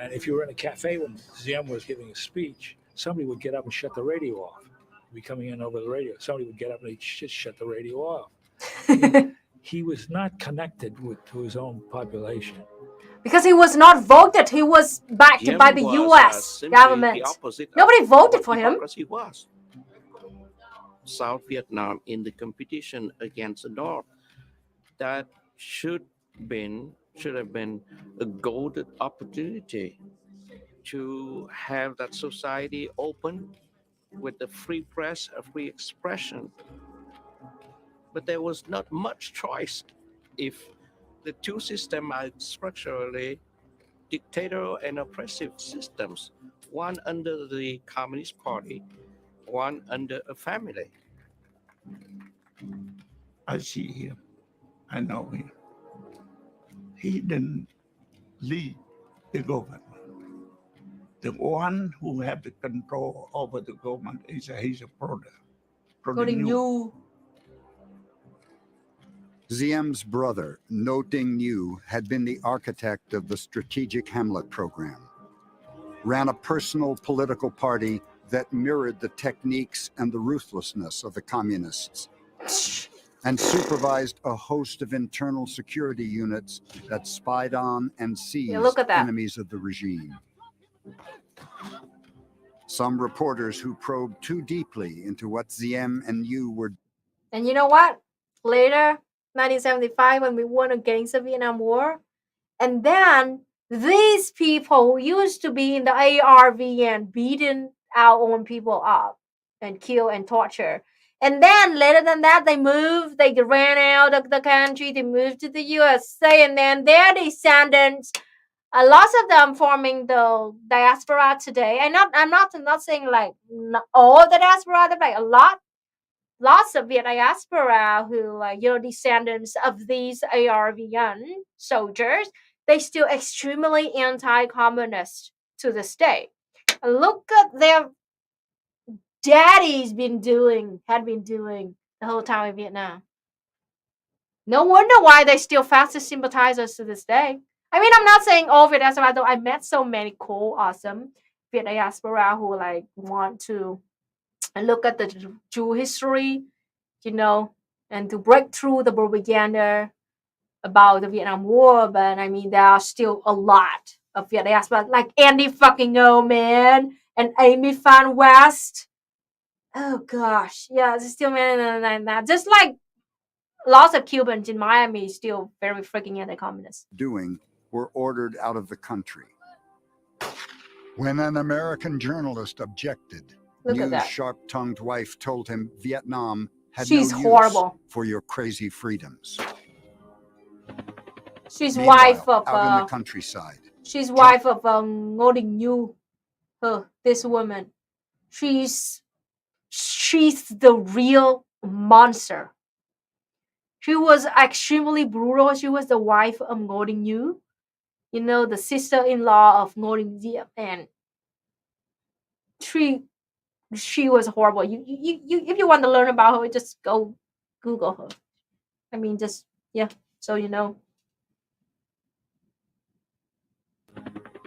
Speaker 12: And if you were in a cafe when Diem was giving a speech, somebody would get up and shut the radio off. He'd be coming in over the radio. Somebody would get up and he'd just shut the radio off. He was not connected to his own population.
Speaker 3: Because he was not voted, he was backed
Speaker 14: Diem
Speaker 3: by the
Speaker 14: was,
Speaker 3: U.S.
Speaker 14: simply
Speaker 3: government.
Speaker 14: the opposite
Speaker 3: Nobody
Speaker 14: of
Speaker 3: voted
Speaker 14: what
Speaker 3: for him.
Speaker 14: democracy was. South Vietnam in the competition against the North, that should have been a golden opportunity to have that society open with the free press, a free expression. But there was not much choice if the two systems are structurally dictatorial and oppressive systems, one under the Communist Party, one under a family.
Speaker 9: I see him. I know him. He didn't lead the government. The one who have the control over the government is his brother.
Speaker 3: Nhu.
Speaker 1: Diem's brother, Ngo Dinh Nhu, had been the architect of the Strategic Hamlet program, ran a personal political party that mirrored the techniques and the ruthlessness of the communists, and supervised a host of internal security units that spied on and seized enemies of the regime. Some reporters who probed too deeply into what Diem and Nhu were.
Speaker 3: And you know what? Later, 1975, when we won against the Vietnam War, and then these people who used to be in the ARV and beating our own people up and kill and torture. And then later than that, they ran out of the country, they moved to the USA, and then their descendants, lots of them forming the diaspora today. I'm not saying like all the diaspora, but like lots of Viet diaspora who descendants of these ARVN soldiers, they still extremely anti-communist to this day. Look at their daddies had been doing the whole time in Vietnam. No wonder why they still fascist sympathizers to this day. I mean, I'm not saying all Viet diaspora, though I met so many cool, awesome Viet diaspora who want to look at the Jew history, and to break through the propaganda about the Vietnam War. But I mean, there are still a lot of Viet diaspora, like Andy fucking O, man, and Amy Fan West. Oh gosh, yeah, it's still man that. Just like lots of Cubans in Miami, still very freaking anti-communist.
Speaker 1: Were ordered out of the country. When an American journalist objected, Nhu's sharp-tongued wife told him Vietnam had no use for your crazy freedoms.
Speaker 3: She's wife of
Speaker 1: out in the countryside.
Speaker 3: She's wife of Ngo Dinh Nhu. This woman, she's the real monster. She was extremely brutal. She was the wife of Ngo Dinh Nhu, the sister-in-law of Ngo Dinh Diệm, and she was horrible. You if you want to learn about her, just go Google her. I mean, just so you know.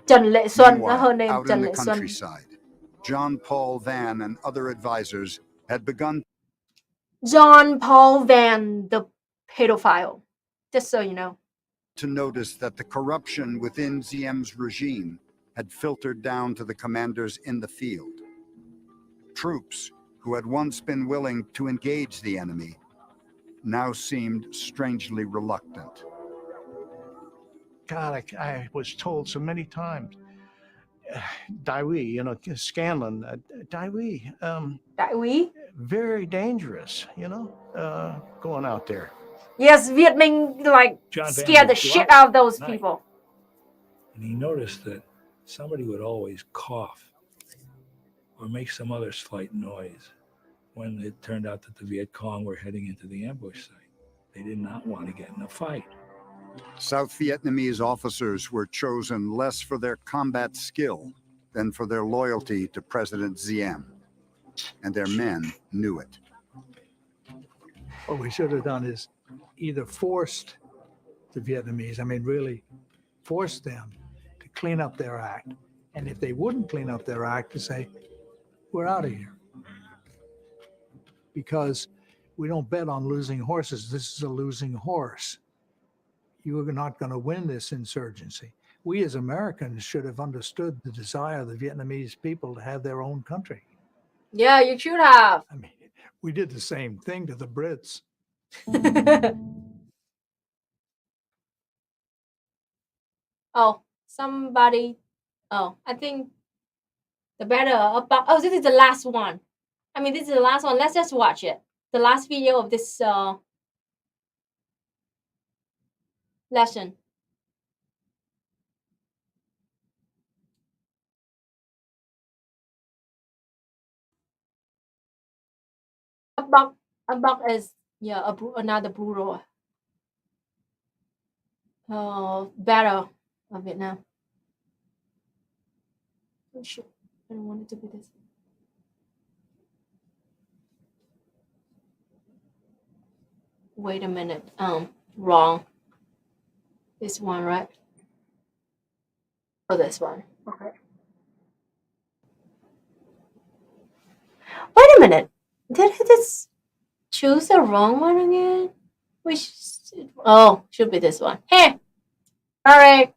Speaker 3: Trần Lệ Xuân, her name
Speaker 1: out
Speaker 3: Trần
Speaker 1: in the
Speaker 3: Lệ Xuân.
Speaker 1: countryside, John Paul Van and other advisors had begun.
Speaker 3: John Paul Van, the pedophile, just so you know.
Speaker 1: To notice that the corruption within Diem's regime had filtered down to the commanders in the field. Troops who had once been willing to engage the enemy now seemed strangely reluctant.
Speaker 5: God, I was told so many times, Dai Huy, Scanlon, Dai Huy,
Speaker 3: Dai Huy?
Speaker 5: Very dangerous, going out there.
Speaker 3: Yes, Viet Minh like
Speaker 12: John Van
Speaker 3: scared the
Speaker 12: would go
Speaker 3: shit
Speaker 12: out
Speaker 3: out of those
Speaker 12: at night,
Speaker 3: people.
Speaker 12: and he noticed that somebody would always cough or make some other slight noise when it turned out that the Viet Cong were heading into the ambush site. They did not want to get in a fight.
Speaker 1: South Vietnamese officers were chosen less for their combat skill than for their loyalty to President Diem, and their men knew it.
Speaker 12: What we should have done is either forced the Vietnamese, really forced them to clean up their act. And if they wouldn't clean up their act, to say, we're out of here. Because we don't bet on losing horses. This is a losing horse. You are not going to win this insurgency. We as Americans should have understood the desire of the Vietnamese people to have their own country.
Speaker 3: Yeah, you should have.
Speaker 12: We did the same thing to the Brits.
Speaker 3: Oh, somebody. Oh, I think the better about. Oh, this is the last one. This is the last one. Let's just watch it. The last video of this lesson. A buck is another brutal battle of Vietnam. Oh shit! I don't want it to be this. Wait a minute. Wrong. This one, right? Oh, this one. Okay. Wait a minute. Did I just choose the wrong one again? Should be this one. Hey. All right.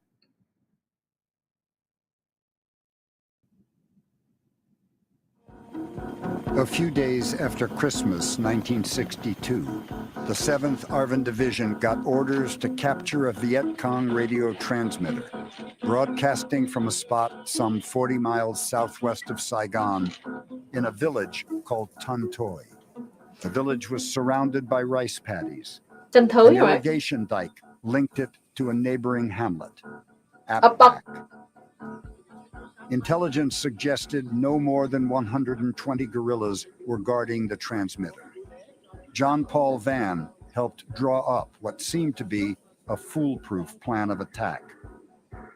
Speaker 1: A few days after Christmas 1962, the 7th ARVN Division got orders to capture a Viet Cong radio transmitter, broadcasting from a spot some 40 miles southwest of Saigon in a village called Ton Toi. The village was surrounded by rice paddies. An irrigation dike linked it to a neighboring hamlet, Ap Bac. Intelligence suggested no more than 120 guerrillas were guarding the transmitter. John Paul Vann helped draw up what seemed to be a foolproof plan of attack.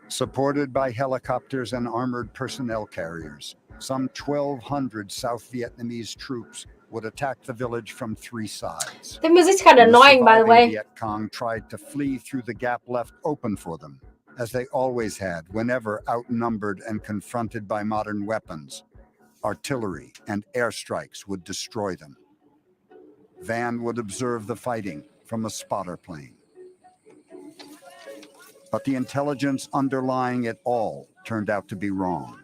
Speaker 1: Supported by helicopters and armored personnel carriers, some 1,200 South Vietnamese troops would attack the village from 3 sides.
Speaker 3: The music's kind of annoying, by the way.
Speaker 1: Viet Cong tried to flee through the gap left open for them, as they always had whenever outnumbered and confronted by modern weapons. Artillery and airstrikes would destroy them. Vann would observe the fighting from a spotter plane. But the intelligence underlying it all turned out to be wrong.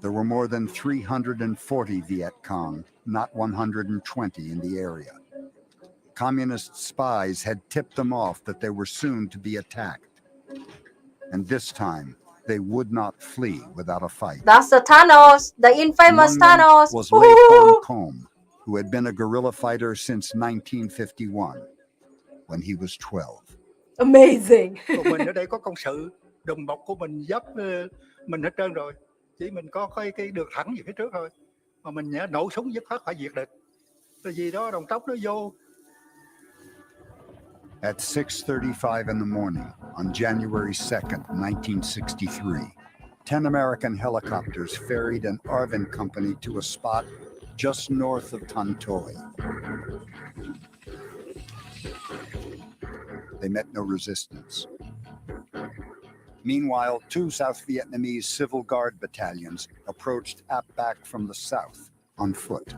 Speaker 1: There were more than 340 Viet Cong, not 120 in the area. Communist spies had tipped them off that they were soon to be attacked. And this time, they would not flee without a fight.
Speaker 3: That's the Thanos, the infamous
Speaker 1: Among them
Speaker 3: Thanos.
Speaker 1: was Lê Phong Com, who had been a guerrilla fighter since 1951, when he was 12.
Speaker 3: Amazing.
Speaker 15: Mình ở đây có công sự, đùm bọc của mình giáp mình hết trơn rồi. Chỉ mình có cái đường thẳng về phía trước thôi. Mà mình nổ súng dứt khoát phải diệt địch. Cái gì đó đồng tóc nó vô.
Speaker 1: At 6:35 in the morning on January 2nd, 1963, 10 American helicopters ferried an ARVN company to a spot just north of Ton Toi. They met no resistance. Meanwhile, 2 South Vietnamese Civil Guard battalions approached Ap Bac from the south on foot.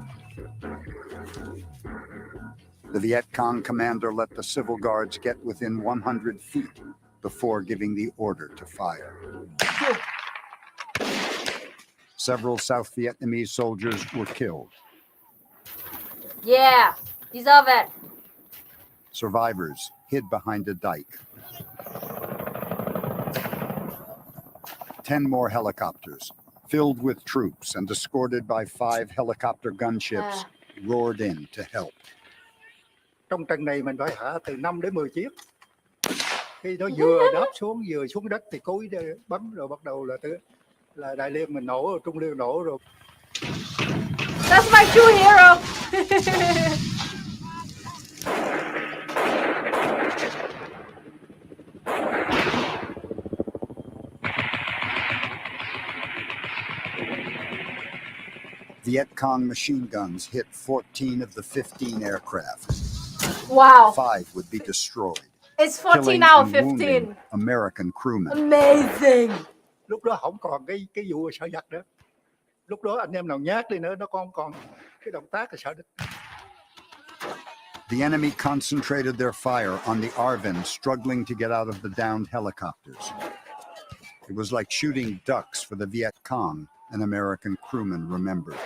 Speaker 1: The Viet Cong commander let the Civil Guards get within 100 feet before giving the order to fire. Several South Vietnamese soldiers were killed.
Speaker 3: Yeah, deserve it.
Speaker 1: Survivors hid behind a dike. 10 more helicopters, filled with troops and escorted by 5 helicopter gunships, roared in to help.
Speaker 15: trong trận này mình phải hạ từ 5 đến 10 chiếc. Khi nó vừa đáp xuống vừa xuống đất thì cối bắn rồi bắt đầu là Đại Liên mình nổ, Trung Liên nổ rồi.
Speaker 3: That's my true hero.
Speaker 1: Viet Cong machine guns hit 14 of the 15 aircraft.
Speaker 3: Wow.
Speaker 1: 5 would be destroyed.
Speaker 3: It's 14
Speaker 1: killing
Speaker 3: out of
Speaker 1: and
Speaker 3: 15.
Speaker 1: wounding American crewmen.
Speaker 3: Amazing.
Speaker 15: Lúc đó không còn cái vụ sợ giặc nữa. Lúc đó anh em nào nhát đi nữa nó còn cái động tác là sợ địch.
Speaker 1: The enemy concentrated their fire on the ARVN struggling to get out of the downed helicopters. It was like shooting ducks for the Viet Cong, an American crewman remembered.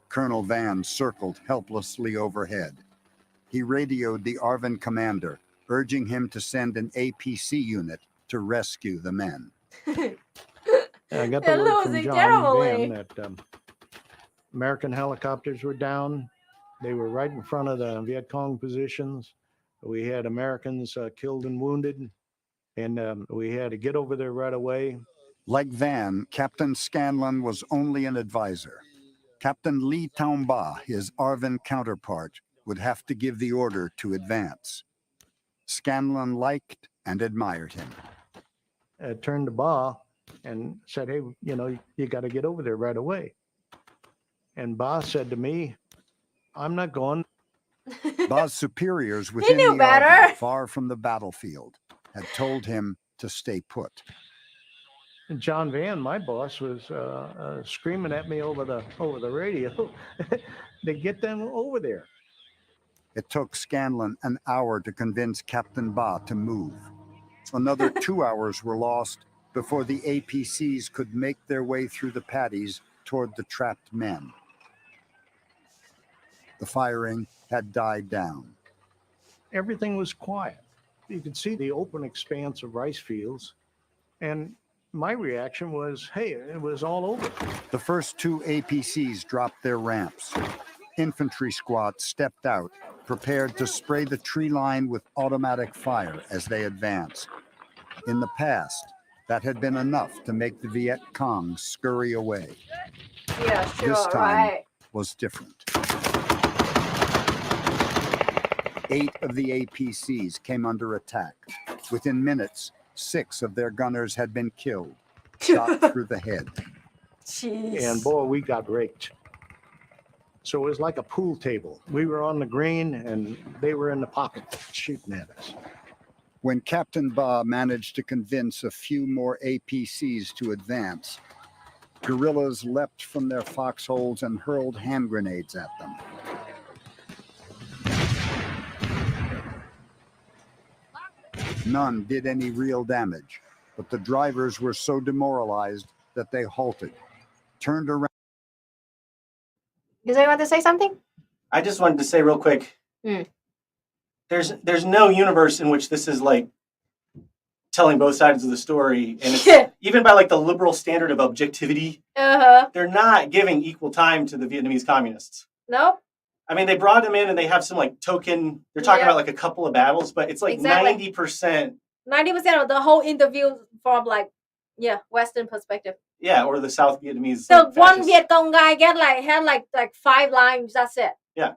Speaker 1: Colonel Van circled helplessly overhead. He radioed the ARVN commander, urging him to send an APC unit to rescue the men.
Speaker 16: I got the word from John Van that American helicopters were down. They were right in front of the Viet Cong positions. We had Americans killed and wounded, and we had to get over there right away.
Speaker 1: Like Van, Captain Scanlon was only an advisor. Captain Lee Taung Ba, his ARVN counterpart, would have to give the order to advance. Scanlon liked and admired him.
Speaker 16: I turned to Ba and said, hey, you got to get over there right away. And Ba said to me, I'm not going.
Speaker 1: Ba's superiors within
Speaker 3: knew
Speaker 1: the
Speaker 3: better.
Speaker 1: Army, far from the battlefield, had told him to stay put.
Speaker 16: And John Van, my boss, was screaming at me over the radio to get them over there.
Speaker 1: It took Scanlon an hour to convince Captain Ba to move. Another 2 hours were lost before the APCs could make their way through the paddies toward the trapped men. The firing had died down.
Speaker 16: Everything was quiet. You could see the open expanse of rice fields. And my reaction was, hey, it was all over.
Speaker 1: The first 2 APCs dropped their ramps. Infantry squads stepped out, prepared to spray the tree line with automatic fire as they advanced. In the past, that had been enough to make the Viet Cong scurry away.
Speaker 3: Yeah, sure,
Speaker 1: This time
Speaker 3: right.
Speaker 1: was different. 8 of the APCs came under attack. Within minutes, 6 of their gunners had been killed, shot through the head.
Speaker 3: Jeez.
Speaker 16: And boy, we got raked. So it was like a pool table. We were on the green and they were in the pocket shooting at us.
Speaker 1: When Captain Ba managed to convince a few more APCs to advance, guerrillas leapt from their foxholes and hurled hand grenades at them. None did any real damage, but the drivers were so demoralized that they halted, turned around.
Speaker 3: Does anyone want to say something?
Speaker 2: I just wanted to say real quick.
Speaker 3: Mm.
Speaker 2: There's no universe in which this is like telling both sides of the story, and it's, even by like the liberal standard of objectivity, they're not giving equal time to the Vietnamese communists.
Speaker 3: Nope.
Speaker 2: I mean, they brought them in and they have some like token. They're talking about like a couple of battles, but it's like
Speaker 3: Exactly.
Speaker 2: 90%.
Speaker 3: 90% of the whole interview from Western perspective.
Speaker 2: Yeah, or the South Vietnamese.
Speaker 3: So
Speaker 2: like,
Speaker 3: one
Speaker 2: fascists.
Speaker 3: Viet Cong guy had 5 lines. That's it.
Speaker 2: Yeah,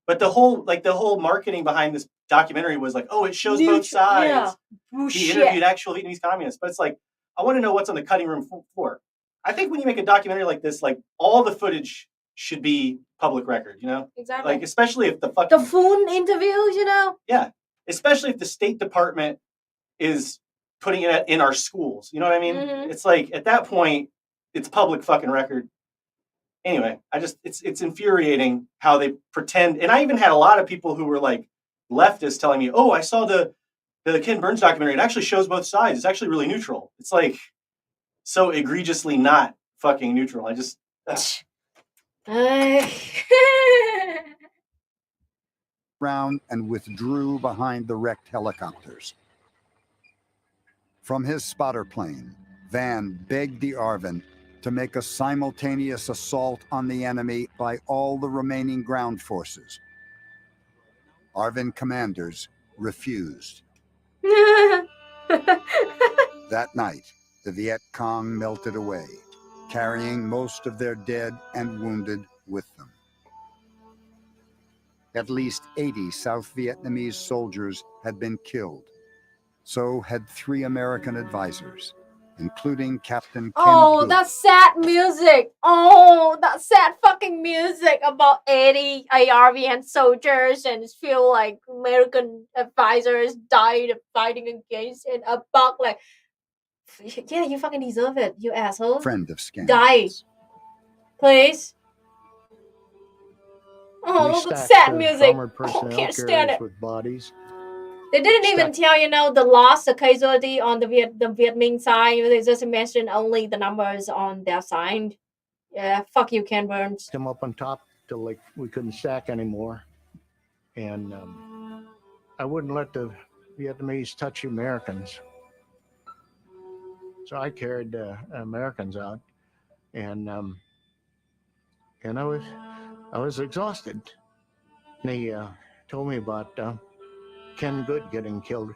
Speaker 2: but the whole marketing behind this documentary was like, oh, it shows both sides.
Speaker 3: Yeah.
Speaker 2: He
Speaker 3: Bullshit.
Speaker 2: interviewed actual Vietnamese communists, but it's like, I want to know what's on the cutting room floor. I think when you make a documentary like this, like all the footage should be public record,
Speaker 3: Exactly.
Speaker 2: Like especially if the
Speaker 3: phone interviews,
Speaker 2: Yeah, especially if the State Department is putting it in our schools. You know what I mean?
Speaker 3: Mhm.
Speaker 2: It's like at that point, it's public fucking record. Anyway, it's infuriating how they pretend. And I even had a lot of people who were like leftists telling me, "Oh, I saw the Ken Burns documentary. It actually shows both sides. It's actually really neutral." It's like so egregiously not fucking neutral.
Speaker 1: Round and withdrew behind the wrecked helicopters. From his spotter plane, Van begged the ARVN to make a simultaneous assault on the enemy by all the remaining ground forces. ARVN commanders refused. That night, the Viet Cong melted away, carrying most of their dead and wounded with them. At least 80 South Vietnamese soldiers had been killed. So had 3 American advisors, including Captain Ken
Speaker 3: Oh,
Speaker 1: Hood.
Speaker 3: that sad music. Oh, that sad fucking music about 80 ARVN soldiers and feel like American advisors died fighting against it. About like, yeah, you fucking deserve it, you asshole.
Speaker 1: Friend of Scandals.
Speaker 3: Die. Please. Oh,
Speaker 16: We
Speaker 3: look at
Speaker 16: stacked
Speaker 3: sad
Speaker 16: the
Speaker 3: music.
Speaker 16: armored
Speaker 3: Oh,
Speaker 16: personnel
Speaker 3: can't stand
Speaker 16: carriers
Speaker 3: it.
Speaker 16: with bodies.
Speaker 3: They didn't even tell, you know, the loss, the casualty on the Vietnamese side. They just mentioned only the numbers on their side. Yeah, fuck you, Ken Burns.
Speaker 16: Come up on top till like we couldn't stack anymore. And I wouldn't let the Vietnamese touch the Americans. So I carried the Americans out, and I was exhausted. And he told me about Ken Good getting killed.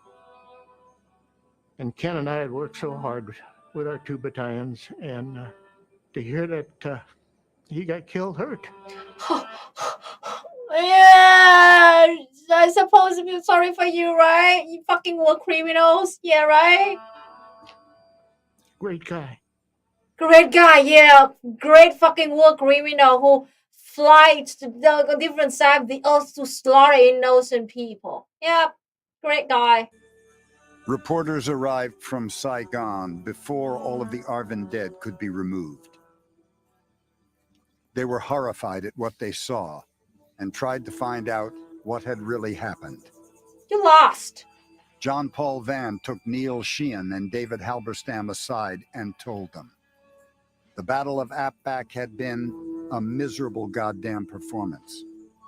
Speaker 16: And Ken and I had worked so hard with our 2 battalions, and to hear that he got killed hurt.
Speaker 3: Yeah, I suppose to feel sorry for you, right? You fucking war criminals. Yeah, right?
Speaker 16: Great guy.
Speaker 3: Great guy, yeah. Great fucking war criminal who flies to the different side of the earth to slaughter innocent people. Yep, great guy.
Speaker 1: Reporters arrived from Saigon before all of the ARVN dead could be removed. They were horrified at what they saw and tried to find out what had really happened.
Speaker 3: You lost.
Speaker 1: John Paul Vann took Neil Sheehan and David Halberstam aside and told them. The Battle of Appak had been a miserable goddamn performance.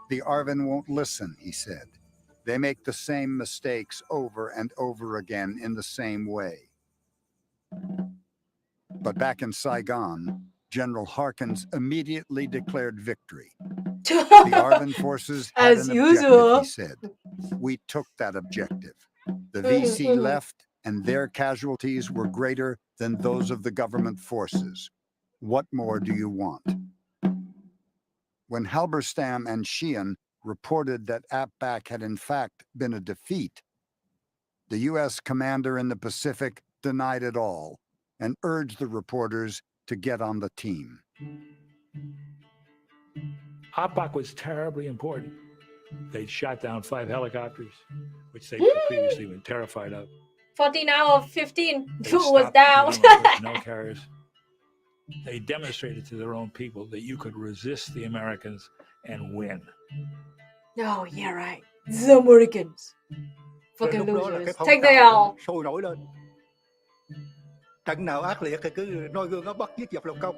Speaker 1: The ARVN won't listen, he said. They make the same mistakes over and over again in the same way. But back in Saigon, General Harkins immediately declared victory. The ARVN forces had
Speaker 3: As
Speaker 1: an
Speaker 3: usual.
Speaker 1: objective, he said. We took that objective. The VC left, and their casualties were greater than those of the government forces. What more do you want? When Halberstam and Sheehan reported that Appak had in fact been a defeat, the U.S. commander in the Pacific denied it all and urged the reporters to get on the team.
Speaker 12: Appak was terribly important. They'd shot down 5 helicopters, which they'd previously been terrified of.
Speaker 3: 14 out of 15
Speaker 12: They
Speaker 3: was
Speaker 12: stopped
Speaker 3: down.
Speaker 12: dealing with personnel carriers. They demonstrated to their own people that you could resist the Americans and win.
Speaker 3: Oh, yeah, right. The Americans. Fucking
Speaker 15: Lúc đó là cái
Speaker 3: losers.
Speaker 15: phong
Speaker 3: Take they
Speaker 15: trào
Speaker 3: all.
Speaker 15: sôi nổi lên. Trận nào ác liệt thì cứ noi gương áp bắt giết dọc lòng công.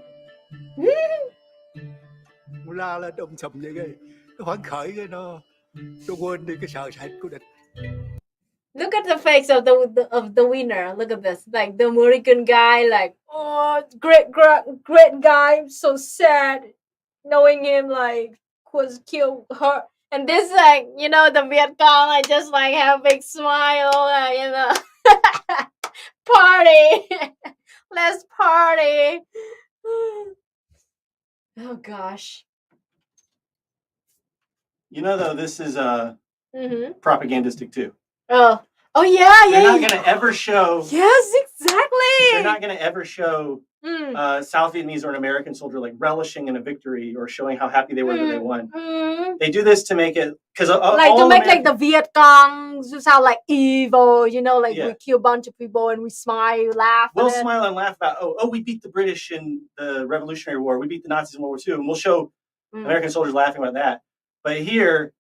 Speaker 15: La lên sùm vậy ghê. Nó phấn khởi cái nó quên đi cái sợ sệt của địch.
Speaker 3: Look at the face of the winner. Look at this, like the American guy, like, oh, great guy. I'm so sad knowing him like was killed, hurt. And this, like, you know, the Viet Cong, like, just like have a big smile, you know, party. Let's party. Oh gosh.
Speaker 2: You know, though, this is
Speaker 3: Mm-hmm.
Speaker 2: propagandistic too.
Speaker 3: Oh yeah,
Speaker 2: They're not going to ever show.
Speaker 3: Yes, exactly.
Speaker 2: They're not going to ever show South Vietnamese or an American soldier like relishing in a victory or showing how happy they were that they won. They do this to make it because
Speaker 3: like to make like the Viet Cong sound like evil, you know, like we kill a bunch of people and we smile, laugh.
Speaker 2: We'll smile and laugh about we beat the British in the Revolutionary War, we beat the Nazis in World War II, and we'll show American soldiers laughing about that. But here,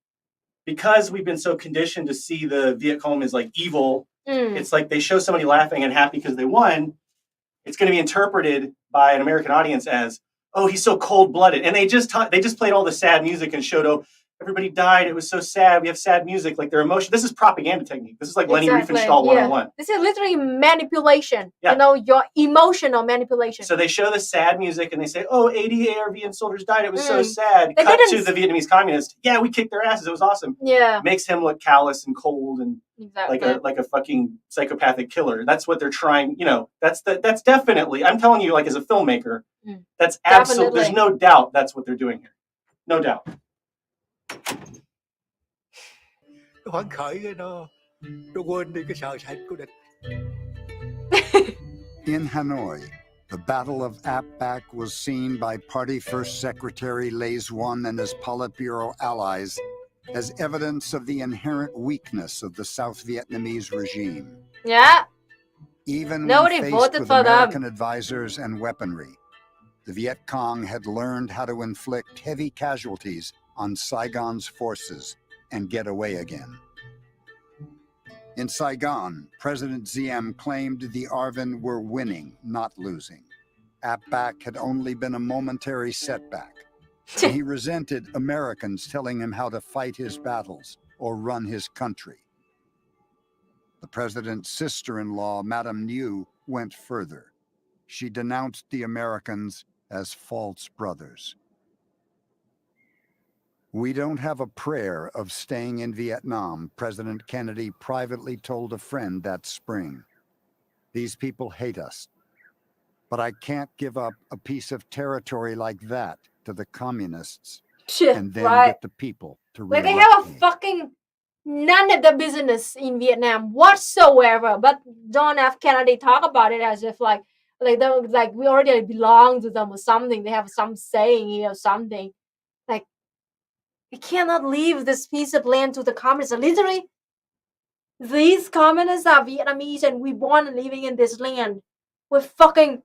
Speaker 2: because we've been so conditioned to see the Viet Cong as like evil, it's like they show somebody laughing and happy because they won. It's going to be interpreted by an American audience as, oh, he's so cold-blooded. And they just played all the sad music and showed, everybody died. It was so sad. We have sad music. Like their emotion. This is propaganda technique. This is like Leni Riefenstahl 101.
Speaker 3: This is literally manipulation.
Speaker 2: Yeah.
Speaker 3: You know, your emotional manipulation.
Speaker 2: So they show the sad music and they say, oh, 80 ARVN soldiers died. It was so sad. Cut to the Vietnamese communists. Yeah, we kicked their asses. It was awesome.
Speaker 3: Yeah.
Speaker 2: Makes him look callous and cold and like a fucking psychopathic killer. That's what they're trying. You know, that's definitely. I'm telling you, like as a filmmaker, that's absolutely. There's no doubt that's what they're doing here. No doubt.
Speaker 15: Phấn khởi cái nó quên đi cái sợ sệt của địch.
Speaker 1: In Hanoi, the Battle of Ap Bac was seen by Party First Secretary Lê Duẩn and his Politburo allies as evidence of the inherent weakness of the South Vietnamese regime.
Speaker 3: Yeah.
Speaker 1: Even
Speaker 3: nobody
Speaker 1: when
Speaker 3: voted
Speaker 1: faced with
Speaker 3: for
Speaker 1: American
Speaker 3: them.
Speaker 1: advisors and weaponry, the Viet Cong had learned how to inflict heavy casualties on Saigon's forces and get away again. In Saigon, President Diem claimed the ARVN were winning, not losing. Ap Bac had only been a momentary setback. And he resented Americans telling him how to fight his battles or run his country. The president's sister-in-law, Madame New, went further. She denounced the Americans as false brothers. We don't have a prayer of staying in Vietnam, President Kennedy privately told a friend that spring. These people hate us, but I can't give up a piece of territory like that to the communists and then get the people to
Speaker 3: Like they
Speaker 1: re-elect
Speaker 3: have a fucking none of the business in Vietnam whatsoever. But John F. Kennedy talk about it as if like we already belong to them or something. They have some saying here or something. Like we cannot leave this piece of land to the communists. Literally, these communists are Vietnamese and we born and living in this land. We're fucking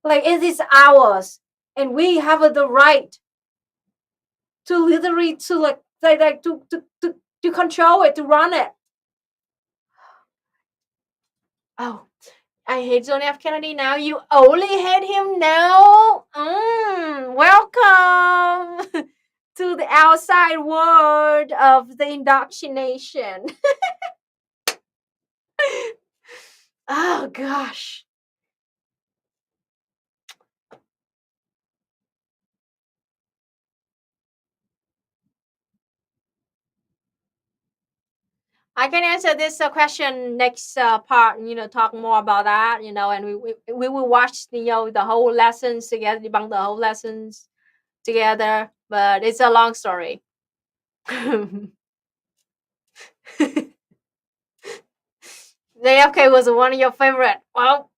Speaker 3: like it is ours, and we have the right to literally to to control it, to run it. Oh, I hate John F. Kennedy now. You only hate him now? Welcome to the outside world of the indoctrination. Oh, gosh. I can answer this question next part, talk more about that, and we will watch, the whole lessons together, debunk the whole lessons together, but it's a long story. JFK was one of your favorite. Well,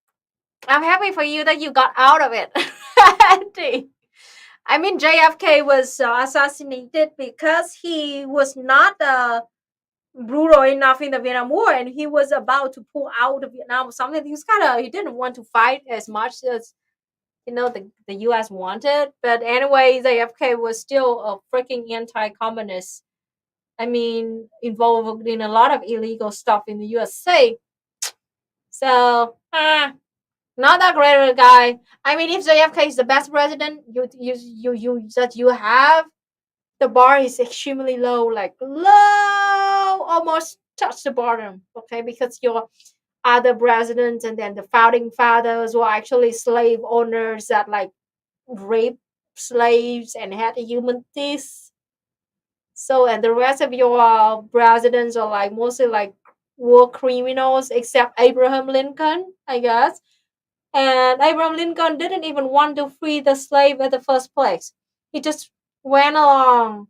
Speaker 3: I'm happy for you that you got out of it. I mean, JFK was assassinated because he was not brutal enough in the Vietnam War, and he was about to pull out of Vietnam or something. He didn't want to fight as much as the US wanted. But anyway, JFK was still a freaking anti-communist. I mean, involved in a lot of illegal stuff in the USA. So not that great of a guy. I mean, if JFK is the best president you have, the bar is extremely low, like low, almost touch the bottom. Okay, because your other presidents and then the founding fathers were actually slave owners that like raped slaves and had human teeth. So, and the rest of your presidents are like mostly like war criminals, except Abraham Lincoln, I guess. And Abraham Lincoln didn't even want to free the slave in the first place. He just went along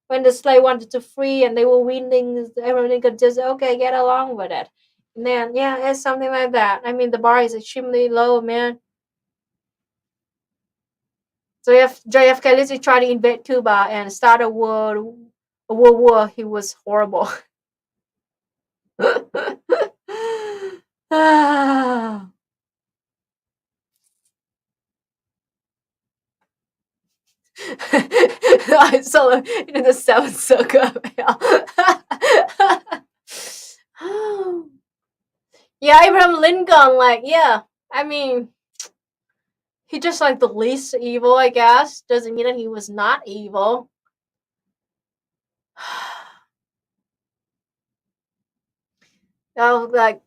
Speaker 3: when the slave wanted to free and they were winning. Abraham Lincoln just, okay, get along with it. And then, yeah, it's something like that. I mean, the bar is extremely low, man. So if JFK literally tried to invade Cuba and start a world war, he was horrible. I saw him in the seventh circle of hell. Yeah, Abraham Lincoln, like, yeah, I mean, he just like the least evil, I guess. Doesn't mean that he was not evil. Like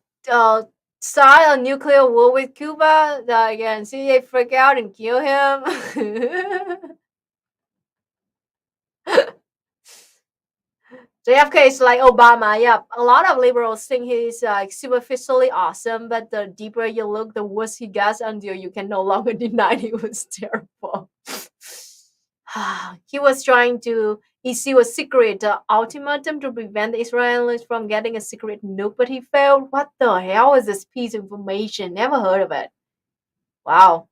Speaker 3: start a nuclear war with Cuba, and CIA freak out and kill him. JFK is like Obama. Yeah, a lot of liberals think he's like superficially awesome, but the deeper you look, the worse he gets until you can no longer deny he was terrible. He was trying to issue a secret ultimatum to prevent the Israelis from getting a secret nuke, but he failed. What the hell is this piece of information? Never heard of it. Wow.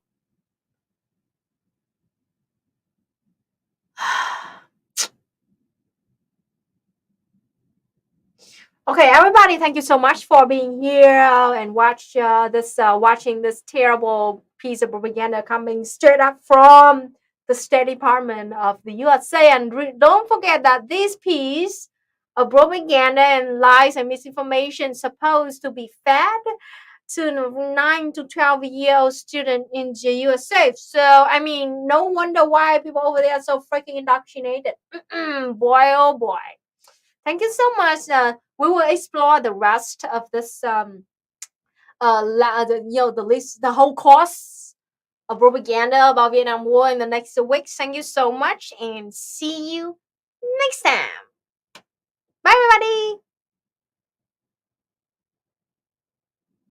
Speaker 3: Okay, everybody, thank you so much for being here and watching this terrible piece of propaganda coming straight up from the State Department of the USA. And don't forget that this piece of propaganda and lies and misinformation is supposed to be fed to 9 to 12-year-old student in the USA. So, I mean, no wonder why people over there are so freaking indoctrinated. Boy, oh boy. Thank you so much. We will explore the rest of this the list, the whole course of propaganda about Vietnam War in the next week. Thank you so much and see you next time. Bye everybody.